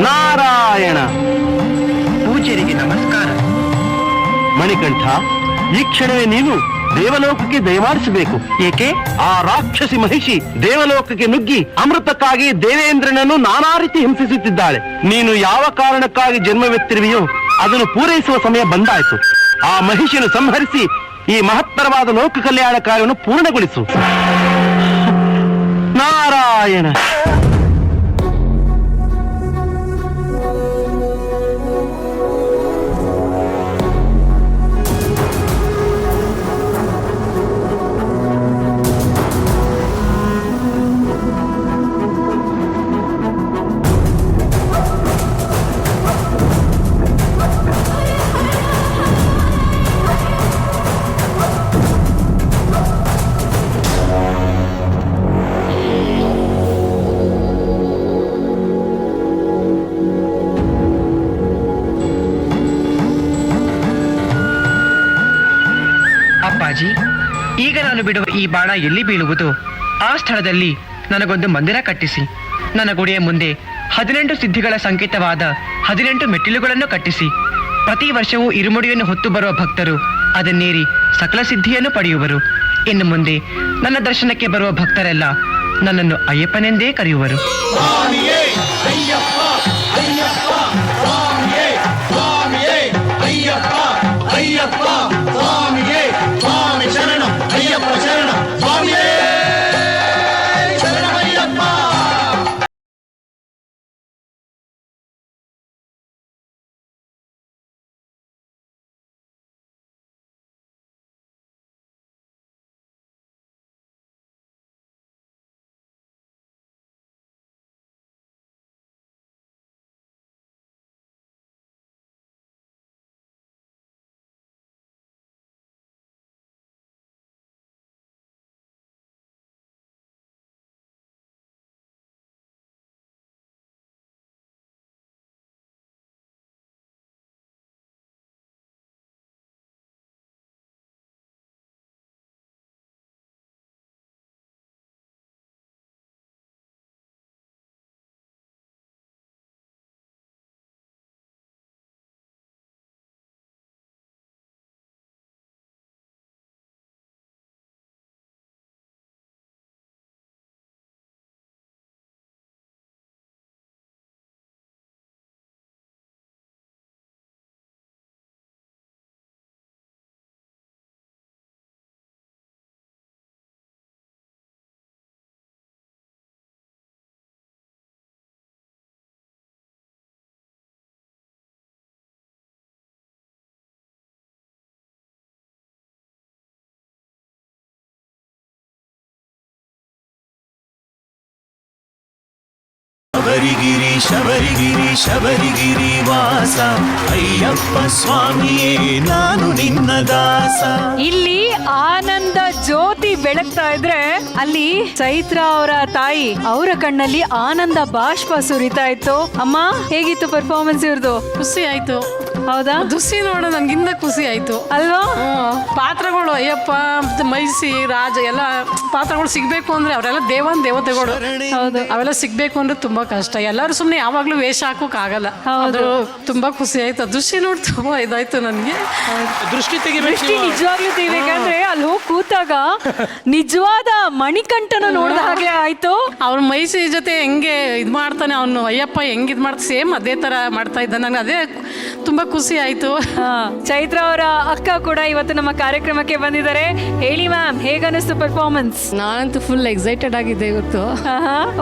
ನಾರಾಯಣ. ಪೂಜ್ಯರಿಗೆ ನಮಸ್ಕಾರ. ಮಣಿಕಂಠ, ಈ ಕ್ಷಣವೇ ನೀನು ದೇವಲೋಕಕ್ಕೆ ದಯಮಾಡಿಸಬೇಕು. ಏಕೆ? ಆ ರಾಕ್ಷಸಿ ಮಹಿಷಿ ದೇವಲೋಕಕ್ಕೆ ನುಗ್ಗಿ ಅಮೃತಕ್ಕಾಗಿ ದೇವೇಂದ್ರನನ್ನು ನಾನಾ ರೀತಿ ಹಿಂಸಿಸುತ್ತಿದ್ದಾಳೆ. ನೀನು ಯಾವ ಕಾರಣಕ್ಕಾಗಿ ಜನ್ಮವೆತ್ತಿರುವೆಯೋ ಅದನ್ನು ಪೂರೈಸುವ ಸಮಯ ಬಂದಾಯಿತು. ಆ ಮಹಿಷಿಯನ್ನು ಸಂಹರಿಸಿ ಈ ಮಹತ್ತರವಾದ ಲೋಕ ಕಲ್ಯಾಣ ಕಾರ್ಯವನ್ನು ಪೂರ್ಣಗೊಳಿಸು. ನಾರಾಯಣ. ಅಪ್ಪಾಜಿ, ಈಗ ನಾನು ಬಿಡುವ ಈ ಬಾಣ ಎಲ್ಲಿ ಬೀಳುವುದು ಆ ಸ್ಥಳದಲ್ಲಿ ನನಗೊಂದು ಮಂದಿರ ಕಟ್ಟಿಸಿ, ನನ್ನ ಗುಡಿಯ ಮುಂದೆ 18 ಸಿದ್ಧಿಗಳ ಸಂಕೇತವಾದ 18 ಮೆಟ್ಟಿಲುಗಳನ್ನು ಕಟ್ಟಿಸಿ, ಪ್ರತಿ ವರ್ಷವೂ ಇರುಮುಡಿಯನ್ನು ಹೊತ್ತು ಬರುವ ಭಕ್ತರು ಅದನ್ನೇರಿ ಸಕಲ ಸಿದ್ಧಿಯನ್ನು ಪಡೆಯುವರು. ಇನ್ನು ಮುಂದೆ ನನ್ನ ದರ್ಶನಕ್ಕೆ ಬರುವ ಭಕ್ತರೆಲ್ಲ ನನ್ನನ್ನು ಅಯ್ಯಪ್ಪನೆಂದೇ ಕರೆಯುವರು. ಶಬರಿಗಿರಿ ಶಬರಿಗಿರಿ ಶಬರಿಗಿರಿ ವಾಸ ಅಯ್ಯಪ್ಪ ಸ್ವಾಮಿಯೇ ನಾನು ನಿನ್ನ ದಾಸ. ಇಲ್ಲಿ ಆನಂದ ಜ್ಯೋತಿ ಬೆಳಗ್ತಾ ಇದ್ರೆ ಅಲ್ಲಿ ಚೈತ್ರ ಅವರ ತಾಯಿ ಅವರ ಕಣ್ಣಲ್ಲಿ ಆನಂದ ಬಾಷ್ಪ ಸುರಿತಾ ಇತ್ತು. ಅಮ್ಮ, ಹೇಗಿತ್ತು ಪರ್ಫಾರ್ಮೆನ್ಸ್ ಇವ್ರದ್ದು? ಖುಷಿ ಆಯ್ತು. ಹೌದಾ? ದುಸ್ಸಿ ನೋಡೋ ನನ್ಗಿಂತ ಖುಷಿ ಆಯ್ತು ಅಲ್ವಾ? ಪಾತ್ರಗಳು ಅಯ್ಯಪ್ಪ ಮತ್ತೆ ಮೈಸಿ ರಾಜ ಎಲ್ಲ ಪಾತ್ರಗಳು ಸಿಗ್ಬೇಕು ಅಂದ್ರೆ ಅವರೆಲ್ಲ ದೇವತೆಗಳು. ಹೌದು. ಅವೆಲ್ಲ ಸಿಗ್ಬೇಕು ಅಂದ್ರೆ ತುಂಬಾ ಕಷ್ಟ. ಎಲ್ಲರೂ ಸುಮ್ನೆ ಯಾವಾಗ್ಲೂ ವೇಷ ಹಾಕೋಕ್ ಆಗಲ್ಲ. ಅದು ತುಂಬಾ ಖುಷಿ ಆಯ್ತು. ದೃಷ್ಟಿ ನೋಡಿ ತುಂಬಾ ಇದಾಯ್ತು ನನ್ಗೆ. ದೃಷ್ಟಿ ತೆಗಿಬೇಕು. ನಿಜವಾಗ್ಲೂ ತೆಗಿಬೇಕಂದ್ರೆ ಅಲ್ಲಿ ಹೋಗಿ ಕೂತಾಗ ನಿಜವಾದ ಮಣಿಕಂಠನ ನೋಡಿದ ಹಾಗೆ ಆಯ್ತು. ಅವ್ರ ಮೈಸಿ ಜೊತೆ ಹೆಂಗೆ ಇದ್ ಮಾಡ್ತಾನೆ ಅವನು ಅಯ್ಯಪ್ಪ ಹೆಂಗ್ ಇದ್ ಮಾಡ್ತಾ ಸೇಮ್ ಅದೇ ತರ ಮಾಡ್ತಾ ಇದ್ದ. ನಂಗೆ ಅದೇ ತುಂಬಾ ಖುಷಿ ಆಯ್ತು. ಚೈತ್ರ ಅವರ ಅಕ್ಕ ಕೂಡ ಇವತ್ತು ನಮ್ಮ ಕಾರ್ಯಕ್ರಮಕ್ಕೆ ಬಂದಿದ್ದಾರೆ. ಹೇಳಿ ಮ್ಯಾಮ್, ಹೇಗನ್ನಿಸ್ತು ಪರ್ಫಾರ್ಮೆನ್ಸ್? ನಾನಂತೂ ಫುಲ್ ಎಕ್ಸೈಟೆಡ್ ಆಗಿದ್ದೆ ಇವತ್ತು.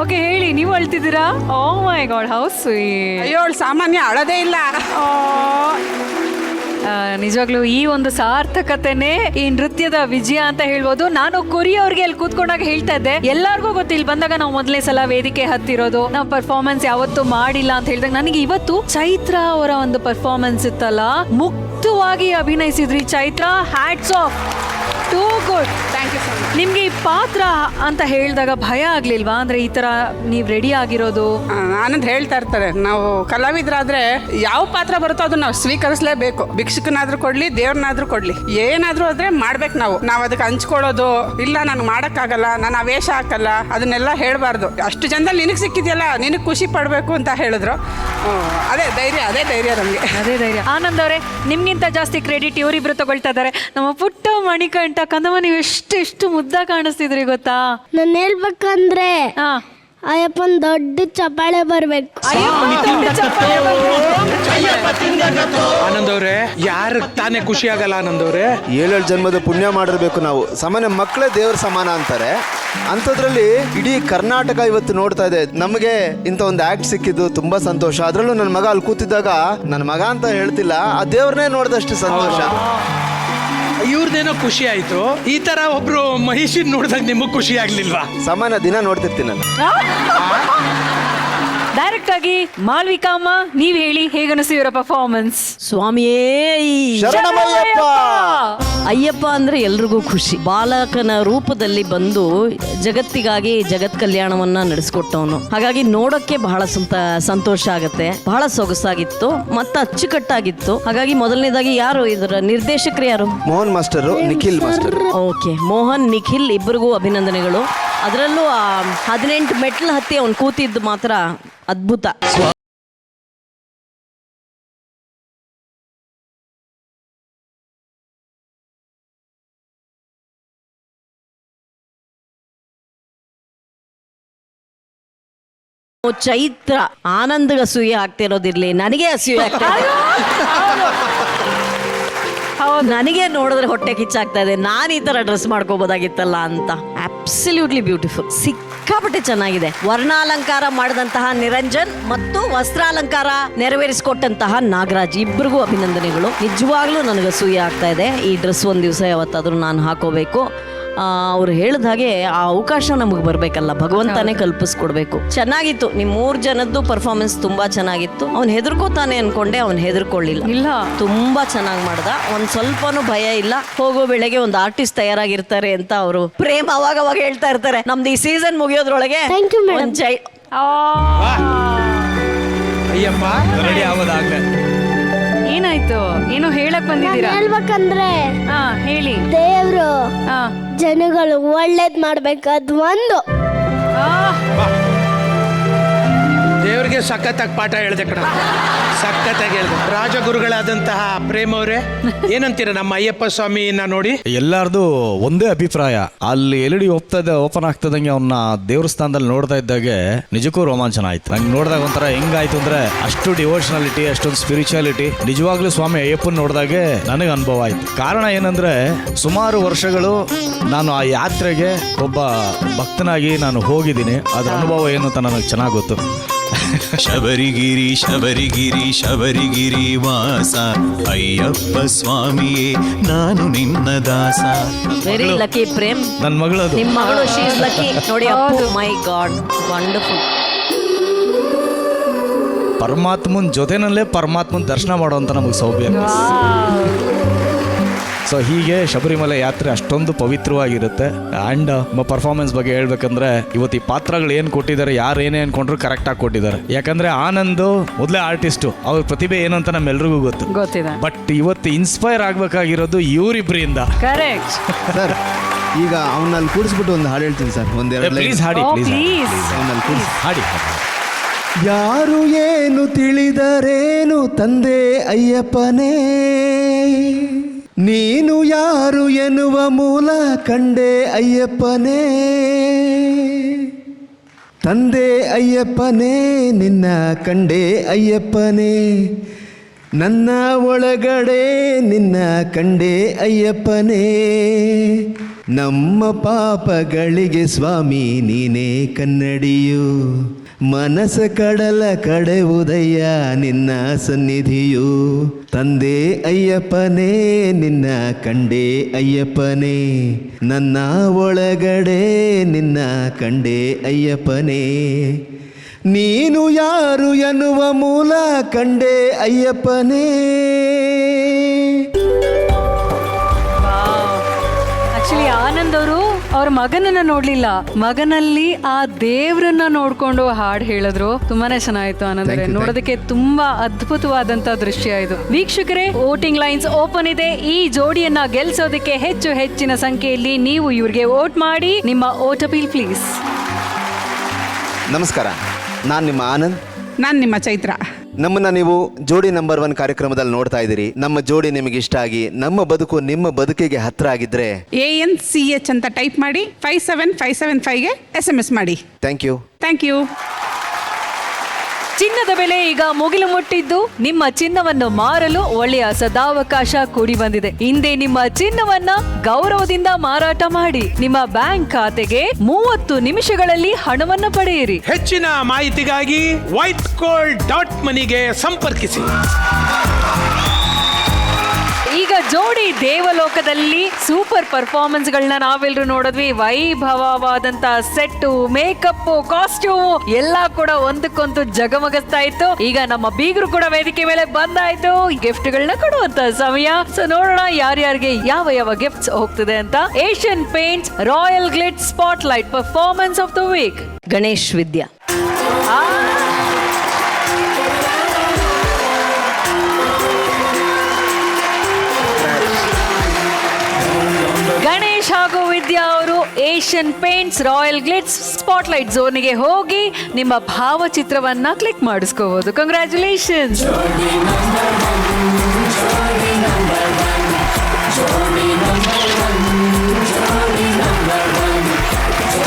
ಓಕೆ, ಹೇಳಿ, ನೀವು ಅಳ್ತಿದ್ದೀರಾ? ಓ ಮೈ ಗಾಡ್, ಹೌ ಸ್ವೀಟ್. ಅಯ್ಯೋ, ಸಾಮಾನ್ಯ ಅಳದೇ ಇಲ್ಲ. ನಿಜವಾಗ್ಲೂ ಈ ಒಂದು ಸಾರ್ಥಕತೆನೇ ಈ ನೃತ್ಯದ ವಿಜಯ ಅಂತ ಹೇಳ್ಬೋದು. ನಾನು ಕೊರಿ ಅವ್ರಿಗೆ ಅಲ್ಲಿ ಕೂತ್ಕೊಂಡಾಗ ಹೇಳ್ತಾ ಇದ್ದೆ, ಎಲ್ಲರಿಗೂ ಗೊತ್ತು ಇಲ್ಲಿ ಬಂದಾಗ ನಾವು ಮೊದಲನೇ ಸಲ ವೇದಿಕೆ ಹತ್ತಿರೋದು, ನಾವು ಪರ್ಫಾರ್ಮೆನ್ಸ್ ಯಾವತ್ತೂ ಮಾಡಿಲ್ಲ ಅಂತ ಹೇಳಿದಾಗ ನನಗೆ ಇವತ್ತು ಚೈತ್ರ ಅವರ ಒಂದು ಪರ್ಫಾರ್ಮೆನ್ಸ್ ಇತ್ತಲ್ಲ, ಮುಕ್ತವಾಗಿ ಅಭಿನಯಿಸಿದ್ರಿ Chaitra. Hats off. Too good. Thank you so much. ನಿಮ್ಗೆ ಈ ಪಾತ್ರ ಅಂತ ಹೇಳಿದಾಗ ಭಯ ಆಗ್ಲಿಲ್ವಾ? ಅಂದ್ರೆ ಈ ತರ ನೀವ್ ರೆಡಿ ಆಗಿರೋದು? ಆನಂದ್ ಹೇಳ್ತಾ ಇರ್ತಾರೆ, ನಾವು ಕಲಾವಿದರಾದ್ರೆ ಯಾವ ಪಾತ್ರ ಬರುತ್ತೋ ಅದನ್ನ ನಾವು ಸ್ವೀಕರಿಸಲೇಬೇಕು. ಭಿಕ್ಷುಕನಾದ್ರೂ ಕೊಡ್ಲಿ, ದೇವ್ರನ್ನಾದ್ರೂ ಕೊಡ್ಲಿ, ಏನಾದ್ರೂ ಆದ್ರೆ ಮಾಡ್ಬೇಕು ನಾವು ಅದಕ್ಕೆ ಹಂಚ್ಕೊಳ್ಳೋದು ಇಲ್ಲ, ನಾನು ಮಾಡಕ್ಕಾಗಲ್ಲ, ನಾನು ಆ ವೇಷ ಹಾಕಲ್ಲ, ಅದನ್ನೆಲ್ಲ ಹೇಳ್ಬಾರ್ದು. ಅಷ್ಟು ಜನದಲ್ಲಿ ನಿನಗೆ ಸಿಕ್ಕಿದ್ಯಲ್ಲ, ನಿನಗೆ ಖುಷಿ ಪಡ್ಬೇಕು ಅಂತ ಹೇಳಿದ್ರು. ಅದೇ ಧೈರ್ಯ ನಮಗೆ. ಅದೇ ಧೈರ್ಯ. ಆನಂದ್ ಅವರೇ, ನಿಮ್ಗಿಂತ ಜಾಸ್ತಿ ಕ್ರೆಡಿಟ್ ಇವರಿಬ್ರು ತಗೊಳ್ತಾ ಇದ್ದಾರೆ. ನಮ್ಮ ಪುಟ್ಟ ಮಣಿಕಂಠ ಕಂದಮ್ಮ, ನೀವು ಎಷ್ಟು ಮುದ್ದ ಕಾಣಿಸ್ತಿದ್ರಿ ಗೊತ್ತಾ? ನಾನು ಹೇಳ್ಬೇಕಂದ್ರೆ ಅಯ್ಯಪ್ಪನ್ ದೊಡ್ಡ ಚಪ್ಪಾಳೆ ಬರ್ಬೇಕು. ಆನಂದ್ ಅವ್ರೆ, ಯಾರು ತಾನೇ ಖುಷಿ ಆಗಲ್ಲ ಆನಂದ್ ಅವ್ರೆ? 7 ಜನ್ಮದ ಪುಣ್ಯ ಮಾಡಿರ್ಬೇಕು ನಾವು. ಸಾಮಾನ್ಯ ಮಕ್ಕಳೇ ದೇವ್ರ ಸಮಾನ ಅಂತಾರೆ. ಅಂಥದ್ರಲ್ಲಿ ಇಡೀ ಕರ್ನಾಟಕ ಇವತ್ತು ನೋಡ್ತಾ ಇದೆ. ನಮಗೆ ಇಂಥ ಒಂದು ಆಕ್ಟ್ ಸಿಕ್ಕಿದ್ದು ತುಂಬಾ ಸಂತೋಷ. ಅದರಲ್ಲೂ ನನ್ನ ಮಗ ಅಲ್ಲಿ ಕೂತಿದ್ದಾಗ, ನನ್ನ ಮಗ ಅಂತ ಹೇಳ್ತಿಲ್ಲ, ಆ ದೇವ್ರನ್ನೇ ನೋಡಿದಷ್ಟು ಸಂತೋಷ. ಇವ್ರದ್ದೇನೋ ಖುಷಿ ಆಯ್ತು. ಈ ತರ ಒಬ್ರು ಮಹಿಷಿನ್ ನೋಡಿದಾಗ ನಿಮಗ್ ಖುಷಿ ಆಗ್ಲಿಲ್ವಾ? ಸಾಮಾನ್ಯ ದಿನ ನೋಡ್ತಿರ್ತೀನಿ ನಾನು. ಡೈರೆಕ್ಟ್ ಆಗಿ ಮಾಲ್ವಿಕಾ ಅಮ್ಮ, ನೀವ್ ಹೇಳಿ, ಹೇಗನಿಸ್ತು ಇವರ ಪರ್ಫಾರ್ಮೆನ್ಸ್? ಸ್ವಾಮಿಯೇ ಶರಣಮಯ್ಯಪ್ಪ. ಅಯ್ಯಪ್ಪ ಅಂದ್ರೆ ಎಲ್ರಿಗೂ ಖುಷಿ. ಬಾಲಕನ ರೂಪದಲ್ಲಿ ಬಂದು ಜಗತ್ತಿಗಾಗಿ ಜಗತ್ ಕಲ್ಯಾಣವನ್ನ ನಡೆಸ್ಕೊಟ್ಟವನು. ಹಾಗಾಗಿ ನೋಡೋಕ್ಕೆ ಬಹಳ ಸಂತೋಷ ಆಗತ್ತೆ. ಬಹಳ ಸೊಗಸಾಗಿತ್ತು ಮತ್ತು ಅಚ್ಚುಕಟ್ಟಾಗಿತ್ತು. ಹಾಗಾಗಿ ಮೊದಲನೇದಾಗಿ ಯಾರು ಇದರ ನಿರ್ದೇಶಕರು ಯಾರು? Mohan master, Nikhil master. Okay, Mohan Nikhil ಇಬ್ಬರಿಗೂ ಅಭಿನಂದನೆಗಳು. ಅದರಲ್ಲೂ 18 ಮೆಟ್ಲು ಹತ್ತಿ ಅವ್ನು ಕೂತಿದ್ದು ಮಾತ್ರ ಅದ್ಭುತ. ಚೈತ್ರ ಆನಂದ್ಗೆ ಅಸೂಯೆ ಆಗ್ತಿರೋದಿರ್ಲಿ, ನನಗೆ ಅಸೂಯೆ ಆಗ್ತಾ ಇದೆ. ನನಗೆ ನೋಡಿದ್ರೆ ಹೊಟ್ಟೆ ಕಿಚ್ಚಾಗ್ತಾ ಇದೆ. ನಾನು ಈ ತರ ಡ್ರೆಸ್ ಮಾಡ್ಕೋಬೋದಾಗಿತ್ತಲ್ಲ ಅಂತ. ಅಬ್ಸಲ್ಯೂಟ್ಲಿ ಬ್ಯೂಟಿಫುಲ್, ಸಿಕ್ಕಾಪಟ್ಟೆ ಚೆನ್ನಾಗಿದೆ. ವರ್ಣಾಲಂಕಾರ ಮಾಡಿದಂತಹ ನಿರಂಜನ್ ಮತ್ತು ವಸ್ತ್ರಾಲಂಕಾರ ನೆರವೇರಿಸಿಕೊಟ್ಟಂತಹ ನಾಗರಾಜ್ ಇಬ್ಬರಿಗೂ ಅಭಿನಂದನೆಗಳು. ನಿಜವಾಗ್ಲೂ ನನಗೆ ಅಸೂಯೆ ಆಗ್ತಾ ಇದೆ. ಈ ಡ್ರೆಸ್ ಒಂದು ದಿವಸ ಯಾವತ್ತಾದ್ರೂ ನಾನು ಹಾಕೋಬೇಕು. ಅವ್ರು ಹೇಳಿದ ಹಾಗೆ ಆ ಅವಕಾಶ ನಮಗೆ ಬರಬೇಕಲ್ಲ, ಭಗವಂತನೇ ಕಲ್ಪಿಸ್ಕೊಡ್ಬೇಕು. ಚೆನ್ನಾಗಿತ್ತು. ನಿಮ್ಮ 3 ಜನದ್ದು ಪರ್ಫಾರ್ಮೆನ್ಸ್ ತುಂಬಾ ಚೆನ್ನಾಗಿತ್ತು. ಅವ್ನು ಹೆದರ್ಕೋತಾನೆ ಅನ್ಕೊಂಡೆ, ಅವ್ನು ಹೆದರ್ಕೊಳ್ಳಿಲ್ಲ. ಇಲ್ಲ, ತುಂಬಾ ಚೆನ್ನಾಗಿ ಮಾಡ್ದ. ಒಂದ್ ಸ್ವಲ್ಪನೂ ಭಯ ಇಲ್ಲ. ಹೋಗೋ ಬೆಳಗ್ಗೆ ಒಂದು ಆರ್ಟಿಸ್ಟ್ ತಯಾರಾಗಿರ್ತಾರೆ ಅಂತ ಅವರು ಪ್ರೇಮ್ ಅವಾಗ ಹೇಳ್ತಾ ಇರ್ತಾರೆ. ನಮ್ದು ಈ ಸೀಸನ್ ಮುಗಿಯೋದ್ರೊಳಗೆ ಅಯ್ಯಪ್ಪ ರೆಡಿ ಆಗೋದಾಗ್ಲೇ. ಏನಾಯ್ತು? ಏನೋ ಹೇಳಕ್ ಬಂದಿದ್ದೀರಾ? ಹೇಳ್ಬೇಕಂದ್ರೆ ಹೇಳಿ. ದೇವ್ರು ಜನಗಳು ಒಳ್ಳೇದ್ ಮಾಡ್ಬೇಕು, ಅದು ಒಂದು. ದೇವ್ರಿಗೆ ಸಖತ್ತಾಗಿ ಪಾಠ ಹೇಳ್ದೆ ಕಣ, ಸಖತ್ತಾಗಿ ಹೇಳ್ದೆ. ರಾಜಗುರುಗಳಾದಂತಹ ಪ್ರೇಮ್ ಅವರೇ, ಏನಂತೀರ ನಮ್ಮ ಅಯ್ಯಪ್ಪ ಸ್ವಾಮಿನ ನೋಡಿ? ಎಲ್ಲಾರ್ದು ಒಂದೇ ಅಭಿಪ್ರಾಯ. ಅಲ್ಲಿ LED ಓಪನ್ ಆಗ್ತದಂಗೆ ಅವನ್ನ ದೇವ್ರ ಸ್ಥಾನದಲ್ಲಿ ನೋಡ್ತಾ ಇದ್ದಾಗೆ ನಿಜಕ್ಕೂ ರೋಮಾಂಚನ ಆಯ್ತು. ನಂಗೆ ನೋಡಿದಾಗ ಒಂಥರ ಹೆಂಗಾಯ್ತು ಅಂದ್ರೆ, ಅಷ್ಟು ಡಿವೋಷನಾಲಿಟಿ, ಅಷ್ಟೊಂದು ಸ್ಪಿರಿಚುಯಾಲಿಟಿ. ನಿಜವಾಗ್ಲೂ ಸ್ವಾಮಿ ಅಯ್ಯಪ್ಪನ್ ನೋಡಿದಾಗೆ ನನಗೆ ಅನುಭವ ಆಯ್ತು. ಕಾರಣ ಏನಂದ್ರೆ, ಸುಮಾರು ವರ್ಷಗಳು ನಾನು ಆ ಯಾತ್ರೆಗೆ ಒಬ್ಬ ಭಕ್ತನಾಗಿ ನಾನು ಹೋಗಿದ್ದೀನಿ. ಅದ್ರ ಅನುಭವ ಏನು ಅಂತ ನನಗೆ ಚೆನ್ನಾಗಿ ಗೊತ್ತು. ಶಬರಿಗಿರಿ ಶಬರಿಗಿರಿ ಶಬರಿಗಿರಿ ವಾಸ ಅಯ್ಯಪ್ಪ ಸ್ವಾಮಿಯೇ ನಾನು ನಿನ್ನ ದಾಸ. Very lucky Prem. ನನ್ನ ಮಗಳು, ನಿಮ್ಮ ಮಗಳು, ಶಿ ಇಸ್ ಲಕ್ಕಿ ನೋಡಿ. ಮೈ ಗಾಡ್, ವಂಡರ್ಫುಲ್. ಪರಮಾತ್ಮನ ಜೊತೆನಲ್ಲೇ ಪರಮಾತ್ಮನ ದರ್ಶನ ಮಾಡುವಂತ ನಮಗೆ ಸೌಭಾಗ್ಯ. ಸೊ ಹೀಗೆ ಶಬರಿಮಲೆ ಯಾತ್ರೆ ಅಷ್ಟೊಂದು ಪವಿತ್ರವಾಗಿರುತ್ತೆ. ಆ್ಯಂಡ್ ಪರ್ಫಾರ್ಮೆನ್ಸ್ ಬಗ್ಗೆ ಹೇಳ್ಬೇಕಂದ್ರೆ, ಇವತ್ತು ಈ ಪಾತ್ರಗಳು ಏನು ಕೊಟ್ಟಿದ್ದಾರೆ, ಯಾರು ಏನೇ ಅನ್ಕೊಂಡ್ರು ಕರೆಕ್ಟಾಗಿ ಕೊಟ್ಟಿದ್ದಾರೆ. ಯಾಕಂದ್ರೆ ಆನಂದ್ ಮೊದಲೇ ಆರ್ಟಿಸ್ಟು, ಅವ್ರ ಪ್ರತಿಭೆ ಏನು ಅಂತ ನಮ್ಮೆಲ್ರಿಗೂ ಗೊತ್ತಿದೆ. ಬಟ್ ಇವತ್ತು ಇನ್ಸ್ಪೈರ್ ಆಗ್ಬೇಕಾಗಿರೋದು ಇವರಿಬ್ಬರಿಂದ. ಕರೆಕ್ಟ್ ಸರ್, ಈಗ ಅವನಲ್ಲಿ ಕೂಡಿಸ್ಬಿಟ್ಟು ಒಂದು ಹಾಡು ಹೇಳ್ತೀನಿ ಸರ್. ಒಂದೆರಡು ಪ್ಲೀಸ್ ಹಾಡಿ, ಪ್ಲೀಸ್ ಹಾಡಿ. ಯಾರು ಏನು ತಿಳಿದರೇನು ತಂದೆ ಅಯ್ಯಪ್ಪನೇ, ನೀನು ಯಾರು ಎನ್ನುವ ಮೂಲ ಕಂಡೆ ಅಯ್ಯಪ್ಪನೇ. ತಂದೆ ಅಯ್ಯಪ್ಪನೇ ನಿನ್ನ ಕಂಡೆ ಅಯ್ಯಪ್ಪನೇ, ನನ್ನ ಒಳಗಡೆ ನಿನ್ನ ಕಂಡೆ ಅಯ್ಯಪ್ಪನೇ. ನಮ್ಮ ಪಾಪಗಳಿಗೆ ಸ್ವಾಮಿ ನೀನೇ ಕನ್ನಡಿಯು, ಮನಸ ಕಡಲ ಕಡೆವುದಯ್ಯ ನಿನ್ನ ಸನ್ನಿಧಿಯು. ತಂದೆ ಅಯ್ಯಪ್ಪನೇ ನಿನ್ನ ಕಂಡೆ ಅಯ್ಯಪ್ಪನೇ, ನನ್ನ ಒಳಗಡೆ ನಿನ್ನ ಕಂಡೆ ಅಯ್ಯಪ್ಪನೇ. ನೀನು ಯಾರು ಎನ್ನುವ ಮೂಲ ಕಂಡೆ ಅಯ್ಯಪ್ಪನೇ. ಆಕ್ಚುಲಿ ಆನಂದ್ ಅವರು ಅವ್ರ ಮಗನನ್ನ ನೋಡ್ಲಿಲ್ಲ, ಮಗನಲ್ಲಿ ಆ ದೇವ್ರನ್ನ ನೋಡ್ಕೊಂಡು ಹಾಡು ಹೇಳಿದ್ರು. ತುಂಬಾನೇ ಚೆನ್ನಾಗಿತ್ತು ಆನಂದ್ ಅವರೇ, ನೋಡೋದಕ್ಕೆ ತುಂಬಾ ಅದ್ಭುತವಾದಂತ ದೃಶ್ಯ ಇದು. ವೀಕ್ಷಕರೇ, ವೋಟಿಂಗ್ ಲೈನ್ಸ್ ಓಪನ್ ಇದೆ. ಈ ಜೋಡಿಯನ್ನ ಗೆಲ್ಸೋದಕ್ಕೆ ಹೆಚ್ಚಿನ ಸಂಖ್ಯೆಯಲ್ಲಿ ನೀವು ಇವ್ರಿಗೆ ವೋಟ್ ಮಾಡಿ. ನಿಮ್ಮ ವೋಟ್ ಅಪೀಲ್ ಪ್ಲೀಸ್. ನಮಸ್ಕಾರ, ನಾನು ನಿಮ್ಮ ಆನಂದ್. ನಾನು ನಿಮ್ಮ ಚೈತ್ರ. ನಮ್ಮನ್ನ ನೀವು ಜೋಡಿ ನಂಬರ್ 1 ಕಾರ್ಯಕ್ರಮದಲ್ಲಿ ನೋಡ್ತಾ ಇದ್ದೀರಿ. ನಮ್ಮ ಜೋಡಿ ನಿಮಗೆ ಇಷ್ಟ ಆಗಿ ನಮ್ಮ ಬದುಕು ನಿಮ್ಮ ಬದುಕಿಗೆ ಹತ್ರ ಆಗಿದ್ರೆ ANCH ಅಂತ ಟೈಪ್ ಮಾಡಿ 57575ಗೆ SMS ಮಾಡಿ. Thank you. Thank you. ಚಿನ್ನದ ಬೆಲೆ ಈಗ ಮುಗಿಲು ಮುಟ್ಟಿದ್ದು, ನಿಮ್ಮ ಚಿನ್ನವನ್ನು ಮಾರಲು ಒಳ್ಳೆಯ ಸದಾವಕಾಶ ಕೂಡಿ ಬಂದಿದೆ. ಹಿಂದೆ ನಿಮ್ಮ ಚಿನ್ನವನ್ನ ಗೌರವದಿಂದ ಮಾರಾಟ ಮಾಡಿ ನಿಮ್ಮ ಬ್ಯಾಂಕ್ ಖಾತೆಗೆ 30 ನಿಮಿಷಗಳಲ್ಲಿ ಹಣವನ್ನು ಪಡೆಯಿರಿ. ಹೆಚ್ಚಿನ ಮಾಹಿತಿಗಾಗಿ whitegold.money ಸಂಪರ್ಕಿಸಿ. ಈಗ ಜೋಡಿ ದೇವಲೋಕದಲ್ಲಿ ಸೂಪರ್ ಪರ್ಫಾರ್ಮೆನ್ಸ್ ಗಳನ್ನ ನಾವೆಲ್ಲರೂ ನೋಡಿದ್ವಿ. ವೈಭವವಾದಂತ ಸೆಟ್ಟು, ಮೇಕಪ್, ಕಾಸ್ಟ್ಯೂಮ್ ಎಲ್ಲ ಕೂಡ ಒಂದಕ್ಕೊಂದು ಜಗಮಗಿಸ್ತಾ ಇತ್ತು. ಈಗ ನಮ್ಮ ಬೀಗರು ಕೂಡ ವೇದಿಕೆ ಮೇಲೆ ಬಂದಾಯ್ತು. ಗಿಫ್ಟ್ ಗಳನ್ನ ಕೊಡುವಂತ ಸಮಯ. ಸೊ ನೋಡೋಣ ಯಾರ್ಯಾರಿಗೆ ಯಾವ ಗಿಫ್ಟ್ಸ್ ಹೋಗ್ತಿದೆ ಅಂತ. Asian Paints Royale Glitz spotlight performance of the week, Ganesh Vidya. Ganesh ಹಾಗೂ ವಿದ್ಯಾ ಅವರು Asian Paints Royale Glitz spotlight ಝೋನ್ಗೆ ಹೋಗಿ ನಿಮ್ಮ ಭಾವಚಿತ್ರವನ್ನ ಕ್ಲಿಕ್ ಮಾಡಿಸ್ಕೋಬಹುದು. Congratulations.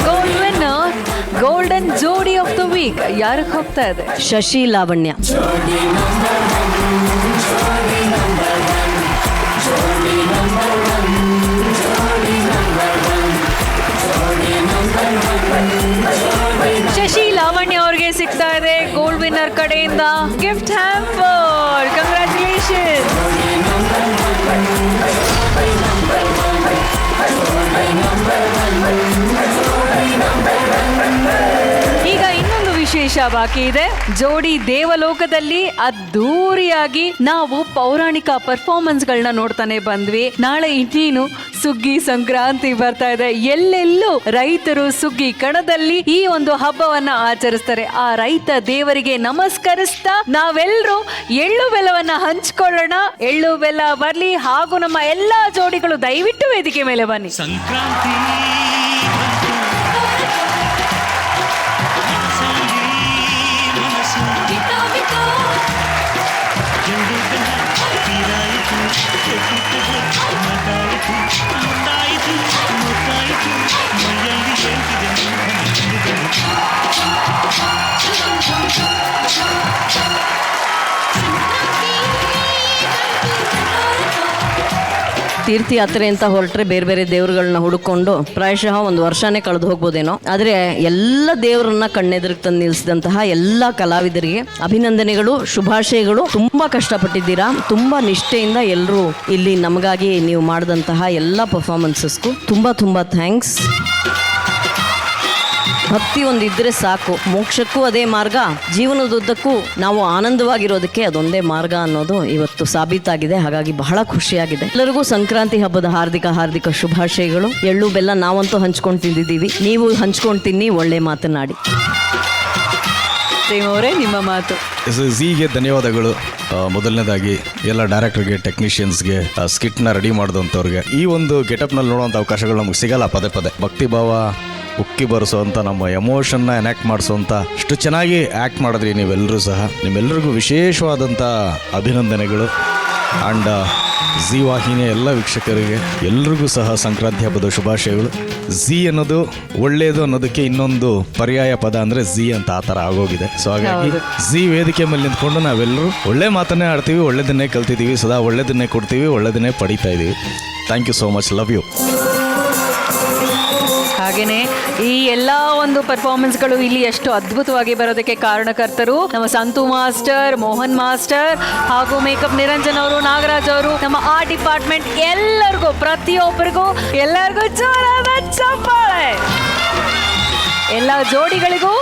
Gold winner, golden Jodi of the week ಯಾರಿಗೆ ಹೋಗ್ತಾ ಇದೆ? ಶಶಿ ಲಾವಣ್ಯ. ಶಶಿ ಲಾವಣ್ಯ ಅವ್ರಿಗೆ ಸಿಗ್ತಾ ಇದೆ ಗೋಲ್ಡ್ ವಿನ್ನರ್ ಕಡೆಯಿಂದ ಗಿಫ್ಟ್ ಹ್ಯಾಂಪರ್. ಕಂಗ್ರ್ಯಾಚುಲೇಷನ್. ಈಗ ಇನ್ನೊಂದು ವಿಶೇಷ ಬಾಕಿ ಇದೆ. ಜೋಡಿ ದೇವಲೋಕದಲ್ಲಿ ಅದ್ದೂರಿಯಾಗಿ ನಾವು ಪೌರಾಣಿಕ ಪರ್ಫಾರ್ಮೆನ್ಸ್ ಗಳನ್ನ ನೋಡ್ತಾನೆ ಬಂದ್ವಿ. ನಾಳೆ ಇನ್ನೇನು ಸುಗ್ಗಿ ಸಂಕ್ರಾಂತಿ ಬರ್ತಾ ಇದೆ. ಎಲ್ಲೆಲ್ಲೂ ರೈತರು ಸುಗ್ಗಿ ಕಣದಲ್ಲಿ ಈ ಒಂದು ಹಬ್ಬವನ್ನ ಆಚರಿಸ್ತಾರೆ. ಆ ರೈತ ದೇವರಿಗೆ ನಮಸ್ಕರಿಸ್ತಾ ನಾವೆಲ್ಲರೂ ಎಳ್ಳು ಬೆಲ್ಲವನ್ನ ಹಂಚ್ಕೊಳ್ಳೋಣ. ಎಳ್ಳು ಬೆಲ್ಲ ಬರ್ಲಿ, ಹಾಗೂ ನಮ್ಮ ಎಲ್ಲಾ ಜೋಡಿಗಳು ದಯವಿಟ್ಟು ವೇದಿಕೆ ಮೇಲೆ ಬನ್ನಿ. ಸಂಕ್ರಾಂತಿ ತೀರ್ಥಯಾತ್ರೆ ಅಂತ ಹೊರಟ್ರೆ ಬೇರೆ ಬೇರೆ ದೇವರುಗಳನ್ನ ಹುಡುಕೊಂಡು ಪ್ರಾಯಶಃ ಒಂದು ವರ್ಷನೇ ಕಳೆದು ಹೋಗ್ಬೋದೇನೋ. ಆದರೆ ಎಲ್ಲ ದೇವರನ್ನ ಕಣ್ಣೆದುರಿಗೆ ತಂದು ನಿಲ್ಲಿಸಿದಂತಹ ಎಲ್ಲ ಕಲಾವಿದರಿಗೆ ಅಭಿನಂದನೆಗಳು, ಶುಭಾಶಯಗಳು. ತುಂಬಾ ಕಷ್ಟಪಟ್ಟಿದ್ದೀರಾ, ತುಂಬಾ ನಿಷ್ಠೆಯಿಂದ ಎಲ್ಲರೂ ಇಲ್ಲಿ ನಮಗಾಗಿ ನೀವು ಮಾಡಿದಂತಹ ಎಲ್ಲ ಪರ್ಫಾರ್ಮೆನ್ಸಸ್ಗೂ ತುಂಬಾ ತುಂಬಾ ಥ್ಯಾಂಕ್ಸ್. ಭಕ್ತಿ ಒಂದಿದ್ರೆ ಸಾಕು, ಮೋಕ್ಷಕ್ಕೂ ಅದೇ ಮಾರ್ಗ, ಜೀವನದುದ್ದಕ್ಕೂ ನಾವು ಆನಂದವಾಗಿರೋದಕ್ಕೆ ಅದೊಂದೇ ಮಾರ್ಗ ಅನ್ನೋದು ಇವತ್ತು ಸಾಬೀತಾಗಿದೆ. ಹಾಗಾಗಿ ಬಹಳ ಖುಷಿಯಾಗಿದೆ. ಎಲ್ಲರಿಗೂ ಸಂಕ್ರಾಂತಿ ಹಬ್ಬದ ಹಾರ್ದಿಕ ಶುಭಾಶಯಗಳು. ಎಳ್ಳು ಬೆಲ್ಲ ನಾವಂತೂ ಹಂಚ್ಕೊಂಡು ತಿಂದಿದ್ದೀವಿ, ನೀವು ಹಂಚ್ಕೊಂಡು ತಿನ್ನಿ, ಒಳ್ಳೆ ಮಾತನಾಡಿ. ಪ್ರೇಮ್ ಅವರೇ, ನಿಮ್ಮ ಮಾತು. ಝೀಗೆ ಧನ್ಯವಾದಗಳು. ಮೊದಲನೇದಾಗಿ ಎಲ್ಲ ಡೈರೆಕ್ಟರ್ಗೆ, ಟೆಕ್ನಿಷಿಯನ್ಸ್ಗೆ, ಸ್ಕಿಟ್ನ ರೆಡಿ ಮಾಡಿದಂಥವ್ರಿಗೆ. ಈ ಒಂದು ಗೆಟಪ್ನಲ್ಲಿ ನೋಡುವಂಥ ಅವಕಾಶಗಳು ನಮಗೆ ಸಿಗಲ್ಲ ಪದೇ ಪದೇ. ಭಕ್ತಿಭಾವ ಉಕ್ಕಿ ಬರೆಸೋವಂಥ, ನಮ್ಮ ಎಮೋಷನ್ನ ಎನ್ಯಾಕ್ಟ್ ಮಾಡಿಸೋವಂಥ ಅಷ್ಟು ಚೆನ್ನಾಗಿ ಆ್ಯಕ್ಟ್ ಮಾಡಿದ್ರಿ ನೀವೆಲ್ಲರೂ ಸಹ. ನಿಮ್ಮೆಲ್ಲರಿಗೂ ವಿಶೇಷವಾದಂಥ ಅಭಿನಂದನೆಗಳು. ಆ್ಯಂಡ್ ಝೀ ವಾಹಿನಿಯ ಎಲ್ಲ ವೀಕ್ಷಕರಿಗೆ ಎಲ್ರಿಗೂ ಸಹ ಸಂಕ್ರಾಂತಿ ಹಬ್ಬದ ಶುಭಾಶಯಗಳು. ಝೀ ಅನ್ನೋದು ಒಳ್ಳೆಯದು ಅನ್ನೋದಕ್ಕೆ ಇನ್ನೊಂದು ಪರ್ಯಾಯ ಪದ ಅಂದರೆ ಝೀ ಅಂತ ಆ ಥರ ಆಗೋಗಿದೆ. ಸೊ ಹಾಗಾಗಿ ಝೀ ವೇದಿಕೆ ಮೇಲೆ ನಿಂತ್ಕೊಂಡು ನಾವೆಲ್ಲರೂ ಒಳ್ಳೆ ಮಾತನ್ನೇ ಆಡ್ತೀವಿ, ಒಳ್ಳೆದನ್ನೇ ಕಲ್ತಿದ್ದೀವಿ, ಸದಾ ಒಳ್ಳೆದನ್ನೇ ಕೊಡ್ತೀವಿ, ಒಳ್ಳೆದನ್ನೇ ಪಡಿತಾ ಇದ್ದೀವಿ. Thank you so much, love you. ಹಾಗೇನೆ ಈ ಎಲ್ಲ ಒಂದು ಪರ್ಫಾರ್ಮೆನ್ಸ್ಗಳು ಇಲ್ಲಿ ಎಷ್ಟು ಅದ್ಭುತವಾಗಿ ಬರೋದಕ್ಕೆ ಕಾರಣಕರ್ತರು ನಮ್ಮ ಸಂತು ಮಾಸ್ಟರ್, ಮೋಹನ್ ಮಾಸ್ಟರ್, ಹಾಗೂ ಮೇಕಪ್ ನಿರಂಜನ್ ಅವರು, ನಾಗರಾಜ್ ಅವರು, ನಮ್ಮ ಆರ್ಟ್ ಡಿಪಾರ್ಟ್ಮೆಂಟ್ ಎಲ್ಲರಿಗೂ, ಪ್ರತಿಯೊಬ್ಬರಿಗೂ ಎಲ್ಲರಿಗೂ ಜೋರಾದ ಚಪ್ಪಾಳೆ. ಎಲ್ಲ ಜೋಡಿಗಳಿಗೂ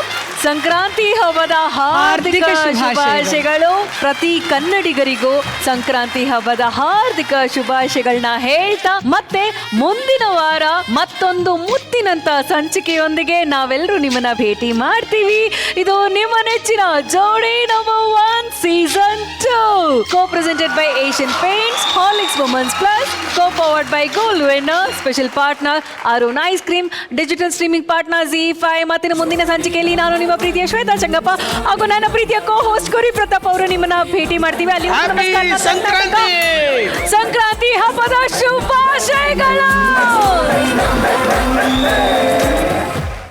ಸಂಕ್ರಾಂತಿ ಹಬ್ಬದ ಹಾರ್ದಿಕ ಶುಭಾಶಯಗಳು. ಪ್ರತಿ ಕನ್ನಡಿಗರಿಗೂ ಸಂಕ್ರಾಂತಿ ಹಬ್ಬದ ಹಾರ್ದಿಕ ಶುಭಾಶಯಗಳನ್ನ ಹೇಳ್ತಾ ಮತ್ತೆ ಮುಂದಿನ ವಾರ ಮತ್ತೊಂದು ಮುತ್ತಿನಂತ ಸಂಚಿಕೆಯೊಂದಿಗೆ ನಾವೆಲ್ಲರೂ ನಿಮ್ಮನ್ನ ಭೇಟಿ ಮಾಡ್ತೀವಿ. ಇದು ನಿಮ್ಮ ನೆಚ್ಚಿನ ಜೋಡಿ number 1 season 2 co-presented by Asian Paints, Horlicks Women's Plus, co-powered by Gold Winner, special partner Arun Ice Cream, digital streaming partner ZEE5. ಮತ್ತಿನ ಮುಂದಿನ ಸಂಚಿಕೆಯಲ್ಲಿ ನಾನು ನಿಮ್ಮ ಪ್ರೀತಿಯ ಶ್ವೇತಾ ಚಂಗಪ್ಪ ಹಾಗೂ ನನ್ನ ಪ್ರೀತಿಯ ಕೋ-ಹೋಸ್ಟ್ ಗೌರಿ ಪ್ರತಾಪ್ ಅವರು ನಿಮ್ಮನ್ನ ಭೇಟಿ ಮಾಡ್ತೀವಿ. ಅಲ್ಲಿ ಸಂಕ್ರಾಂತಿ ಹಬ್ಬದ ಶುಭಾಶಯಗಳು.